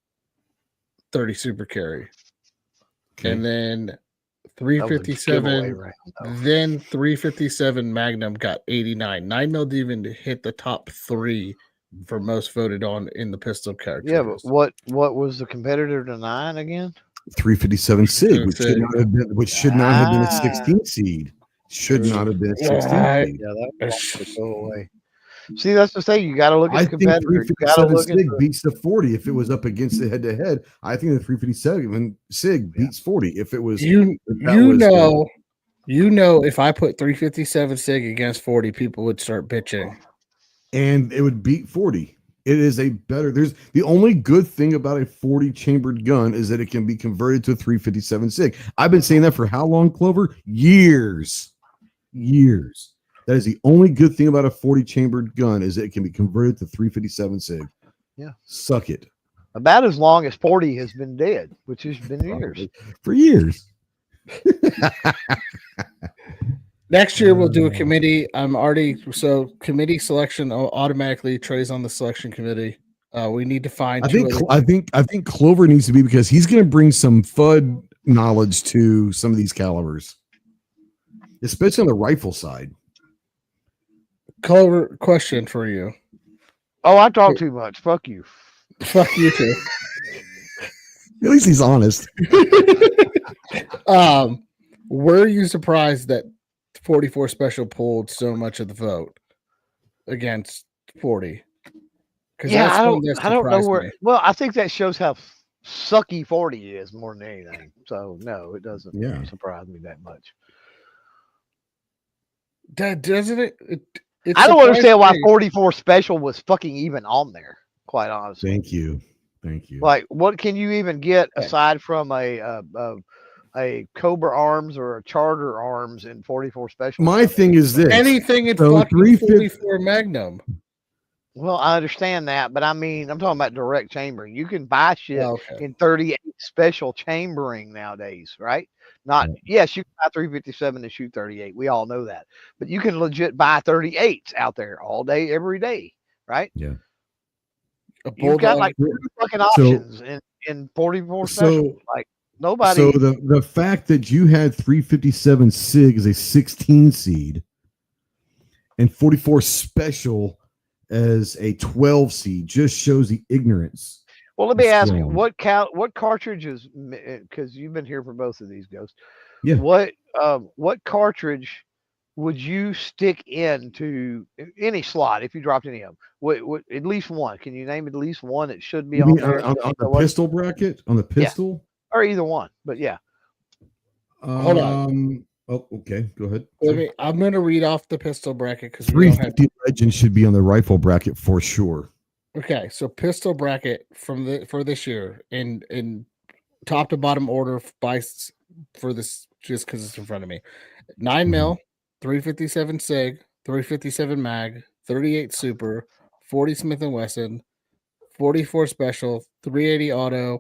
30 super carry. Okay. And then 357 then 357 Magnum got 89. 9mm didn't even hit the top 3 for most voted on in the pistol character. Yeah, but what was the competitor to 9 again? 357 SIG, which should not have been a 16 seed. Should not have been a 16 seed. Yeah, that was go away. See, that's the thing. You got to look at the competitor. 357 SIG beats the 40 if it was up against the head-to-head. I think the 357 SIG beats 40 if it was. You know, if I put 357 SIG against 40, people would start bitching, and it would beat 40. It is a better. There's the only good thing about a 40 chambered gun is that it can be converted to a 357 SIG. I've been saying that for how long, Clover? Years. That is the only good thing about a 40 chambered gun is that it can be converted to 357 SIG. Yeah. Suck it. About as long as 40 has been dead, which has been years. For years. Next year we'll do a committee. Committee selection automatically. Trey's on the selection committee. We need to find. I think Clover needs to be, because he's going to bring some FUD knowledge to some of these calibers, especially on the rifle side. Clover, question for you. Oh, I talk too much. Fuck you. Fuck you too. At least he's honest. Were you surprised that 44 Special pulled so much of the vote against 40? Yeah, I don't know where. Me. Well, I think that shows how sucky 40 is more than anything. So no, it doesn't surprise me that much. Doesn't it? I don't understand why 44 Special was fucking even on there. Quite honestly. Thank you. Like, what can you even get aside from a Cobra Arms or a Charter Arms in 44 Special? My thing is this: anything in fucking 44 Magnum. Well, I understand that, but I mean, I'm talking about direct chambering. You can buy shit in 38 Special chambering nowadays, right? Yes, you can buy 357 to shoot 38. We all know that, but you can legit buy 38s out there all day, every day, right? Yeah. You've got like 2 fucking options in 44 Special. Like nobody. So the fact that you had 357 SIG as a 16 seed and 44 Special as a 12 seed just shows the ignorance. Well, let me ask you, what cartridges, because you've been here for both of these, Ghosts. Yeah. What cartridge would you stick into any slot if you dropped any of them? What at least one? Can you name at least one that should be on the pistol bracket? On the pistol? Yeah. Or either one, but yeah. Hold on. Oh, okay. Go ahead. I'm going to read off the pistol bracket because 350 Legend should be on the rifle bracket for sure. Okay, so pistol bracket for this year in top to bottom order for this, just because it's in front of me. 9mm, 357 SIG, 357 mag, 38 super, 40 Smith & Wesson, 44 special, 380 auto,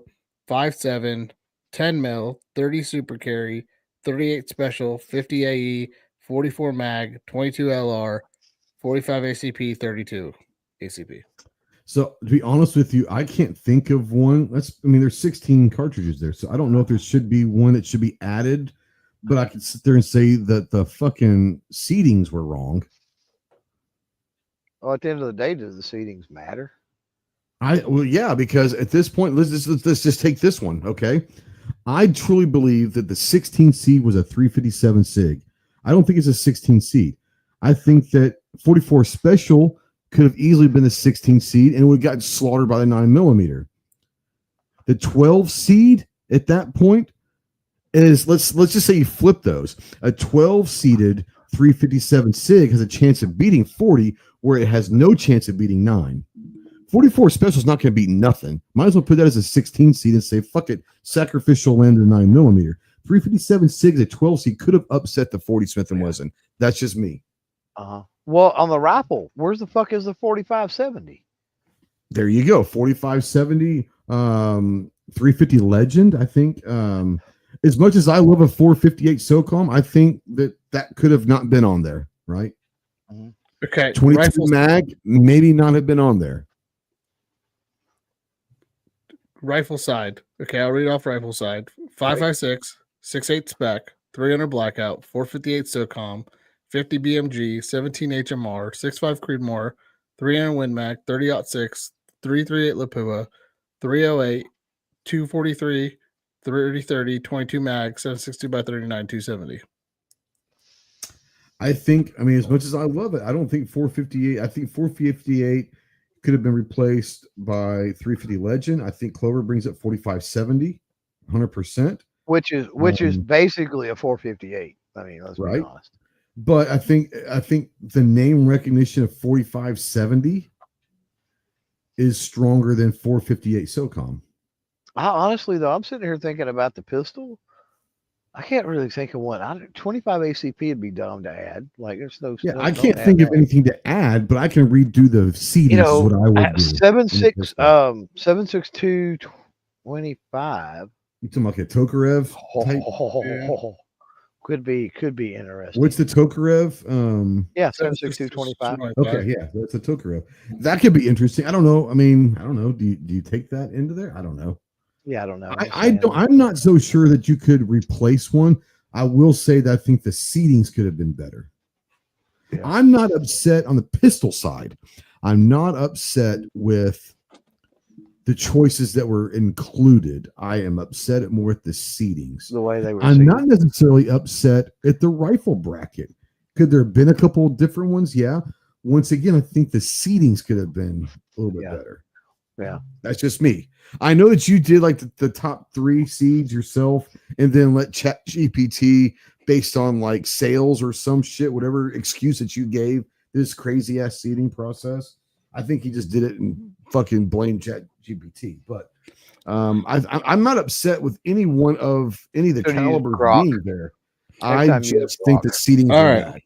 5.7, 10 mil, 30 super carry, 38 special, 50 AE, 44 mag, 22 LR, 45 ACP, 32 ACP. So to be honest with you, I can't think of one. There's 16 cartridges there, so I don't know if there should be one that should be added. But I could sit there and say that the fucking seatings were wrong. Well, at the end of the day, does the seatings matter? Yeah, because at this point, let's just take this one, okay? I truly believe that the 16 seed was a 357 SIG. I don't think it's a 16 seed. I think that 44 special could have easily been the 16 seed and it would have gotten slaughtered by the 9mm. The 12 seed at that point is, let's just say you flip those. A 12 seeded 357 SIG has a chance of beating 40 where it has no chance of beating 9. 44 special is not going to beat nothing. Might as well put that as a 16 seed and say, fuck it, sacrificial land to 9mm. 357 SIG as a 12 seed could have upset the 40 Smith & Wesson. That's just me. Well, on the rifle, where's the fuck is the 4570? There you go. 4570, 350 Legend, I think. As much as I love a 458 SOCOM, I think that could have not been on there, right? Okay. 22 mag, maybe not have been on there. Rifle side. Okay, I'll read off rifle side. 5.56, 6.8 spec, 300 blackout, 458 SOCOM, 50 BMG, 17 HMR, 6.5 Creedmoor, 300 Win Mag, 30-06, 338 Lapua, 308, 243, 30, 22 mag, 762 by 39, 270. I think, as much as I love it, I don't think 458. I think 458 could have been replaced by 350 Legend. I think Clover brings up 4570, 100%. Which is basically a 458. Let's be honest. But I think the name recognition of 4570 is stronger than 458 SOCOM. Honestly, though, I'm sitting here thinking about the pistol. I can't really think of one. 25 ACP would be dumb to add. Like, there's no. Yeah, I can't think of anything to add, but I can redo the seedings. Is what I would do. 7.62 25. You talking like a Tokarev type? Could be interesting. What's the Tokarev? 7.62 25. Okay, yeah, that's a Tokarev. That could be interesting. I don't know. I don't know. Do you take that into there? I don't know. Yeah, I don't know. I'm not so sure that you could replace one. I will say that I think the seedings could have been better. Yeah. I'm not upset on the pistol side. I'm not upset with the choices that were included. I am upset more at the seedings. The way they were. I'm not necessarily upset at the rifle bracket. Could there have been a couple of different ones? Yeah. Once again, I think the seedings could have been a little bit better. Yeah. That's just me. I know that you did like the top 3 seeds yourself and then let ChatGPT based on like sales or some shit, whatever excuse that you gave this crazy ass seeding process. I think he just did it and fucking blamed ChatGPT. But I'm not upset with any of the calibers being there. I just think the seeding. All right.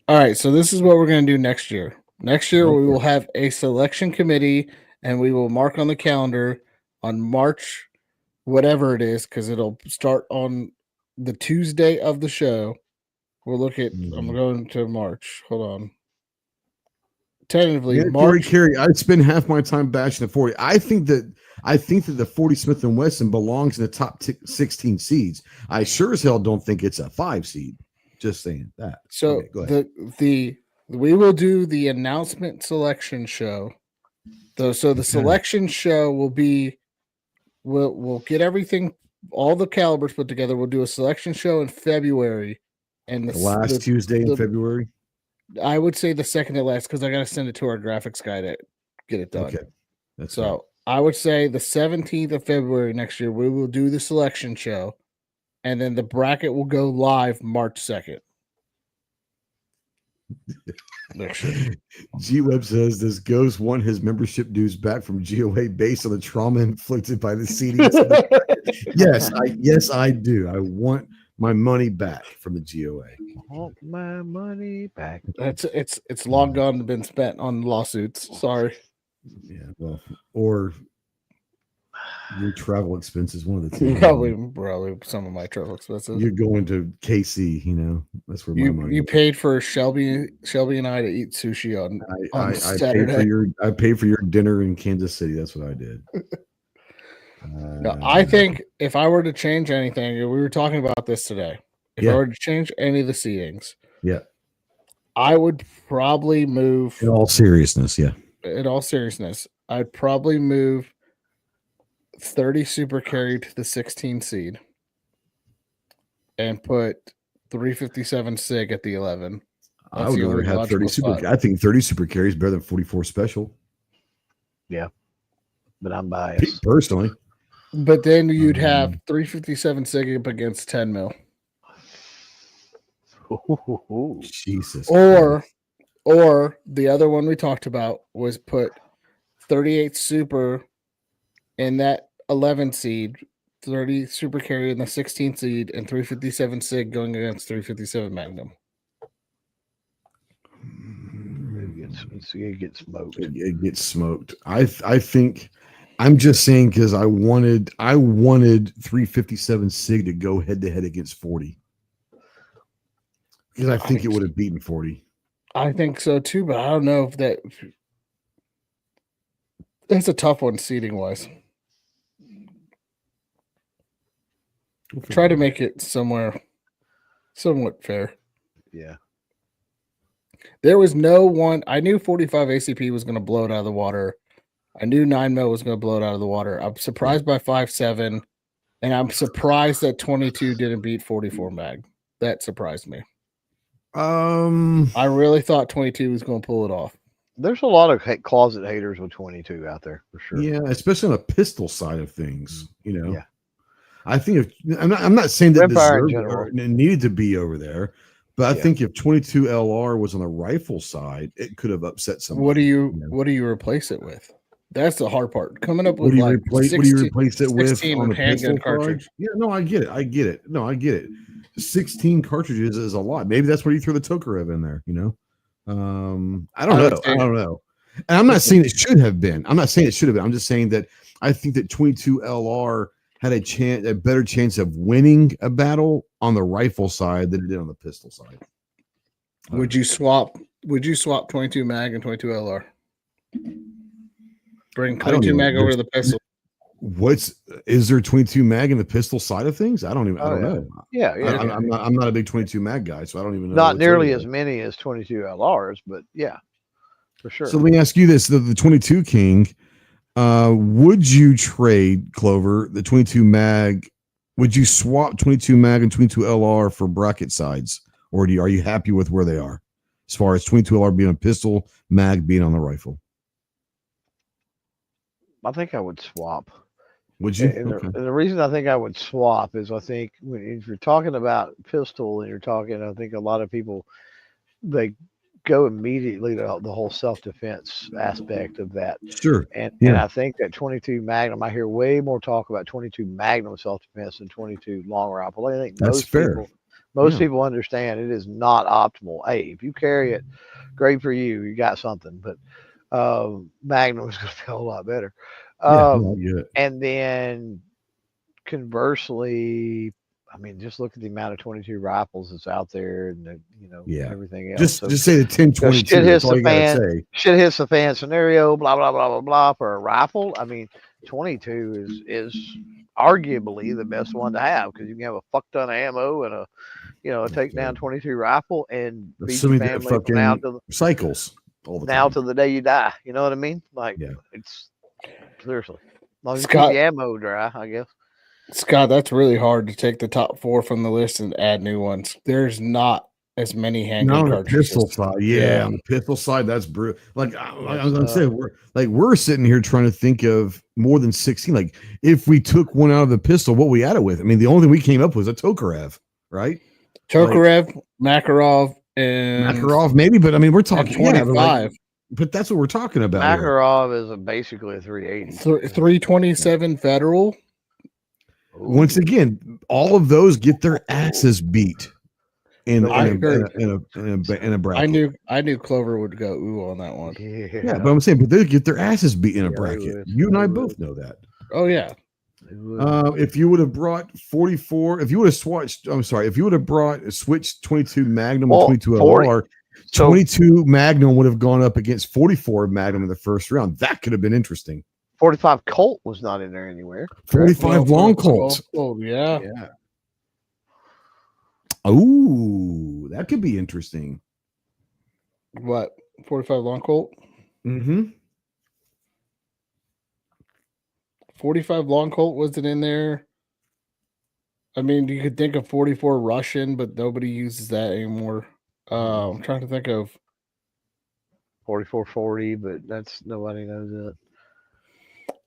All right. So this is what we're going to do next year. Next year, we will have a selection committee and we will mark on the calendar on March, whatever it is, because it'll start on the Tuesday of the show. We'll look at, I'm going to March. Hold on. Tentatively, March. Kerry, I'd spend half my time bashing the 40. I think that the 40 Smith & Wesson belongs in the top 16 seeds. I sure as hell don't think it's a 5 seed. Just saying that. So we will do the announcement selection show. So the selection show will be, we'll get everything, all the calibers put together. We'll do a selection show in February, and the last Tuesday in February. I would say the second to last because I got to send it to our graphics guy to get it done. Okay, so I would say the 17th of February next year we will do the selection show, and then the bracket will go live March 2nd. G-Web says, does Ghost want his membership dues back from GOA based on the trauma inflicted by the seeding? Yes, I do. I want my money back from the GOA. Want my money back. It's long gone and been spent on lawsuits. Sorry. Yeah, well, or your travel expenses, one of the two. Probably some of my travel expenses. You're going to KC, that's where my money. You paid for Shelby and I to eat sushi on Saturday. I paid for your dinner in Kansas City. That's what I did. No, I think if I were to change anything, we were talking about this today. If I were to change any of the seatings, I would probably move. In all seriousness, I'd probably move 30 super carry to the 16 seed and put 357 sig at the 11. I would rather have 30 super. I think 30 super carry is better than 44 special. Yeah, but I'm biased personally. But then you'd have 357 sig up against 10 mil. Jesus. Or the other one we talked about was put 38 super in that 11 seed, 30 super carry in the 16 seed, and 357 sig going against 357 Magnum. It gets smoked. It gets smoked. I think I'm just saying because I wanted 357 sig to go head to head against 40. Because I think it would have beaten 40. I think so too, but I don't know if that's a tough one seating wise. Try to make it somewhat fair. Yeah. There was no one. I knew 45 ACP was going to blow it out of the water. I knew 9 mil was going to blow it out of the water. I'm surprised by 5.7, and I'm surprised that 22 didn't beat 44 mag. That surprised me. I really thought 22 was going to pull it off. There's a lot of closet haters with 22 out there for sure. Yeah, especially on the pistol side of things. Yeah. I think I'm not saying that it needed to be over there, but I think if 22 LR was on the rifle side, it could have upset somebody. What do you replace it with? That's the hard part. Coming up with what do you replace it with on the handgun cartridge? Yeah, no, I get it. No, I get it. 16 cartridges is a lot. Maybe that's where you throw the Tokarev in there. I don't know. And I'm not saying it should have been. I'm just saying that I think that 22 LR had a better chance of winning a battle on the rifle side than it did on the pistol side. Would you swap 22 mag and 22 LR? Bring 22 mag over to the pistol. Is there 22 mag in the pistol side of things? I don't know. Yeah. I'm not a big 22 mag guy, so I don't even know. Not nearly as many as 22 LRs, but yeah, for sure. So let me ask you this: the 22 King, would you trade, Clover, the 22 mag? Would you swap 22 mag and 22 LR for bracket sides, or are you happy with where they are as far as 22 LR being a pistol, mag being on the rifle? I think I would swap. Would you? And the reason I think I would swap is I think if you're talking about pistol and I think a lot of people, they go immediately to the whole self-defense aspect of that. Sure. And I think that 22 Magnum, I hear way more talk about 22 Magnum self-defense than 22 long rifle. I think that's fair. Most people understand it is not optimal. Hey, if you carry it, great for you. You got something. But Magnum is going to feel a lot better. And then conversely, I mean, just look at the amount of 22 rifles that's out there, and everything else. Just say the 10-22. Shit hits the fan scenario. Blah blah blah blah blah. For a rifle, I mean, 22 is arguably the best one to have because you can have a fuck ton of ammo and a takedown 22 rifle and beat your family now to cycles all the time. To the day you die. You know what I mean? Like, it's seriously, as long as you keep the ammo dry, I guess. Scott, that's really hard to take the top 4 from the list and add new ones. There's not as many handgun cartridges. On the pistol side, on the pistol side, that's brutal. Like I was gonna say, we're sitting here trying to think of more than 16. Like if we took one out of the pistol, what we had it with? I mean, the only thing we came up with was a Tokarev, right? Tokarev, Makarov, and Makarov, maybe, but I mean, we're talking 25. But that's what we're talking about. Makarov is basically a 380. 327 Federal. Once again, all of those get their asses beat in a bracket. I knew Clover would go ooh on that one. Yeah, but I'm saying, but they get their asses beat in a Yeah, they bracket. would. You and They I would. both know that. Oh yeah. If you would have brought 44, if you would have switched, I'm sorry, if you would have switched 22 Magnum and 22 LR, 22 Magnum would have gone up against 44 Magnum in the first round. That could have been interesting. 45 Colt was not in there anywhere. 45 long Colts. Oh yeah. Yeah. Oh, that could be interesting. What? 45 long Colt? Mm-hmm. 45 long Colt wasn't in there. I mean, you could think of 44 Russian, but nobody uses that anymore. I'm trying to think of 4440, but that's nobody knows that.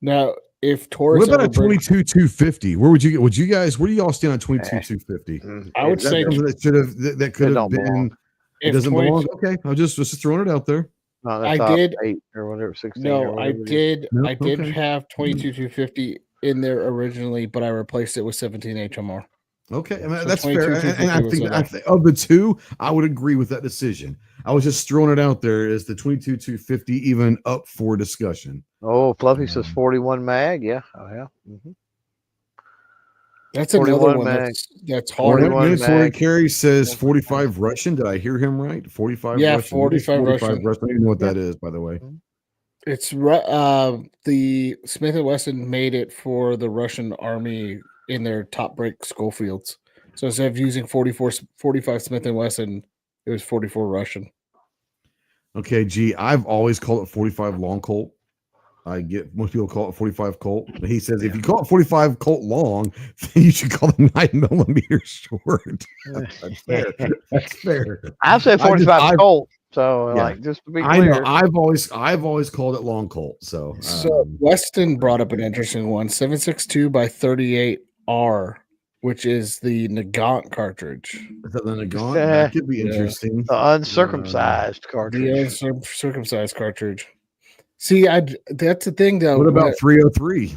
now if Taurus. What about a ever brings- 22 250? Where would you get? Would you guys? Where do y'all stand on 22 250? I would Is that say something that should have that could have don't been. belong. It if doesn't 20 belong. Okay, I was just throwing it out there. No, I that's did- 8 or whatever, 16. or No, I whatever it is. did. No, I did okay. have 22 250 in there originally, but I replaced it with 17 HMR. Okay, I mean, So that's 22 fair. And I 250 was think of the two, I would agree with that decision. I was just throwing it out there. Is the 22 250 even up for discussion? Oh, Fluffy says Um, 41 mag. Yeah. Oh, yeah. Mhm. That's another 41 one mag. that's hard. 41 Mandatory mag. carry says Yeah. 45 Russian. Did I hear him right? 45 Yeah, Russian. What is 45 Russian. I don't even know what Yeah. that is, by the way. It's the Smith and Wesson made it for the Russian army in their top break Schofields. So instead of using 45 Smith and Wesson, it was 44 Russian. Okay, G, I've always called it 45 long Colt. I get most people call it 45 Colt. But he says if you call it 45 Colt long, then you should call it 9mm short. That's fair. That's fair. I've said 45 I've- Colt. So, Yeah. like, just to be I clear. know. I've always called it long Colt. So, So Weston brought up an interesting one: 7.62 by 38R, which is the Nagant cartridge. is that the Nagant? That could be Yeah. interesting. The uncircumcised The cartridge. uncircumcised cartridge. See, that's the thing though. What about 303?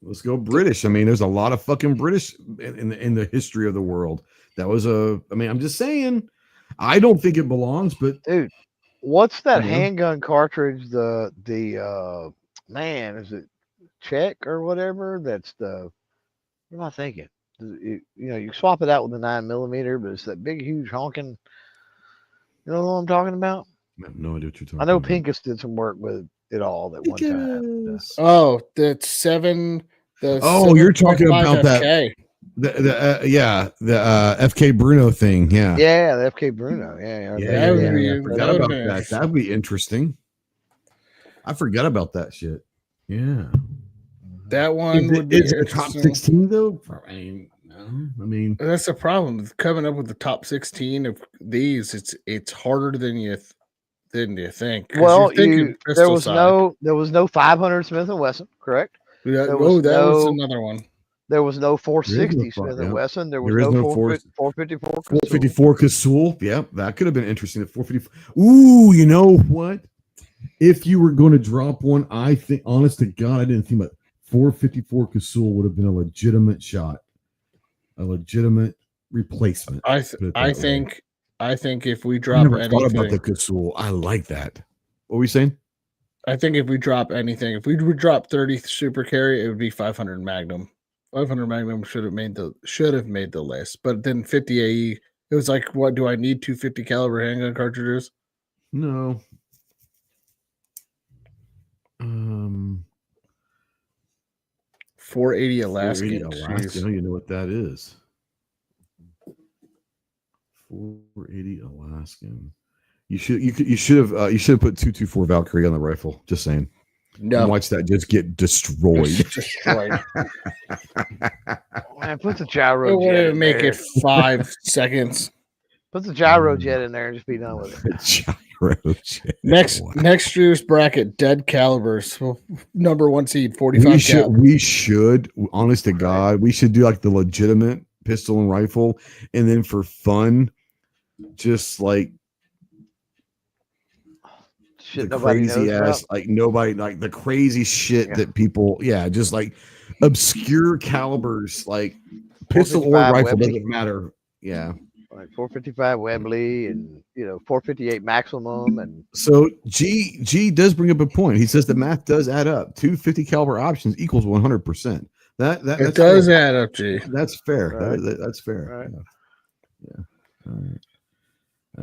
Let's go British. I mean, there's a lot of fucking British in the history of the world. That was I mean, I'm just saying. I don't think it belongs, but Dude, what's that Yeah. handgun cartridge? The man, is it Czech or whatever? That's the, what am I thinking? You swap it out with the 9mm, but it's that big, huge honking. You know what I'm talking about? I have no idea what you're talking I know about. Pincus did some work with it all at one time. Pincus. Oh, the 7. The Oh, you're talking 7.5 about that. FK. The FK Bruno thing. Yeah. Yeah, the FK Bruno. Yeah, That would be- I forgot that would about be that. interesting. That'd be interesting. I forgot about that shit. Yeah. That one Is would it, be is it a top interesting. 16 though? I mean, no. I mean, That's the problem with coming up with the top 16 of these. It's harder than you think. 'cause Well, you're thinking there pistol was side. no 500 Smith and Wesson, correct? That there was was another one. There was no 460 There is no Smith yeah. and Wesson. There was There is no no 454 Casull. 454 Casull. Yeah, that could have been interesting. The 454. Ooh, you know what? If you were going to drop one, I think, honest to God, I didn't think about 454 Casull would have been a legitimate shot, a legitimate replacement. I Put it that way. think if we I drop never thought about anything, the Casull. I like that. What were we saying? I think if we drop anything, if we would drop 30 super carry, it would be 500 Magnum. 500 Magnum should have made the list, but then 50 AE. It was like, what do I need? 250 caliber handgun cartridges? No. 480 Alaskan. 480 Alaskan. Jeez. You know what that is? 480 Alaskan. You should have put 224 Valkyrie on the rifle. Just saying. No, And watch that just get destroyed. destroyed. Man, put the It gyro jet wouldn't in make there. it 5 seconds. Put the gyro jet in there and just be done with it. Gyro jet. Next Wow. next year's bracket, dead calibers. Well, number 1 seed, 45 We should, honest to God, we should do like the legitimate pistol and rifle, and then for fun, just like Shit, the nobody crazy knows ass, about. like nobody, like the crazy shit Yeah. that people, just like obscure calibers like pistol or 455 rifle Webley. doesn't matter. Yeah. Like 455 Webley and 458 maximum and So G does bring up a point. He says the math does add up. 250 caliber options equals 100%. That It that's does fair. add up, G. That's fair. Right. That's fair. Right. Yeah. All right.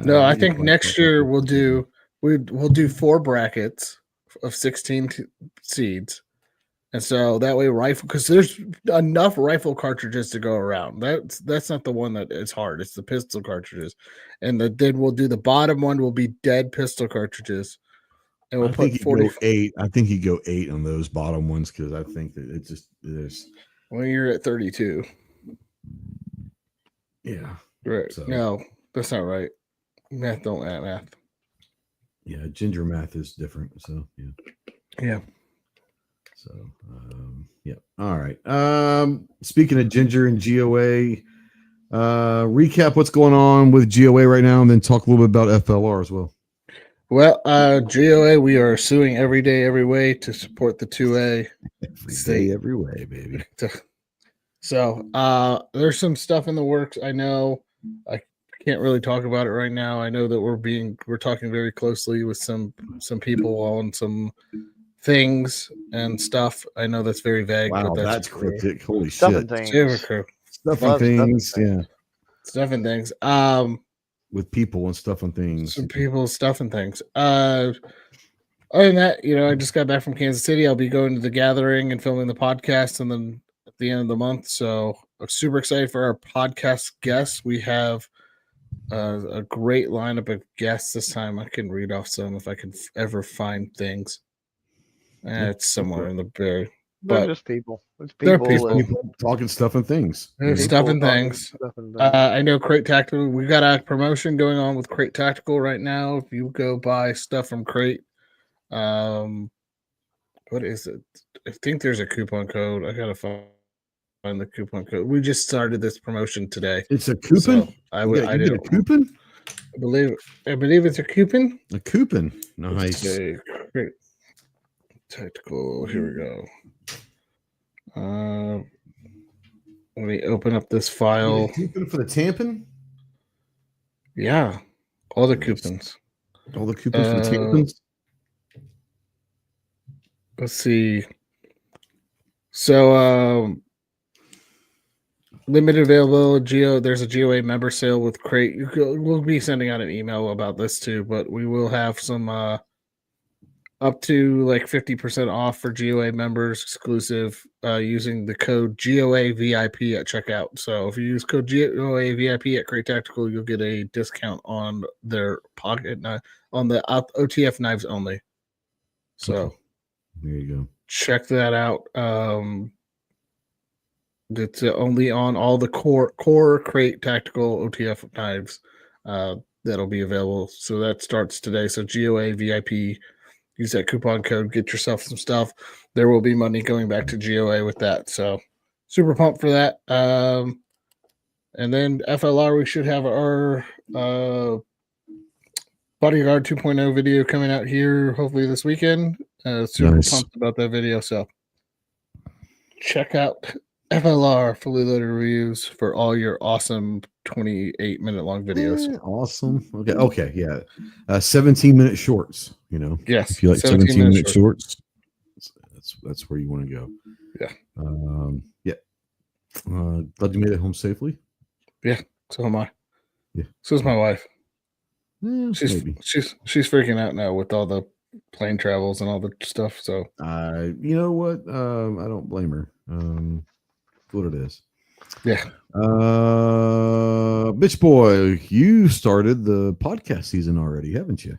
No, I think next year we'll do 4 brackets of 16 seeds, and so that way rifle, because there's enough rifle cartridges to go around. That's not the one that is hard. It's the pistol cartridges, and then we'll do the bottom one will be dead pistol cartridges, and we'll put 40. Go 8. I think you go 8 on those bottom ones because I think that it just is. When you're at 32, Yeah. right? So. No, that's not right. Math don't add math. Yeah, ginger math is different. So Yeah. So yeah. All right. Speaking of ginger and GOA, recap what's going on with GOA right now, and then talk a little bit about FLR as well. Well, GOA, we are suing every day, every way to support the 2A. Every day, every way, baby. So there's some stuff in the works. I know I can't really talk about it right now. I know that we're talking very closely with some people on some things and stuff. I know that's very vague. Wow, but that's cryptic. Holy stuff shit. and things. Stuff and things. Yeah. Stuff and things. With people and stuff and things. Some people, stuff and things. Other than that, I just got back from Kansas City. I'll be going to the gathering and filming the podcast, and then at the end of the month. So I'm super excited for our podcast guests. We have a great lineup of guests this time. I can read off some if I can ever find things. It's somewhere in the very. They're just people. It's they're people talking stuff and things. Stuff and things. I know Crate Tactical. We got a promotion going on with Crate Tactical right now. If you go buy stuff from Crate, what is it? I think there's a coupon code. I gotta find the coupon code. We just started this promotion today. It's a coupon. So I did a coupon. I believe it's a coupon. A coupon. Nice. Crate Tactical. Here we go. Let me open up this file. Coupon for the tampon? Yeah. All the coupons. All the coupons for the tampons? Let's see. So limited availability there's a GOA member sale with Crate. We'll be sending out an email about this too, but we will have some up to like 50% off for GOA members exclusive using the code GOA VIP at checkout. So if you use code GOA VIP at Crate Tactical, you'll get a discount on their pocket knife, on the OTF knives only. So okay. There you go. Check that out. It's only on all the core Crate Tactical OTF knives that'll be available. So that starts today. So GOA VIP. Use that coupon code, get yourself some stuff. There will be money going back to GOA with that. So super pumped for that. And then FLR, we should have our Bodyguard 2.0 video coming out here hopefully this weekend. Super pumped about that video. So check out FLR Fully Loaded Reviews for all your awesome 28-minute long videos. Awesome. Okay. Yeah. 17-minute shorts. Yes. If you like 17-minute shorts, that's where you want to go. Yeah. Glad you made it home safely. Yeah. So am I. Yeah. So is my wife. Yeah, she's she's freaking out now with all the plane travels and all the stuff. So you know what? I don't blame her. What it is. Yeah. Bitch boy, you started the podcast season already, haven't you?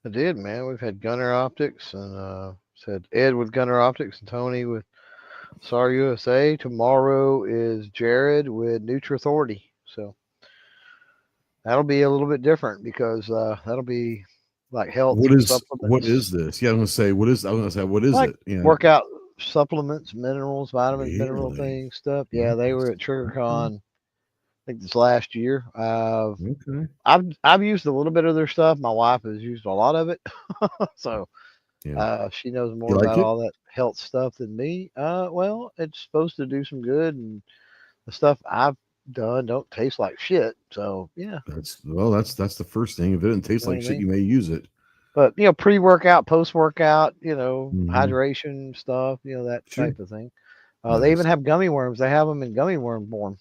I did, man. We've had Gunner Optics and said Ed with Gunner Optics and Tony with SAR USA. Tomorrow is Jared with Nutra Authority. So that'll be a little bit different because that'll be like health. What is this? Yeah, I was gonna say what is like it? Yeah. Workout supplements, minerals, vitamins, mineral things, stuff. Yeah, they were at SugarCon, I think this last year. Okay. I've used a little bit of their stuff. My wife has used a lot of it. So Yeah. She knows You more like about it? all that health stuff than me. Well, it's supposed to do some good, and the stuff I've done don't taste like shit. So yeah, That's the first thing. If it doesn't taste you know like what I shit, mean. you may use it. But pre-workout, post-workout, Mhm. hydration stuff, that Sure. type of thing. They even Nice. have gummy worms. They have them in gummy worm form.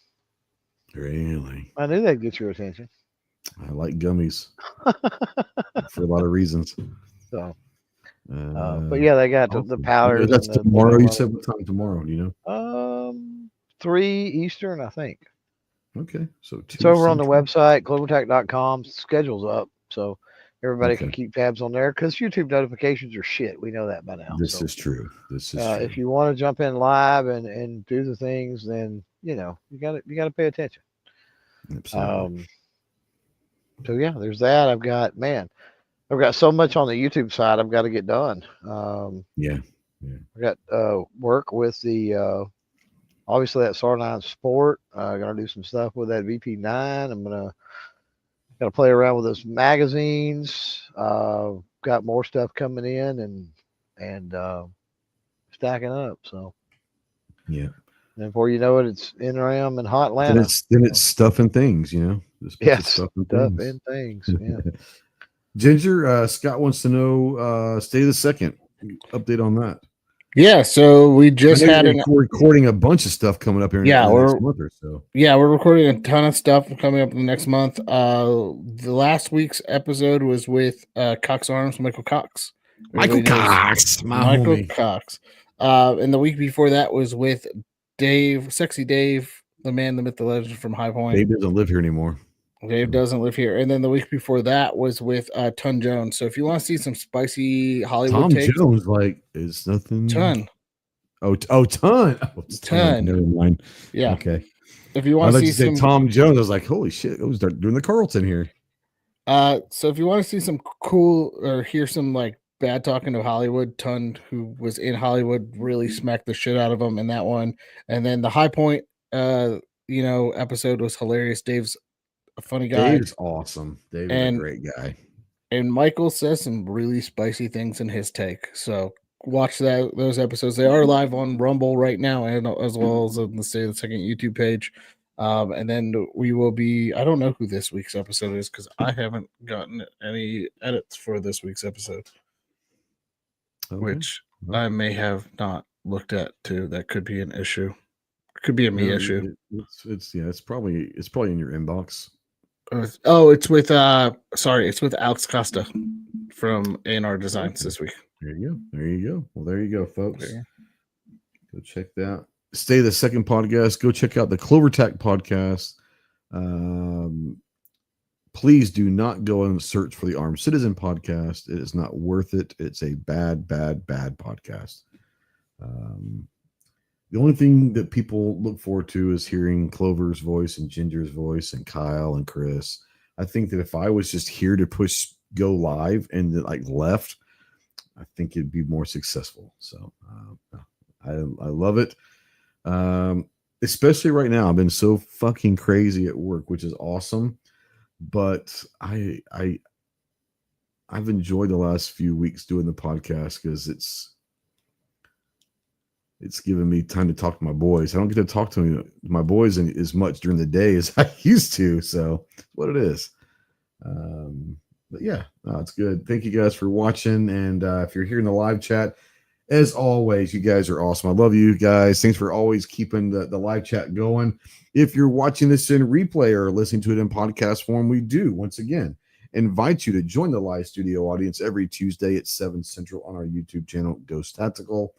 Really? I knew that'd get your attention. I like gummies for a lot of reasons. So, but Uh, yeah, they got the awesome. And powders that's and the tomorrow. gummy You worms. said what time tomorrow? Do you know? 3 Eastern, I think. Okay, so It's 2 over on the Central. website, clovertech.com. Schedule's up, so everybody can Okay, keep tabs on there because YouTube notifications are shit. We know that by now. this So is true. This is true. if you want to jump in live and do the things, then you gotta pay attention. Absolutely. So yeah, there's that. I've got so much on the YouTube side I've got to get done. Yeah. I got work with the obviously that SAR9 Sport. Gonna do some stuff with that VP9. I'm gonna play around with those magazines. Got more stuff coming in and stacking up. So Yeah. and before you know it, it's NRAM and Hot Then Atlanta. it's stuff and things. Just bunch of Yes, stuff and stuff things. and things. Yeah. Ginger, Scott wants to know state of the second update on that. Yeah, so we I just know had you're recording a bunch of stuff coming up here in the next month or so. Yeah, we're recording a ton of stuff coming up in the next month. The last week's episode was with Cox Arms, Michael Cox. Michael Cox, my Michael homie. Cox. And the week before that was with Dave, Sexy Dave, the man, the myth, the legend from High Point. Dave doesn't live here anymore. Dave doesn't live here. And then the week before that was with Ton Jones. So if you want to see some spicy Hollywood Tom takes, Jones, is nothing. Ton. Oh, Ton. Oh, Ton. Never mind. Yeah. Okay. If you want to see some Tom Jones, I was like, holy shit, I was doing the Carlton here. So if you want to see some cool or hear some bad talking to Hollywood, Ton, who was in Hollywood, really smacked the shit out of him in that one. And then the High Point episode was hilarious. Dave's a funny guy. Dave's awesome. Dave is a great guy. And Michael says some really spicy things in his take. So watch those episodes. They are live on Rumble right now, and as well as on the State of the Second YouTube page. And then we will be, I don't know who this week's episode is because I haven't gotten any edits for this week's episode, which I may have not looked at too. That could be an issue. Could be a me issue. It's probably in your inbox. It's with Alex Costa from A&R Designs this week. There you go. Well, there you go, folks. Go check that. Stay the second podcast. Go check out the CloverTech podcast. Please do not go and search for the Armed Citizen podcast. It is not worth it. It's a bad podcast. The only thing that people look forward to is hearing Clover's voice and Ginger's voice and Kyle and Chris. I think that if I was just here to push go live and left, I think it'd be more successful. So I love it. Especially right now. I've been so fucking crazy at work, which is awesome. But I've enjoyed the last few weeks doing the podcast because it's given me time to talk to my boys. I don't get to talk to my boys as much during the day as I used to. So that's what it is. But yeah, it's good. Thank you guys for watching. And if you're here in the live chat, as always, you guys are awesome. I love you guys. Thanks for always keeping the live chat going. If you're watching this in replay or listening to it in podcast form, we do, once again, invite you to join the live studio audience every Tuesday at 7 Central on our YouTube channel, Ghost Tactical.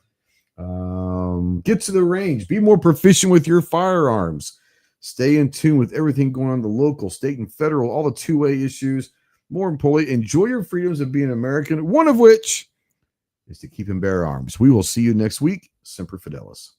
Get to the range. Be more proficient with your firearms. Stay in tune with everything going on in the local, state, and federal, all the two-way issues. More importantly, enjoy your freedoms of being American, one of which is to keep and bear arms. We will see you next week. Semper Fidelis.